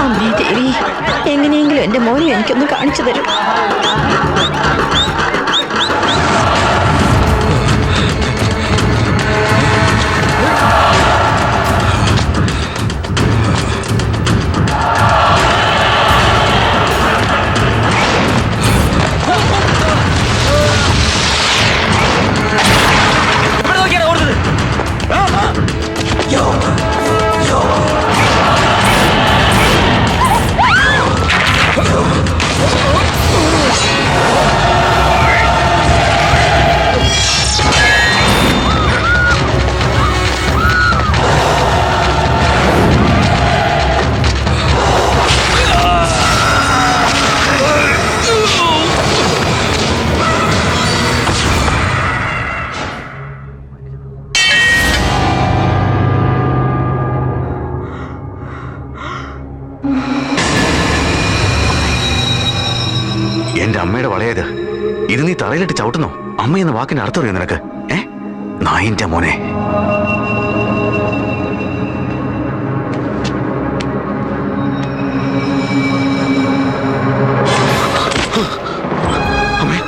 അമ്മേ ദേവി, എങ്ങനെയെങ്കിലും എന്റെ മോനെ എനിക്കൊന്ന് കാണിച്ചു തരും. എന്റെ അമ്മയുടെ വളയത് ഇത് നീ തറയിലിട്ട് ചവിട്ടുന്നോ? അമ്മ എന്ന വാക്കിന് അർത്ഥം അറിയോ നിനക്ക്? നായിന്റെ മോനെ. അമ്മേ,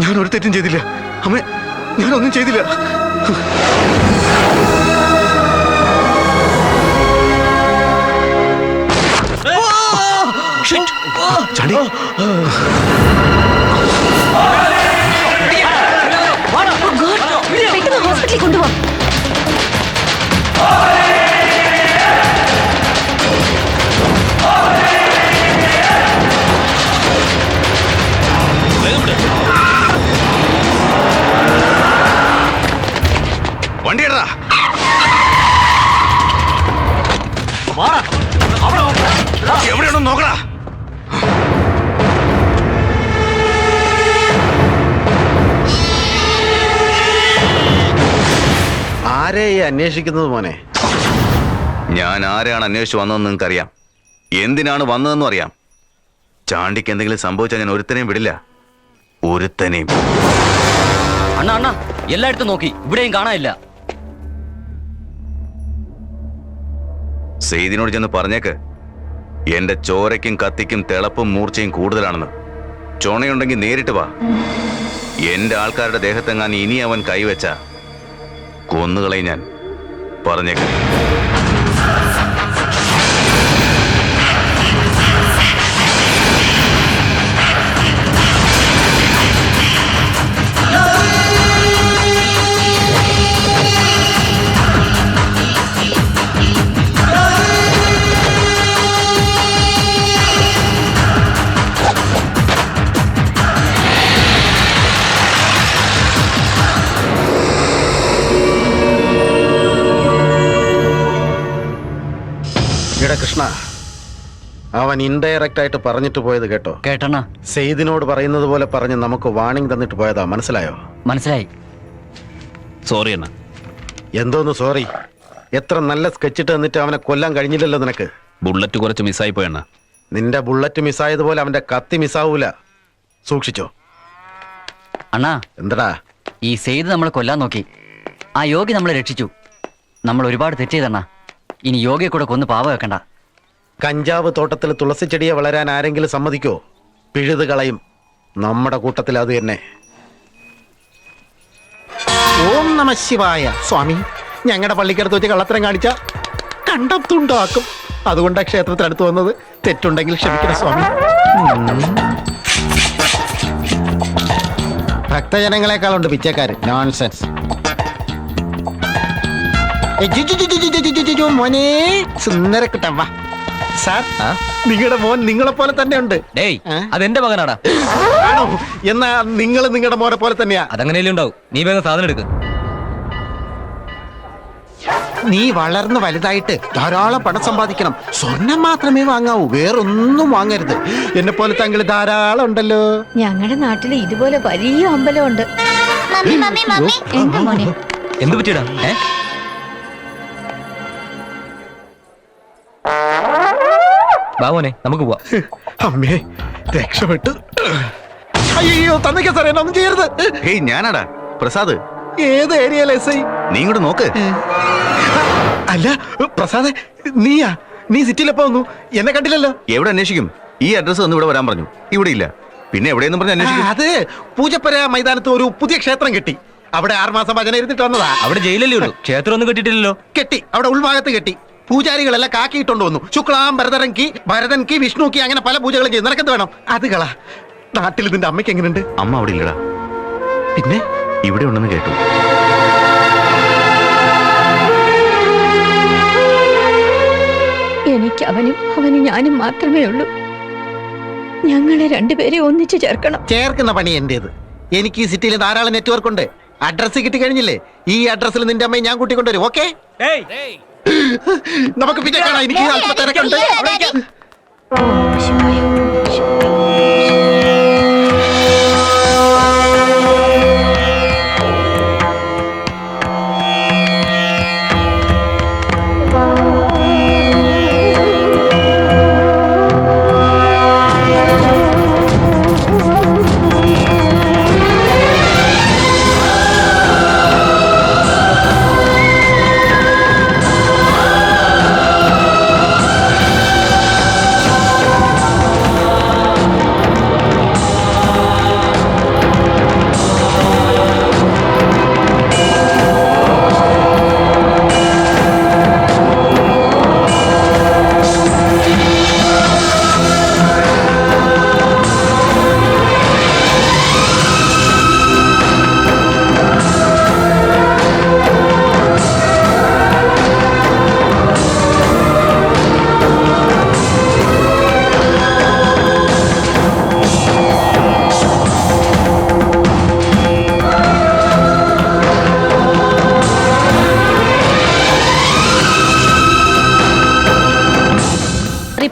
ഞാൻ ഒരു തെറ്റും ചെയ്തില്ല. അമ്മേ, ഞാനൊന്നും ചെയ്തില്ല. ചാണ്ടി, പെട്ടെന്ന് ഹോസ്പിറ്റലിൽ കൊണ്ടുപോവാ. വണ്ടിയടാ. എവിടെയാണോ നോക്കടാ. ആരെ ഈ അന്വേഷിക്കുന്നത് മോനെ? ഞാൻ ആരെയാണ് അന്വേഷിച്ച് വന്നതെന്ന് നിങ്ങൾക്കറിയാം. എന്തിനാണ് വന്നതെന്നും അറിയാം. ചാണ്ടിക്ക് എന്തെങ്കിലും സംഭവിച്ചാൽ ഞാൻ ഒരുത്തനെയും വിടില്ല. ഒരുത്തനെയും. അണ്ണാ അണ്ണാ, എല്ലായിടത്തും നോക്കി, ഇവിടെയും കാണാനില്ല. സെയ്ദിനോട് ചെന്ന് പറഞ്ഞേക്ക്, എന്റെ ചോരയ്ക്കും കത്തിക്കും തിളപ്പും മൂർച്ചയും കൂടുതലാണെന്ന്. ചുണയുണ്ടെങ്കിൽ നേരിട്ട് വാ. എന്റെ ആൾക്കാരുടെ ദേഹത്തെങ്ങാൻ ഇനി അവൻ കൈവച്ച കൊന്നുകളയും ഞാൻ. പറഞ്ഞേക്ക്. കൃഷ്ണ, അവൻ ഇൻഡയറക്റ്റ് ആയിട്ട് പറഞ്ഞിട്ട് പോയത് കേട്ടോ? കേട്ടണ്ണ. സെയ്ദിനോട് പറയുന്നത് പോലെ പറഞ്ഞ് നമുക്ക് വാണിംഗ് തന്നിട്ട് പോയതാ. മനസ്സിലായോ? മനസ്സിലായി. സോറി അണ്ണ. എന്തോന്ന് സോറി? എത്ര നല്ല സ്കെച്ചിട്ട് തന്നിട്ട് അവനെ കൊല്ലാൻ കഴിഞ്ഞില്ലല്ലോ നിനക്ക്. ബുള്ളറ്റ് കുറച്ച് മിസ്സായി പോയണ്ണ. നിന്റെ ബുള്ളറ്റ് മിസ്സായതുപോലെ അവന്റെ കത്തി മിസ്സാവൂല. സൂക്ഷിച്ചോ. അണ്ണാ, എന്തടാ? ഈ സെയ്ദ് നമ്മളെ കൊല്ലാൻ നോക്കി. ആ യോഗി നമ്മളെ രക്ഷിച്ചു. നമ്മൾ ഒരുപാട് തെറ്റ് ചെയ്തണ്ണ. ഇനി യോഗിയെ കൂടെ കൊന്ന് പാവ വെക്കണ്ട. കഞ്ചാവ് തോട്ടത്തിൽ തുളസി ചെടിയെ വളരാൻ ആരെങ്കിലും സമ്മതിക്കോ? പിഴുത് കളയും. നമ്മുടെ കൂട്ടത്തിൽ അത് തന്നെ. ഓം നമ ശിവായ. സ്വാമി, ഞങ്ങളുടെ പള്ളിക്കടുത്ത് വെച്ച് കള്ളത്തരം കാണിച്ച കണ്ടെത്തുണ്ടാക്കും. അതുകൊണ്ടാണ് ക്ഷേത്രത്തിനടുത്ത് വന്നത്. തെറ്റുണ്ടെങ്കിൽ ക്ഷമിക്കണം സ്വാമി. ഭക്തജനങ്ങളെക്കാളുണ്ട് പിച്ചക്കാര്. നോൺസെൻസ്. മോനെ സുന്ദരക്കുട്ടൻ വാ. സാർ, നിങ്ങളുടെ മോൻ നിങ്ങളെ പോലെ തന്നെ ഉണ്ട്. അതെന്റെ മകനാടാ. ആണോ? എന്നാ നിങ്ങൾ നിങ്ങളുടെ മോനെ പോലെ തന്നെയാ. അതങ്ങനെയല്ലേ ഉണ്ടാവും. നീ വേഗം സാധനം എടുക്ക്. നീ വളർന്ന് വലുതായിട്ട് ധാരാളം പണം സമ്പാദിക്കണം. സ്വർണം മാത്രമേ വാങ്ങാവൂ, വേറൊന്നും വാങ്ങരുത്. എന്നെ പോലെ താങ്കൾ ധാരാളം ഉണ്ടല്ലോ. ഞങ്ങളുടെ നാട്ടിൽ ഇതുപോലെ വലിയ അമ്പലമുണ്ട്. എന്താ മോനെ? എന്ത് പറ്റിയടാ? ബാബോനെ നമുക്ക് പോവാം. അമ്മേ രക്ഷപ്പെട്ടു. അയ്യോ തന്നേക്കാ സാറേ, ഒന്നും ചെയ്യരുത്. ഹേയ് ഞാനാടാ പ്രസാദ്. ഏത് ഏരിയയിലെ എസ് ഐ? നീ ഇങ്ങോട്ട് നോക്ക്. അല്ല പ്രസാദ്, നീയാ? നീ സിറ്റിയിലെപ്പോ വന്നു? എന്നെ കണ്ടില്ലല്ലോ. എവിടെ അന്വേഷിക്കും? ഈ അഡ്രസ് ഒന്ന് ഇവിടെ വരാൻ പറഞ്ഞു. ഇവിടെ ഇല്ല. പിന്നെ എവിടെയെന്ന് പറഞ്ഞ് അന്വേഷിക്കും? അത് പൂജപ്പര മൈതാനത്ത് ഒരു പുതിയ ക്ഷേത്രം കെട്ടി. അവിടെ 6 മാസം ഭജന ഇരുന്നിട്ട് വന്നതാ. അവിടെ ജയിലല്ലേ ഉള്ളൂ, ക്ഷേത്രം ഒന്നും കെട്ടിട്ടില്ലല്ലോ. കെട്ടി, അവിടെ ഉൾഭാഗത്ത് കെട്ടി. പൂജാരികളെല്ലാം കാക്കിയിട്ടുണ്ട് വന്നു. ശുക്ലാം ഭരതരൻകി, ഭരതൻകി, വിഷ്ണുക്കി, അങ്ങനെ പല പൂജകളും ചെയ്യും. നിനക്കെന്ത് വേണം? അത് കള. നാട്ടിൽ നിന്റെ അമ്മയ്ക്ക് എങ്ങനെയുണ്ട്? അമ്മ അവിടെ ഇല്ലടാ. പിന്നെ ഇവിടെ ഉണ്ടെന്ന് കേട്ടു. എനിക്ക് അവനും ഞാനും മാത്രമേ ഉള്ളൂ. ഞങ്ങളെ രണ്ടുപേരെ ഒന്നിച്ചു ചേർക്കണം. ചേർക്കുന്ന പണി എന്റേത്. എനിക്ക് ഈ സിറ്റിയിൽ ധാരാളം നെറ്റ്വർക്ക് ഉണ്ട്. അഡ്രസ് കിട്ടി കഴിഞ്ഞില്ലേ? ഈ അഡ്രസ്സിൽ നിന്റെ അമ്മയെ ഞാൻ കൂട്ടിക്കൊണ്ടുവരും. ഓക്കെ, നമുക്ക് പിന്നെ കാണാം. എനിക്ക് അല്പം തിരക്കുണ്ട്.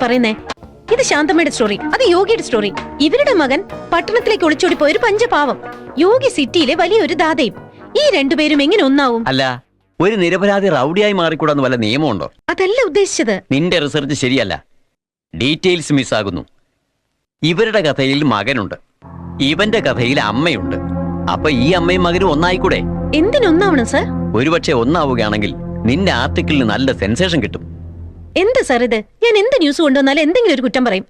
പറയുന്നേ ഇത് ശാന്തമ്മയുടെ സ്റ്റോറി, അത് യോഗിയുടെ സ്റ്റോറി. ഇവരുടെ മകൻ പട്ടണത്തിലേക്ക് ഒളിച്ചോടി പോയ ഒരു പഞ്ചപാവം, യോഗി സിറ്റിയിലെ വലിയൊരു ദാതയും. ഈ രണ്ടുപേരും എങ്ങനെ ഒന്നാവും? അല്ല, ഒരു നിരപരാധി റൗഡിയായി മാറിക്കൂടാന്ന് വല്ല നിയമമുണ്ടോ? അതല്ല ഉദ്ദേശിച്ചത്. നിന്റെ റിസർച്ച് ശരിയല്ല, ഡീറ്റെയിൽസ് മിസ്സാകുന്നു. ഇവരുടെ കഥയിൽ മകനുണ്ട്, ഇവന്റെ കഥയിൽ അമ്മയുണ്ട്. അപ്പൊ ഈ അമ്മയും മകനും ഒന്നായിക്കൂടെ? എന്തിനൊന്നാവണം സർ? ഒരുപക്ഷെ ഒന്നാവുകയാണെങ്കിൽ നിന്റെ ആർട്ടിക്കിളിന് നല്ല സെൻസേഷൻ കിട്ടും. എന്താ സാർ ഇത്? ഞാൻ എന്ത് ന്യൂസ് കൊണ്ടുവന്നാലും എന്തെങ്കിലും ഒരു കുറ്റം പറയും.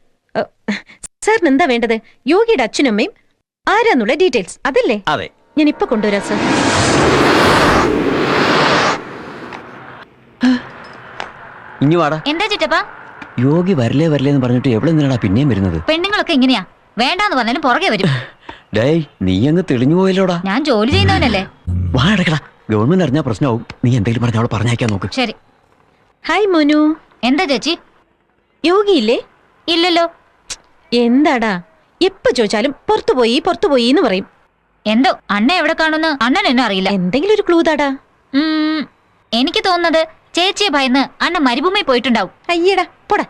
സാറിന് എന്താ വേണ്ടത്? യോഗിയുടെ അച്ഛനമ്മയും ആരാന്നുള്ള ഡീറ്റെയിൽസ് അതല്ലേ? അതെ, ഞാൻ ഇപ്പൊ കൊണ്ടുവരാം സാർ. ഇനി വാടാ. എന്താ ചിറ്റപ്പാ? യോഗി വരലേ വരലേന്ന് പറഞ്ഞിട്ട് എവിടെ നിന്നാടാ പിന്നെയും വരുന്നത്? പെണ്ണുങ്ങളൊക്കെ ഇങ്ങനെയാ, വേണ്ടാന്ന് പറഞ്ഞാലും പുറകെ വരും. ഡേയ്, നീ അങ്ങ് തെളിഞ്ഞു പോയല്ലോടാ. ഞാൻ ജോലി ചെയ്യുന്നവനല്ലേ. വാ അടക്കടാ, ഗവൺമെന്റ് അറിഞ്ഞാൽ പ്രശ്നമാവും. നീ എന്തെങ്കിലും പറഞ്ഞ അവളെ പറഞ്ഞയക്കാൻ നോക്ക്. ശരി. ഹായ് മോനു. എന്താ ചേച്ചി? യോഗിയില്ലേ? ഇല്ലല്ലോ. എന്താടാ എപ്പോ ചോദിച്ചാലും പുറത്തുപോയി എന്ന് പറയും. എന്തോ അണ്ണ എവിടെ കാണുന്ന അണ്ണൻ എന്നെ അറിയില്ല. എന്തെങ്കിലും ഒരു ക്ലൂ താടാ. എനിക്ക് തോന്നുന്നത് ചേച്ചിയെ ഭയന്ന് അണ്ണ മരുഭൂമി പോയിട്ടുണ്ടാവും. അയ്യടാ പോടാ.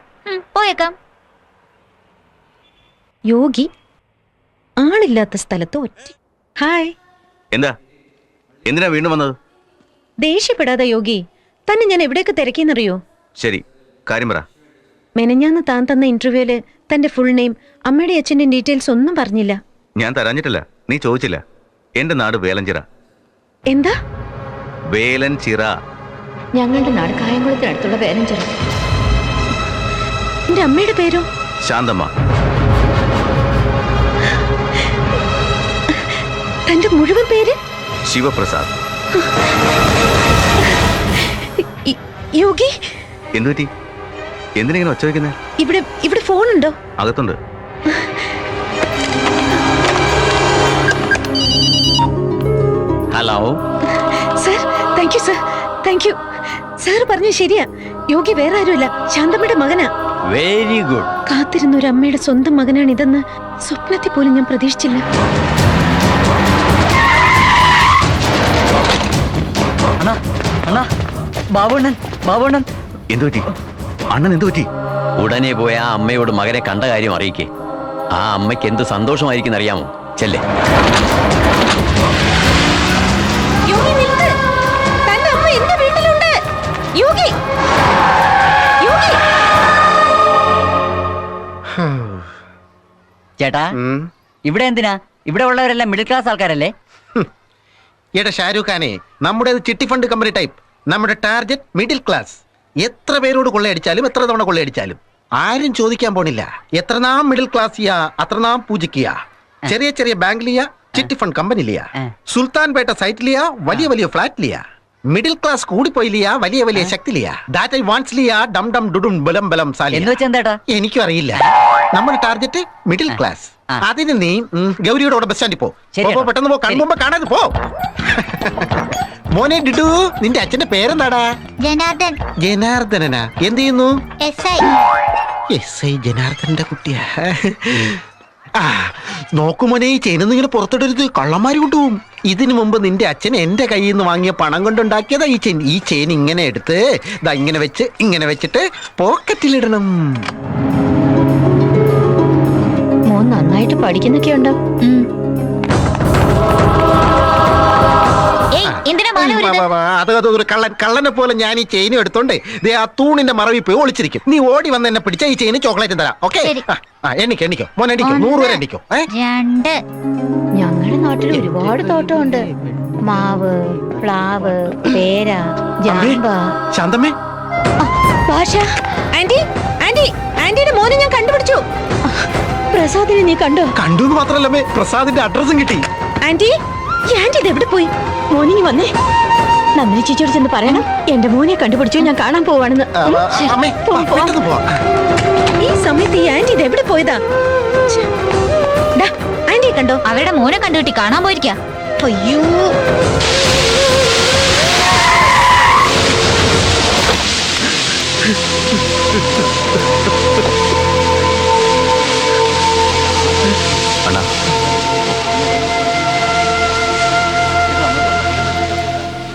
പോയേക്കാം. യോഗി ആളില്ലാത്ത സ്ഥലത്ത് ഒറ്റ. ഹായ്. എന്താ? എന്തിനാ വീണ്ടും വന്നത്? ദേഷ്യപ്പെടാതെ യോഗി, തന്നെ ഞാൻ എവിടെയൊക്കെ തിരക്കിയെന്നറിയോ? ശരി, കാര്യം പറ. മെനഞ്ഞാന്ന് താൻ തന്ന ഇന്റർവ്യൂല് തന്റെ ഫുൾ നെയിം, അമ്മയുടെ അച്ഛന്റെ ഡീറ്റെയിൽസ് ഒന്നും പറഞ്ഞില്ല. ഞാൻ തരാഞ്ഞിട്ടില്ല, നീ ചോദിച്ചില്ല. എന്റെ നാട് വേലഞ്ചിറ. എന്താ? വേലഞ്ചിറ. ഞങ്ങളുടെ നാട് കായംകുളത്തിനടുത്തുള്ള വേലഞ്ചിറ. എന്റെ അമ്മയുടെ പേരോ? ശാന്തമ്മ. തന്റെ മുഴുവൻ പേര്? ശിവപ്രസാദ്. യോഗി, എന്തുപറ്റി? എന്തിനിങ്ങനെ ഒച്ച വയ്ക്കുന്നേ? ഇവിടെ ഫോണുണ്ടോ? അകത്തുണ്ട്. Hello sir. Thank you sir, thank you. Sir പറഞ്ഞ ശരിയാ, യോഗി വേറെ ആരുമല്ല, ശാന്തമ്മയുടെ മകനാ. Very good. കാത്തിരുന്ന ഒരു അമ്മയുടെ സ്വന്തം മകനാണിതെന്ന് സ്വപ്നത്തിൽ പോലും ഞാൻ പ്രതീക്ഷിച്ചില്ല. ബാബുണ്ണൻ ബാബുണ്ണൻ എന്തു പറ്റി അണ്ണൻ എന്തു പറ്റി? ഉടനെ പോയ ആ അമ്മയോട് മകനെ കണ്ട കാര്യം അറിയിക്കേ. ആ അമ്മയ്ക്ക് എന്ത് സന്തോഷമായിരിക്കും അറിയാമോ? ചെല്ലേ. യോഗി നിൽക്ക്. തന്റെ അമ്മ എന്റെ വീട്ടിലുണ്ട്. യോഗി, യോഗി. ചേട്ടാ ഇവിടെ എന്തിനാ? ഇവിടെ ഉള്ളവരെല്ലാം മിഡിൽ ക്ലാസ് ആൾക്കാരല്ലേ? എടാ ഷാരൂഖ് ഖാനെ, നമ്മുടേത് ചിട്ടി ഫണ്ട് കമ്പനി ടൈപ്പ്. നമ്മുടെ ടാർഗറ്റ് മിഡിൽ ക്ലാസ്. എത്ര പേരോട് കൊള്ളയടിച്ചാലും എത്ര തവണ കൊള്ളയടിച്ചാലും ആരും ചോദിക്കാൻ പോണില്ല. എത്ര നാം മിഡിൽ ക്ലാസ് ചെയ്യാ അത്ര നാം പൂജിക്കുക. ചെറിയ ചെറിയ ബാങ്ക് ലിയാ, ചിട്ടി ഫണ്ട് കമ്പനി ലിയാ, സുൽത്താൻപേട്ട സൈറ്റ് ലിയാ, വലിയ വലിയ ഫ്ലാറ്റ് ലിയാ. മിഡിൽ ക്ലാസ് കൂടിപ്പോയി ലിയാ, വലിയ വലിയ ശക്തി ലിയാ. ദാറ്റ് ഐ വാണ്ട്സ് ലിയാ, ഡം ഡം ഡുഡും ബലം ബലം സാലിയ. എന്ന് വെച്ചാ എനിക്കും അറിയില്ല. നമ്മുടെ ടാർഗറ്റ് മിഡിൽ ക്ലാസ്. അതിന് നീ ഗൗരിയുടെ കൂടെ ബസ് സ്റ്റാൻഡിൽ പോ. പെട്ടെന്ന് പോ, കൺമുമ്പ് കാണാതെ പോ. മോനെ ഡിഡു, നിന്റെ അച്ഛന്റെ പേരെന്താടാ? ജനാർദ്ദൻ. ജനാർദ്ദനനാ? എന്ത് ചെയ്യുന്നു? SI. SI ജനാർദ്ദന്റെ കുട്ടിയാ. ആ നോക്കുമോനെ, ഈ ചെയിനൊന്നും ഇങ്ങനെ പുറത്തിടരുത്, കള്ളന്മാര് കൊണ്ടുപോകും. ഇതിനു മുമ്പ് നിന്റെ അച്ഛൻ എന്റെ കയ്യിൽ നിന്ന് വാങ്ങിയ പണം കൊണ്ടുണ്ടാക്കിയതാ ഈ ചെയിൻ. ഈ ചെയിൻ ഇങ്ങനെ എടുത്ത് ഇതാ ഇങ്ങനെ വെച്ച് ഇങ്ങനെ വെച്ചിട്ട് പോക്കറ്റിലിടണം. മോൻ നന്നായിട്ട് പഠിക്കുന്നൊക്കെ ഉണ്ടോ? അതൊരു കള്ളനെ പോലെ ഞാൻ ഈ ചെയിനും എടുത്തോണ്ട് ആ തൂണിന്റെ മറവിൽ പോയി ഒളിച്ചിരിക്കും. നീ ഓടി വന്ന് എന്നെ പിടിച്ച ഈ ചെയിന് ചോക്ലേറ്റ് തരാം. ഓക്കെ? എണ്ണിക്കോ മോൻ, എണ്ണിക്കോ. 100 വരെ എണ്ണിക്കോ. ഞങ്ങളുടെ നാട്ടിൽ ഒരുപാട് തോട്ടമുണ്ട്. മാവ്, പ്ലാവ്, പേര, ജാമ്പ. ശാന്തമ്മേ, ഭാഷ. ആന്റി, ആന്റി, ആന്റിയുടെ മോനെ ഞാൻ കണ്ടുപിടിച്ചു. പ്രസാദിനെ നീ കണ്ടോ? കണ്ടു എന്ന് മാത്രല്ലമ്മേ, പ്രസാദിന്റെ അഡ്രസ്സും കിട്ടി. ആന്റി, ഈ ആന്റി ഇത് എവിടെ പോയി? മോനിങ്ങി വന്നേ. നന്ദിനി ചേച്ചിയോട് ചെന്ന് പറയണം എന്റെ മോനെ കണ്ടുപിടിച്ചു, ഞാൻ കാണാൻ പോവാണെന്ന്. ഈ സമയത്ത് ഈ ആന്റി ഇത് എവിടെ പോയതാ? ആന്റിയെ കണ്ടോ? അവരുടെ മോനെ കണ്ടുകിട്ടി കാണാൻ പോയിരിക്കാ. അയ്യോ,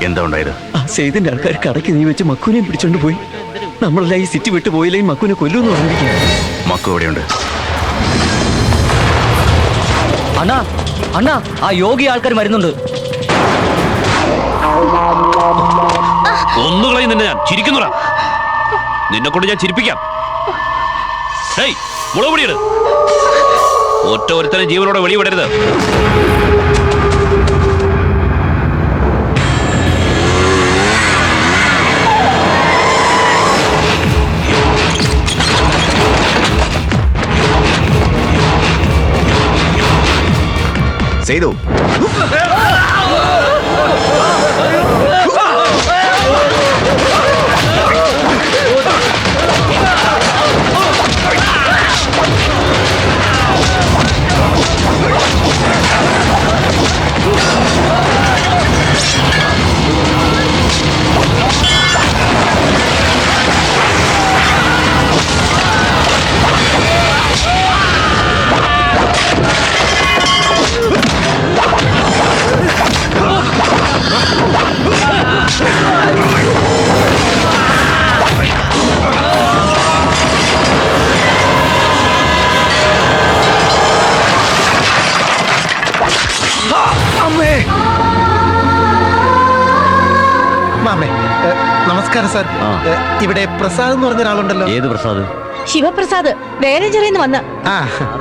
എന്താ ഉണ്ടായത്? ആ സെയ്തിന്റെ ആൾക്കാർ കടയ്ക്ക് നീ വെച്ച് മക്കുവിനെയും പിടിച്ചോണ്ട് പോയി. നമ്മളെല്ലാം ഈ സിറ്റി വിട്ടു പോയില്ലെങ്കിൽ മക്കുവിനെ കൊല്ലുമെന്ന് പറഞ്ഞിരിക്കുക. മക്കു എവിടെയുണ്ട്? അണ്ണാ അണ്ണാ, ആ യോഗി ആൾക്കാർ വരുന്നുണ്ട്. ഒന്നുകളയും നിന്നെ ഞാൻ ചിരിക്കുന്നുടാ. നിന്നെ കൊണ്ട് ഞാൻ ചിരിപ്പിക്കാം. മുളപൊടിയിട്. ഒറ്റ ഒരുത്തനെ ജീവനോടെ വെളിവിടരുത്. ചെയ്തു. നമസ്കാരം സാർ. ഇവിടെ പ്രസാദ് എന്ന് പറഞ്ഞ ഒരാളുണ്ടല്ലോ. ഏത് പ്രസാദ്? ശിവപ്രസാദ് വേലഞ്ചിറയിന്ന് വന്ന.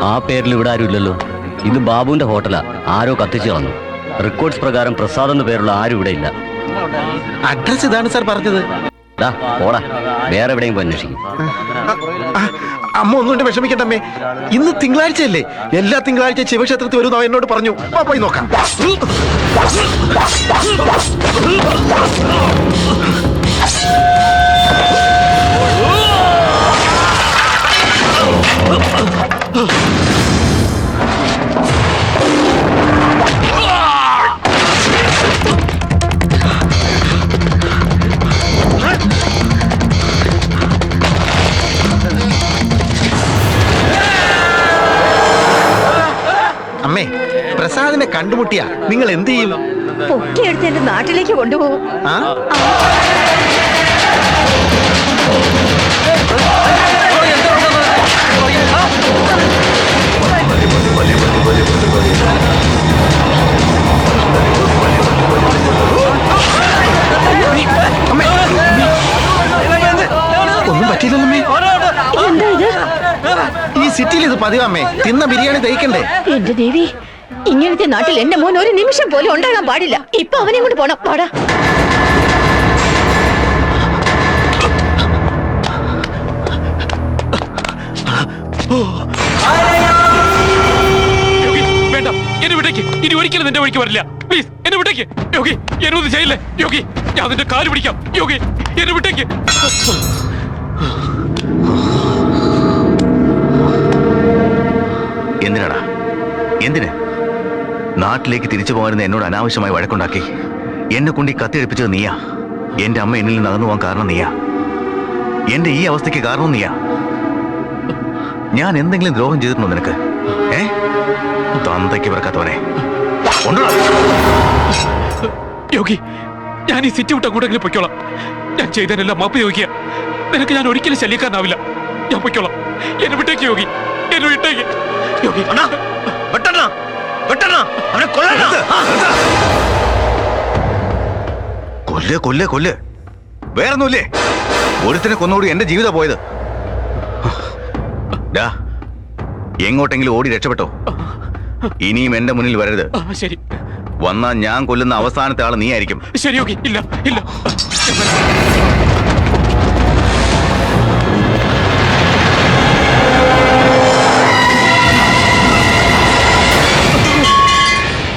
ആ പേരിൽ ഇവിടെ ആരും ഇല്ലല്ലോ. ഇത് ബാബുവിന്റെ ഹോട്ടലാ. ആരോ കത്തിച്ചു കളഞ്ഞു. റെക്കോർഡ്സ് പ്രകാരം പ്രസാദ് എന്ന പേരുള്ള ആരും ഇവിടെ ഇല്ല. അഡ്രസ് ഇതാണ് സാർ പറഞ്ഞത്. ഓടാ, വേറെ എവിടെയും പോയി അന്വേഷിക്കും. അമ്മ ഒന്നുകൊണ്ട് വിഷമിക്കണ്ടമ്മേ, ഇന്ന് തിങ്കളാഴ്ചയല്ലേ? എല്ലാ തിങ്കളാഴ്ച ശിവക്ഷേത്രത്തിൽ വരുന്ന എന്നോട് പറഞ്ഞു. പോയി നോക്കാം. അമ്മേ, പ്രസാദിനെ കണ്ടുമുട്ടിയ നിങ്ങൾ എന്ത് ചെയ്യും? പൊക്കിയെടുത്ത് എന്റെ നാട്ടിലേക്ക് കൊണ്ടുപോകും. ഒന്നും പറ്റിയില്ലമ്മേ. എന്താ ഇത്? ഈ സിറ്റിയിൽ ഇത് പതിവമ്മേ. തിന്ന ബിരിയാണി ദഹിക്കണ്ടേ? എന്റെ ദേവി, ഇങ്ങനത്തെ നാട്ടിൽ എന്റെ മോൻ ഒരു നിമിഷം പോലും ഉണ്ടാകാൻ പാടില്ല. ഇപ്പൊ അവനെ കൊണ്ട് പോണം. പാടാ. വേണ്ട, എന്നെ വിട്ടേക്ക്. ഇനി ഒരിക്കലും നിന്റെ വഴിക്ക് വരില്ല. പ്ലീസ് എന്നെ വിട്ടേക്ക്. യോഗി, എന്നൊന്നും ചെയ്യില്ലേ യോഗി. ഞാൻ നിന്റെ കാല് പിടിക്കാം. യോഗി, എന്നെ വിട്ടേക്ക്. എന്തിനാടാ? എന്തിന്? നാട്ടിലേക്ക് തിരിച്ചു പോകാനെന്ന് എന്നോട് അനാവശ്യമായി വഴക്കുണ്ടാക്കി എന്നെ കൊണ്ട് ഈ കത്തിയെടുപ്പിച്ചത് നീയാ. എന്റെ അമ്മ എന്നിൽ നിന്ന് അകന്നു പോകാൻ കാരണം നീയാ. എന്റെ ഈ അവസ്ഥയ്ക്ക് കാരണം നീയാ. ഞാൻ എന്തെങ്കിലും ദ്രോഹം ചെയ്തിട്ടുണ്ടോ നിനക്ക്? തന്തയ്ക്ക് പിറക്കാത്തവനെ. യോഗി, ഞാൻ ഈ സിറ്റി വിട്ട് അങ്ങോട്ടെങ്കിലും പൊയ്ക്കോളാം. ഞാൻ ചെയ്തതിനെല്ലാം മാപ്പ് ചോദിക്കുക. നിനക്ക് ഞാൻ ഒരിക്കലും ശല്യക്കാരനാവില്ല. ഞാൻ പൊയ്ക്കോളാം. എന്നെ വിട്ടേക്ക് യോഗി, എന്നെ വിട്ടേക്ക് യോഗി. കൊല്ല് കൊല്ല് കൊല്ല്. വേറൊന്നുമില്ലേ? ഒരുത്തിനെ കൊന്നുകൂടി എന്റെ ജീവിതം പോയത്. എങ്ങോട്ടെങ്കിലും ഓടി രക്ഷപ്പെട്ടോ. ഇനിയും എന്റെ മുന്നിൽ വരരുത്. ശരി. വന്നാ ഞാൻ കൊല്ലുന്ന അവസാനത്തെ ആള് നീ ആയിരിക്കും. ശരി യോഗി. ഇല്ല ഇല്ല.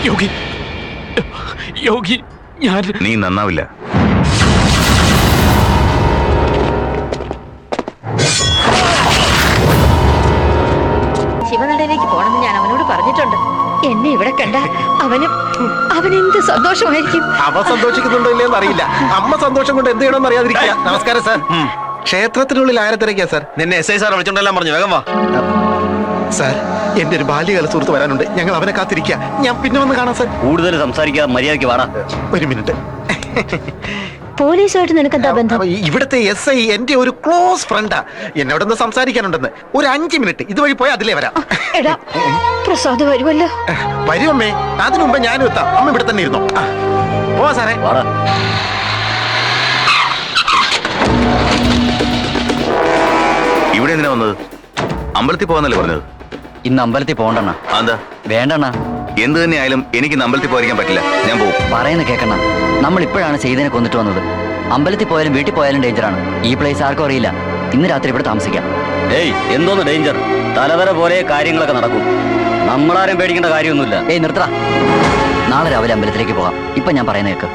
യോഗി, യോഗി, ഞാൻ നീ നന്നാവില്ല. ശിവനടയിലേക്ക് പോണെന്ന് ഞാൻ അവനോട് പറഞ്ഞിട്ടുണ്ട്. എന്നെ ഇവിടെ കണ്ട അവനെന്ത് സന്തോഷമായിരിക്കും. അവ സന്തോഷിക്കുന്നുണ്ടോ ഇല്ലെന്ന് അറിയില്ല. അമ്മ സന്തോഷം കൊണ്ട് എന്ത് ചെയ്യണമെന്ന് അറിയാതിരിക്കുക. നമസ്കാരം സാർ. ക്ഷേത്രത്തിനുള്ളിൽ ആരെ തിരക്കിയ സാർ? നിന്നെ SI സാർ വിളിച്ചോണ്ടെല്ലാം പറഞ്ഞു. വേഗം വാ സാർ. എന്റെ ഒരു ബാല്യകാല സുഹൃത്ത് വരാനുണ്ട്. ഞങ്ങൾ അവനെ കാത്തിരിക്കുക. ഞാൻ പിന്നെ വന്ന് കാണാം സാർ. കൂടുതൽ സംസാരിക്കാതെ മര്യാദയ്ക്ക് വാടാ. ഒരു മിനിറ്റ്. പോലീസുമായിട്ട് നിനക്കെന്താ ബന്ധം? ഇവിടുത്തെ SI എന്റെ ഒരു ക്ലോസ് ഫ്രണ്ടാ. എന്നോടൊന്ന് സംസാരിക്കാനുണ്ടെന്ന്. ഒരു 5 മിനിറ്റ് ഇതുവഴി പോയി അതിലേ വരാം. എടാ, പ്രസാദ് വരുമല്ലോ. വരുമമ്മേ. അതിനു മുമ്പ് ഞാനും എത്താം. അമ്മ ഇവിടെ തന്നെ ഇരുന്നോ. പോവാ സാറേ. ഇവിടെ എന്തിനാ വന്നത്? അമ്പലത്തിൽ പോകാന്നല്ലേ പറഞ്ഞത്? ഇന്ന് അമ്പലത്തിൽ പോകണ്ടണ്ണ. എന്താ? വേണ്ടണ്ണ. എന്ത് തന്നെ ആയാലും എനിക്ക് അമ്പലത്തിൽ പോയിരിക്കാൻ പറ്റില്ല. ഞാൻ പോകും. പറയുന്ന കേക്കണ്ണ. നമ്മൾ ഇപ്പോഴാണ് ചെയ്തതിനെ കൊന്നിട്ട് വന്നത്. അമ്പലത്തിൽ പോയാലും വീട്ടിൽ പോയാലും ഡേഞ്ചറാണ്. ഈ പ്ലേസ് ആർക്കും അറിയില്ല. ഇന്ന് രാത്രി ഇവിടെ താമസിക്കാം. ഏയ്, എന്തോന്ന് ഡേഞ്ചർ? തലവര പോലെ കാര്യങ്ങളൊക്കെ നടക്കും. നമ്മളാരും പേടിക്കേണ്ട കാര്യമൊന്നുമില്ല. ഏയ് നിർത്തടാ. നാളെ രാവിലെ അമ്പലത്തിലേക്ക് പോകാം. ഇപ്പൊ ഞാൻ പറയുന്ന കേക്ക്.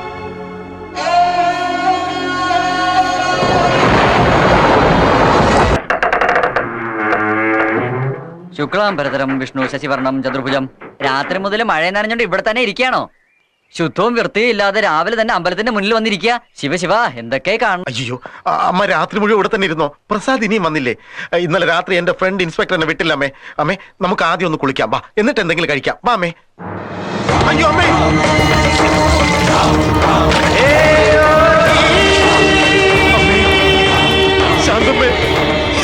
ശുക്ലാംബരതരം വിഷ്ണു ശശിവർണം ചതുർഭുജം. രാത്രി മുതൽ മഴ നനഞ്ഞോണ്ട് ഇവിടെ തന്നെ ഇരിക്കുകയാണോ? ശുദ്ധവും വൃത്തിയും ഇല്ലാതെ രാവിലെ തന്നെ അമ്പലത്തിന്റെ മുന്നിൽ വന്നിരിക്കുക. ശിവശിവ, എന്തൊക്കെ കാണണം. അയ്യോ, അമ്മ രാത്രി മുഴുവൻ ഇവിടെ തന്നെ ഇരുന്നോ? പ്രസാദ് ഇനിയും വന്നില്ലേ? ഇന്നലെ രാത്രി എന്റെ ഫ്രണ്ട് ഇൻസ്പെക്ടർ എന്നെ വിട്ടില്ല. അമ്മേ, അമ്മേ, നമുക്ക് ആദ്യം ഒന്ന് കുളിക്കാം. വാ, എന്നിട്ട് എന്തെങ്കിലും കഴിക്കാം. വാ അമ്മേ. അയ്യോ അമ്മേ. ശാന്തമ്മേ,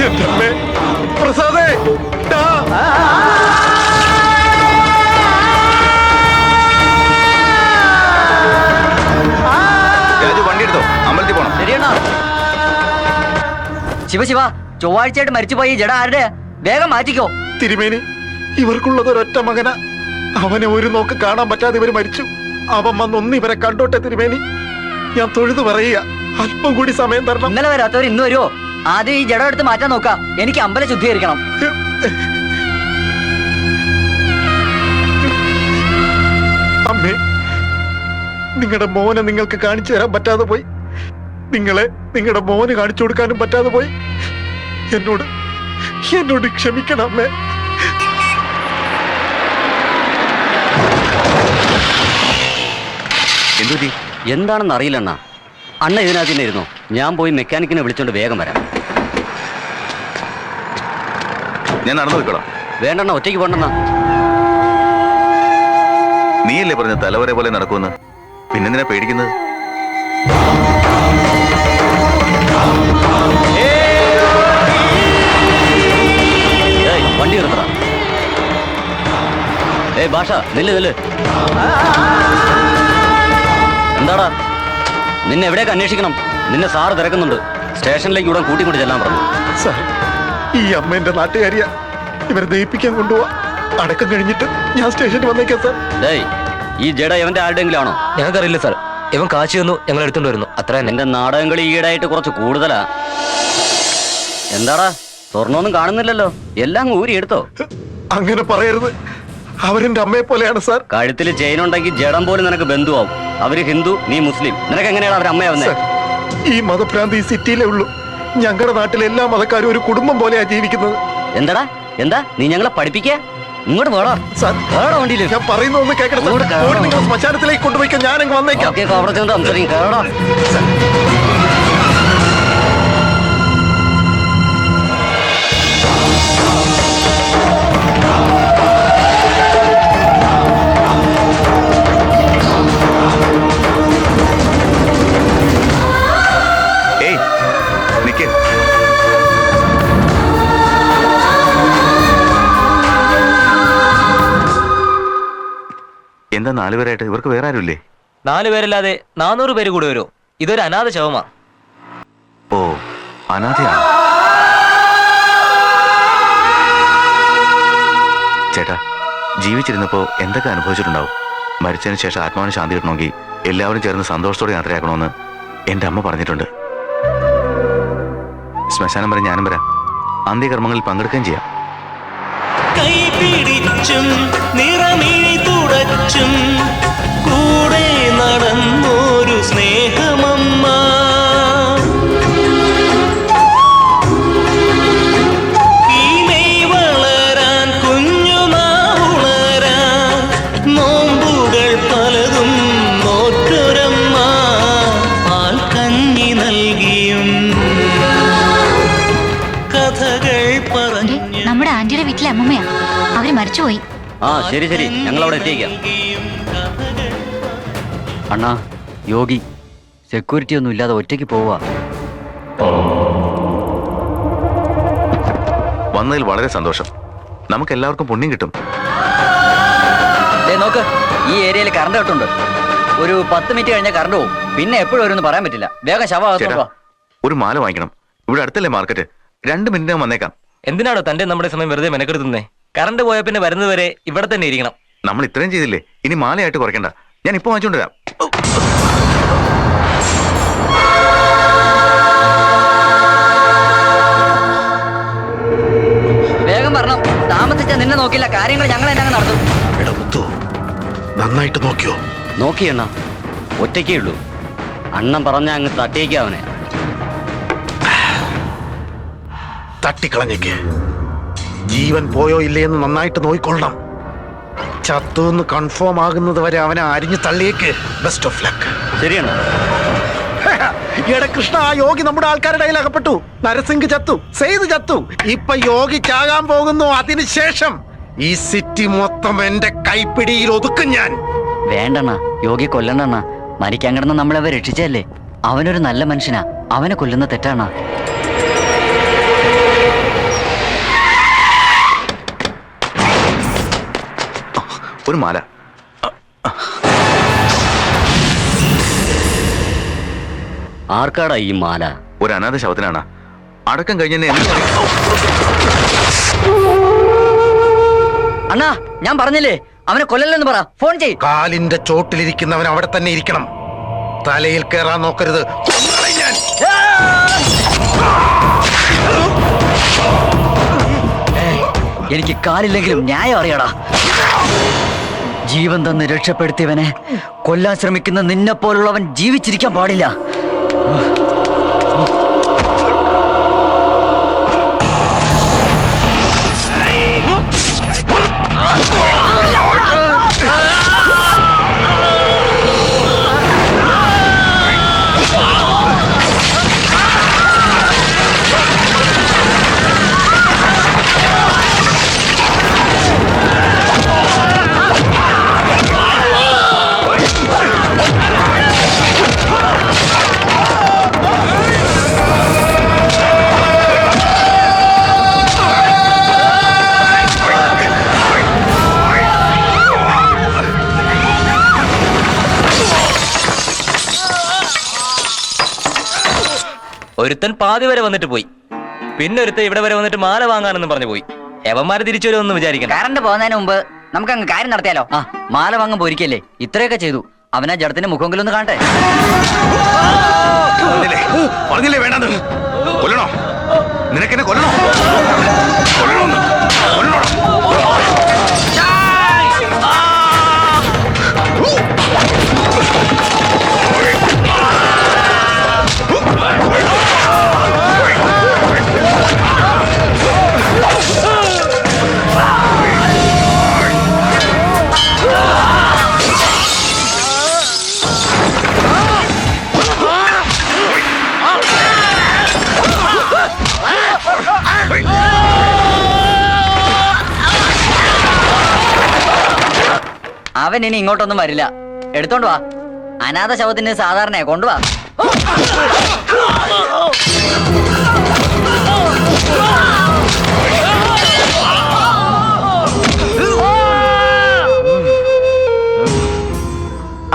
എന്റെ അമ്മേ. പ്രസാദേ, അമ്പലത്തിൽ പോണം. ശരിയണ്ണ. ശിവശിവ, ചൊവ്വാഴ്ചയായിട്ട് മരിച്ചുപോയി ജഡ ആരുടെ? വേഗം മാറ്റിക്കോ. തിരുമേനി, ഇവർക്കുള്ളത് ഒരൊറ്റ മകന. അവനെ ഒരു നോക്ക് കാണാൻ പറ്റാതെ ഇവർ മരിച്ചു. അവൻ വന്നൊന്ന് ഇവരെ കണ്ടോട്ടെ തിരുമേനി. ഞാൻ തൊഴുതു പറയുക, അല്പം കൂടി സമയം തരണം. ഇന്നലെ വരാത്തവർ ഇന്ന് വരുമോ? ആദ്യം ഈ ജഡം എടുത്ത് മാറ്റാൻ നോക്കാം. എനിക്ക് അമ്പലം ശുദ്ധീകരിക്കണം. അമ്മേ, നിങ്ങളുടെ മോനെ നിങ്ങൾക്ക് കാണിച്ചു തരാൻ പറ്റാതെ പോയി. നിങ്ങളെ നിങ്ങളുടെ മോന് കാണിച്ചു കൊടുക്കാനും പറ്റാതെ പോയി. എന്നോട് ക്ഷമിക്കണം അമ്മേ. എന്താണെന്ന് അറിയില്ലണ്ണ. അണ്ണ ഇതിനകത്ത് തന്നെ ഇരുന്നോ. ഞാൻ പോയി മെക്കാനിക്കിനെ വിളിച്ചോണ്ട് വേഗം വരാം. ഞാൻ നടന്നു പോയിക്കോളാം. വേണ്ടണ്ണ, ഒറ്റയ്ക്ക് പോണ്ടെണ്ണ. നീയല്ലേ പറഞ്ഞ തലവരെ പോലെ നടക്കുമെന്ന്? പിന്നെന്തിനാ പേടിക്കുന്നത്? ഭാഷ നില്ല്. എന്താടാ നിന്നെ എവിടേക്ക് അന്വേഷിക്കണം? നിന്നെ സാറ് തിരക്കുന്നുണ്ട്. സ്റ്റേഷനിലേക്ക് ഉടൻ കൂട്ടിക്കൊണ്ട് ചെല്ലാൻ പറഞ്ഞു. സാർ, ഈ അമ്മ എന്റെ നാട്ടുകാരിയാ. ഇവരെ ദയിപ്പിക്കാൻ കൊണ്ടുപോവാ. അടക്കം കഴിഞ്ഞിട്ട് ഞാൻ സ്റ്റേഷനിൽ വന്നേക്കാം സാർ. ഡേയ്, ഈ ജഡ ഇവന്റെ ആരുടെങ്കിലും ആണോ? ഞങ്ങൾക്കറിയില്ല സാർ. ഇവൻ കാശ് തന്നു, ഞങ്ങൾ എടുത്തോണ്ട് വരുന്നു, അത്ര തന്നെ. എന്റെ നാടകം കളി ഈടായിട്ട് കുറച്ച് കൂടുതലാ. എന്താടാ സ്വർണ്ണമൊന്നും കാണുന്നില്ലല്ലോ, എല്ലാം ഊരി എടുത്തോ? അങ്ങനെ പറയരുത്, അവരെന്റെ അമ്മയെ പോലെയാണ് സാർ. കഴുത്തിൽ ചെയിൻ ഉണ്ടെങ്കിൽ ജഡം പോലും നിനക്ക് ബന്ധുവാവും. അവര് ഹിന്ദു, നീ മുസ്ലിം. നിനക്ക് എങ്ങനെയാണ് അവർ അമ്മയാവുന്നത്? ഈ മതഭ്രാന്തി ഈ സിറ്റിയിലേ ഉള്ളൂ. ഞങ്ങളുടെ നാട്ടിലെ എല്ലാ മതക്കാരും ഒരു കുടുംബം പോലെയാ ജീവിക്കുന്നത്. എന്താടാ എന്താ നീ ഞങ്ങളെ പഠിപ്പിക്കുക? ഇങ്ങോട്ട് വേടാ സാർ, വണ്ടിയിൽ. ഞാൻ പറയുന്നൊന്ന് കേൾക്കണം. നിങ്ങൾ ശ്മശാനത്തിലേക്ക് കൊണ്ടുപോയിക്കാൻ ഞാനങ്ങ് വന്നേക്കാം. അവിടെ ചെന്ന് സംസാരിക്കും. കേടാ. എന്താ 4 പേരായിട്ട്? ഇവർക്ക് വേറെ ആരുമില്ലേ? 4 പേരല്ലാതെ 400 പേര് കൂടി വരുമോ? ഇതൊരു അനാഥ ശവമാ. ഓ, അനാഥയാണ്. ചേട്ടാ, ജീവിച്ചിരുന്നപ്പോ എന്തൊക്കെ അനുഭവിച്ചിട്ടുണ്ടാവും. മരിച്ചതിന് ശേഷം ആത്മാവിന് ശാന്തി കിട്ടണമെങ്കിൽ എല്ലാവരും ചേർന്ന് സന്തോഷത്തോടെ യാത്രയാക്കണമെന്ന് എന്റെ അമ്മ പറഞ്ഞിട്ടുണ്ട്. ശ്മശാനം വരെ ഞാനും വരാം. അന്ത്യകർമ്മങ്ങളിൽ പങ്കെടുക്കുകയും ചെയ്യാം. കൈപിടിച്ചും നിറമിഴി തുടച്ചും കൂടെ നടന്നൊരു സ്നേഹമമ്മ, ഈമേ വളരാൻ കുഞ്ഞുനാവുളരാൻ നോമ്പുകൾ പലതും നോറ്റൊരമ്മ, പാൽക്കഞ്ഞി നൽകിയും കഥകൾ പറഞ്ഞു. നമ്മുടെ ആന്റിയുടെ വീട്ടിലെ അമ്മമ്മയാ, അവര് മരിച്ചുപോയി. ആ ശരി ഞങ്ങൾ അവിടെ എത്തിയേക്കാം. അണ്ണാ, യോഗി സെക്യൂരിറ്റി ഒന്നും ഇല്ലാതെ ഒറ്റയ്ക്ക് പോവാ. വന്നതിൽ വളരെ സന്തോഷം. നമുക്ക് എല്ലാവർക്കും പുണ്യം കിട്ടും. നോക്ക്, ഈ ഏരിയയിൽ കറണ്ട് കട്ടുണ്ട്. ഒരു 10 മിനിറ്റ് കഴിഞ്ഞാൽ കറണ്ട് പോകും. പിന്നെ എപ്പോഴും വരുമെന്ന് പറയാൻ പറ്റില്ല. വേഗം ശവം. ഒരു മാല വാങ്ങിക്കണം. ഇവിടെ അടുത്തല്ലേ മാർക്കറ്റ്. 2 മിനിറ്റ് ഞാൻ വന്നേക്കാം. എന്തിനാണോ തന്റെ നമ്മുടെ സമയം വെറുതെ മെനക്കെടുത്തുന്നേ? കറണ്ട് പോയ പിന്നെ വരുന്നത് വരെ ഇവിടെ തന്നെ ഇരിക്കണം. നമ്മൾ ഇത്രയും ചെയ്തില്ലേ, ഇനി മാലയായിട്ട് കുറയ്ക്കണ്ട. ഞാൻ ഇപ്പൊ വാങ്ങിച്ചോണ്ട് വരാം. വേഗം വരണം. താമസിച്ച നിന്നെ നോക്കില്ല, കാര്യങ്ങൾ ഞങ്ങൾ തന്നെ നടത്തും. നന്നായിട്ട് നോക്കിയോ? നോക്കിയണ്ണ, ഒറ്റയ്ക്കേ ഉള്ളൂ. അണ്ണൻ പറഞ്ഞ അങ്ങ് തട്ടിയേക്ക് അവനെ. തട്ടിക്കളഞ്ഞേക്ക്. ജീവൻ പോയോ ഇല്ലയെന്ന് നന്നായിട്ട് നോയിക്കൊള്ളണം. ചത്തുന്ന് കൺഫേം ആകുന്നത് വരെ അവനെ അരിഞ്ഞു തള്ളിയേക്ക്. Best of luck. ശരിയാണ്. എടാ കൃഷ്ണ, ആ യോഗി നമ്മുടെ ആൾക്കാരുടെ കയ്യിൽ അകപ്പെട്ടു. നരസിംഗ് ചത്തു, സെയ്ത് ചത്തു. ഇപ്പൊ യോഗി ചാകാൻ പോകുന്നു. അതിനുശേഷം ഈ സിറ്റി മൊത്തം എന്റെ കൈപ്പിടിയിൽ ഒതുക്കും ഞാൻ. വേണ്ടണ്ണ, യോഗി കൊല്ലണ്ടണ്ണ. മരിക്കാൻ കിടന്ന് നമ്മളവ രക്ഷിച്ചല്ലേ. അവനൊരു നല്ല മനുഷ്യനാ. അവനെ കൊല്ലുന്ന തെറ്റാണ്. ഒരു മാല. ആർക്കാടാ ഈ മാല? ഒരു അനാഥ ശവത്തിനാണ്. അടക്കം കഴിഞ്ഞ അണ്ണാ, ഞാൻ പറഞ്ഞില്ലേ അവനെ കൊല്ലല്ലെന്ന് പറ. ഫോൺ ചെയ്. കാലിന്റെ ചോട്ടിലിരിക്കുന്നവൻ അവിടെ തന്നെ ഇരിക്കണം. തലയിൽ കയറാൻ നോക്കരുത്. എനിക്ക് കാലില്ലെങ്കിലും ന്യായം അറിയടാ. ജീവൻ തന്ന് രക്ഷപ്പെടുത്തിയവനെ കൊല്ലാൻ ശ്രമിക്കുന്ന നിന്നെ പോലുള്ളവൻ ജീവിച്ചിരിക്കാൻ പാടില്ല. ഒരുത്തൻ പാതി വരെ വന്നിട്ട് പോയി. പിന്നെ ഒരുത്തൻ ഇവിടെ വരെ വന്നിട്ട് മാല വാങ്ങാനെന്നും പറഞ്ഞു പോയി. എവന്മാര് തിരിച്ചു വരുമെന്ന് വിചാരിക്കണം. കറണ്ട് പോകുന്നതിന് മുമ്പ് നമുക്ക് അങ്ങ് കാര്യം നടത്തിയാലോ? ആ, മാല വാങ്ങാൻ പോയിരിക്കല്ലേ, ഇത്രയൊക്കെ ചെയ്തു. അവനാ ജഡത്തിന്റെ മുഖമെങ്കിലും ഒന്ന് കാണട്ടെ. പറഞ്ഞില്ലേ വേണ്ടത്? കൊല്ലണോ? നിനക്കെന്നെ കൊല്ലണോ? കൊല്ലണോന്ന്? കൊല്ലണോ? അവൻ ഇനി ഇങ്ങോട്ടൊന്നും വരില്ല. എടുത്തോണ്ട് വാ. അനാഥ ശവത്തിന് സാധാരണ കൊണ്ടുവാ.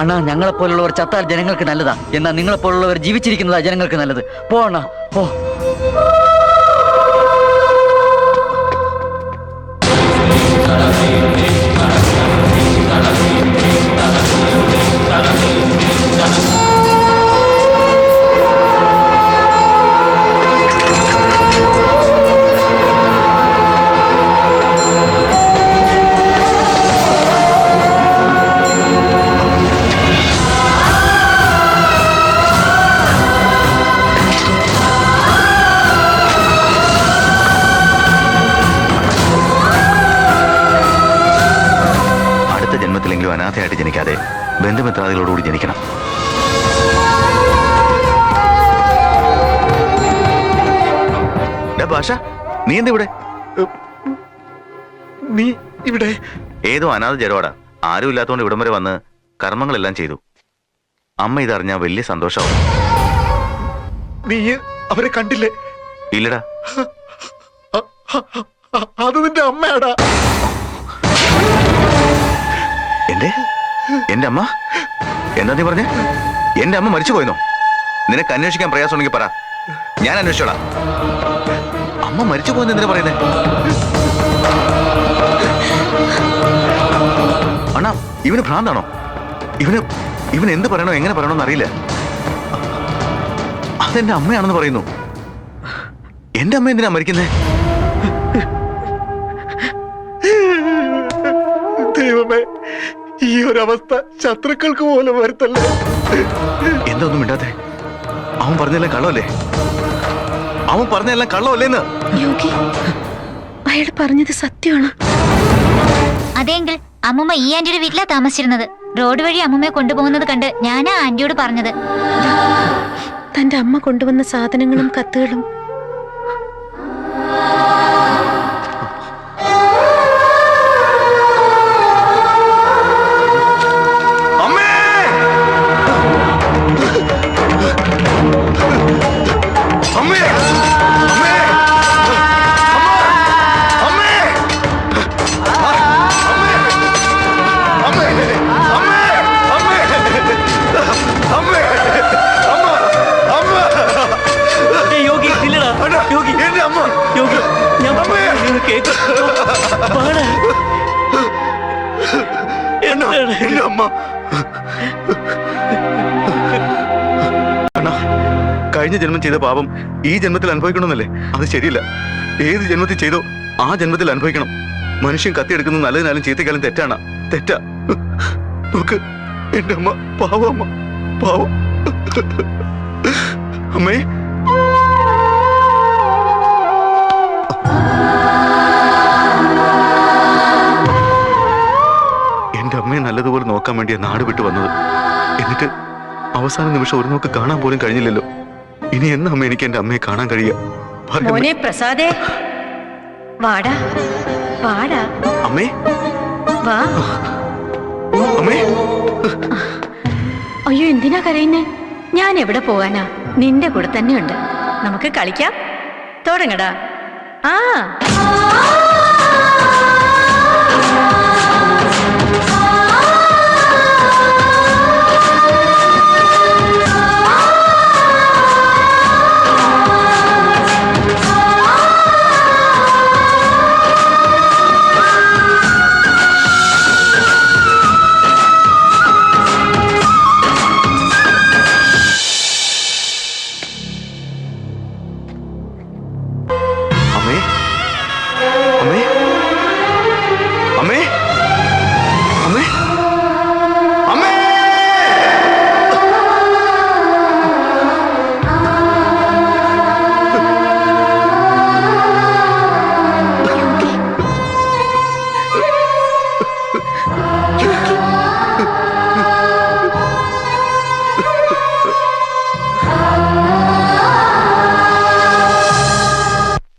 അണ്ണാ, ഞങ്ങളെപ്പോലുള്ളവർ ചത്താൽ ജനങ്ങൾക്ക് നല്ലതാ. എന്നാൽ നിങ്ങളെപ്പോലുള്ളവർ ജീവിച്ചിരിക്കുന്നതാ ജനങ്ങൾക്ക് നല്ലത്. പോ അണ്ണാ, പോ. ജന്മത്തിലെങ്കിലും അനാഥയായിട്ട് ജനിക്കാതെ ബന്ധുമിത്രാദികളോടുകൂടി ജനിക്കണം. ഭാഷ, നീ എന്താ ഇവിടെ? നീ ഇവിടെ? ഏതോ അനാഥ ജഡോടാ. ആരും ഇല്ലാത്തതുകൊണ്ട് ഇവിടം വരെ വന്ന് കർമ്മങ്ങളെല്ലാം ചെയ്തു. അമ്മ ഇതറിഞ്ഞാൽ വലിയ സന്തോഷമാവും. നീ അവരെ കണ്ടില്ലേ? ഇല്ലടാ. അത് നിന്റെ അമ്മയാടാ. എന്റെ അമ്മ? എന്താ നീ പറഞ്ഞേ? എന്റെ അമ്മ മരിച്ചു പോയെന്നോ? നിനക്ക് അന്വേഷിക്കാൻ പ്രയാസമുണ്ടെങ്കിൽ പറ, ഞാൻ അന്വേഷിച്ചോളാം. അമ്മ മരിച്ചു പോയെന്ന് എന്തിനാ പറയുന്നേ? അണ്ണാ, ഇവന് ഭ്രാന്താണോ? ഇവന് എന്ത് പറയണോ എങ്ങനെ പറയണോന്ന് അറിയില്ല. അതെന്റെ അമ്മയാണെന്ന് പറയുന്നു. എന്റെ അമ്മ എന്തിനാ മരിക്കുന്നേ? ദൈവമേ, ഈ ഒരു അവസ്ഥ ശത്രുക്കൾക്ക് പോലും വരുത്തല്ലേ. എന്തൊന്നും മിണ്ടാത്തെ? അവൻ പറഞ്ഞെല്ലാം കള്ളമല്ലേ? അവൻ പറഞ്ഞെല്ലാം കള്ളമല്ലേന്ന്? യോഗി, അയാൾ പറഞ്ഞത് സത്യമാണ്. അതെങ്കിൽ അമ്മൂമ്മ ഈ ആന്റിയുടെ വീട്ടിലാ താമസിച്ചിരുന്നത്. റോഡ് വഴി അമ്മൂമ്മയെ കൊണ്ടുപോകുന്നത് കണ്ട് ഞാനാ ആന്റിയോട് പറഞ്ഞത്. തന്റെ അമ്മ കൊണ്ടുവന്ന സാധനങ്ങളും കത്തുകളും കഴിഞ്ഞ ജന്മം ചെയ്ത പാപം ഈ ജന്മത്തിൽ അനുഭവിക്കണമെന്നല്ലേ? അത് ശരിയല്ല. ഏത് ജന്മത്തിൽ ചെയ്തോ ആ ജന്മത്തിൽ അനുഭവിക്കണം. മനുഷ്യൻ കത്തിയെടുക്കുന്നത് നല്ലതിനാലും ചീത്തക്കാലും തെറ്റാണ്. തെറ്റാ. നോക്ക്, എന്റെ അമ്മ പാവം. അമ്മ പാവം. അമ്മേ, എന്റെ അമ്മയെ നല്ലതുപോലെ നോക്കാൻ വേണ്ടിയാ നാട് വിട്ടു വന്നത്. എന്നിട്ട് അവസാന നിമിഷം ഒരു നോക്ക് കാണാൻ പോലും കഴിഞ്ഞില്ലല്ലോ. ഇനി എന്നാ അമ്മ എനിക്ക് എന്റെ അമ്മയെ കാണാൻ കഴിയുക? മോനെ പ്രസാദേ, വാടാ വാടാ. അമ്മേ, വാ. അമ്മേ. അയ്യോ, എന്തിനാ കരയുന്നേ? ഞാൻ എവിടെ പോകാനാ? നിന്റെ കൂടെ തന്നെയുണ്ട്. നമുക്ക് കളിക്കാം. തുടങ്ങടാ. ആ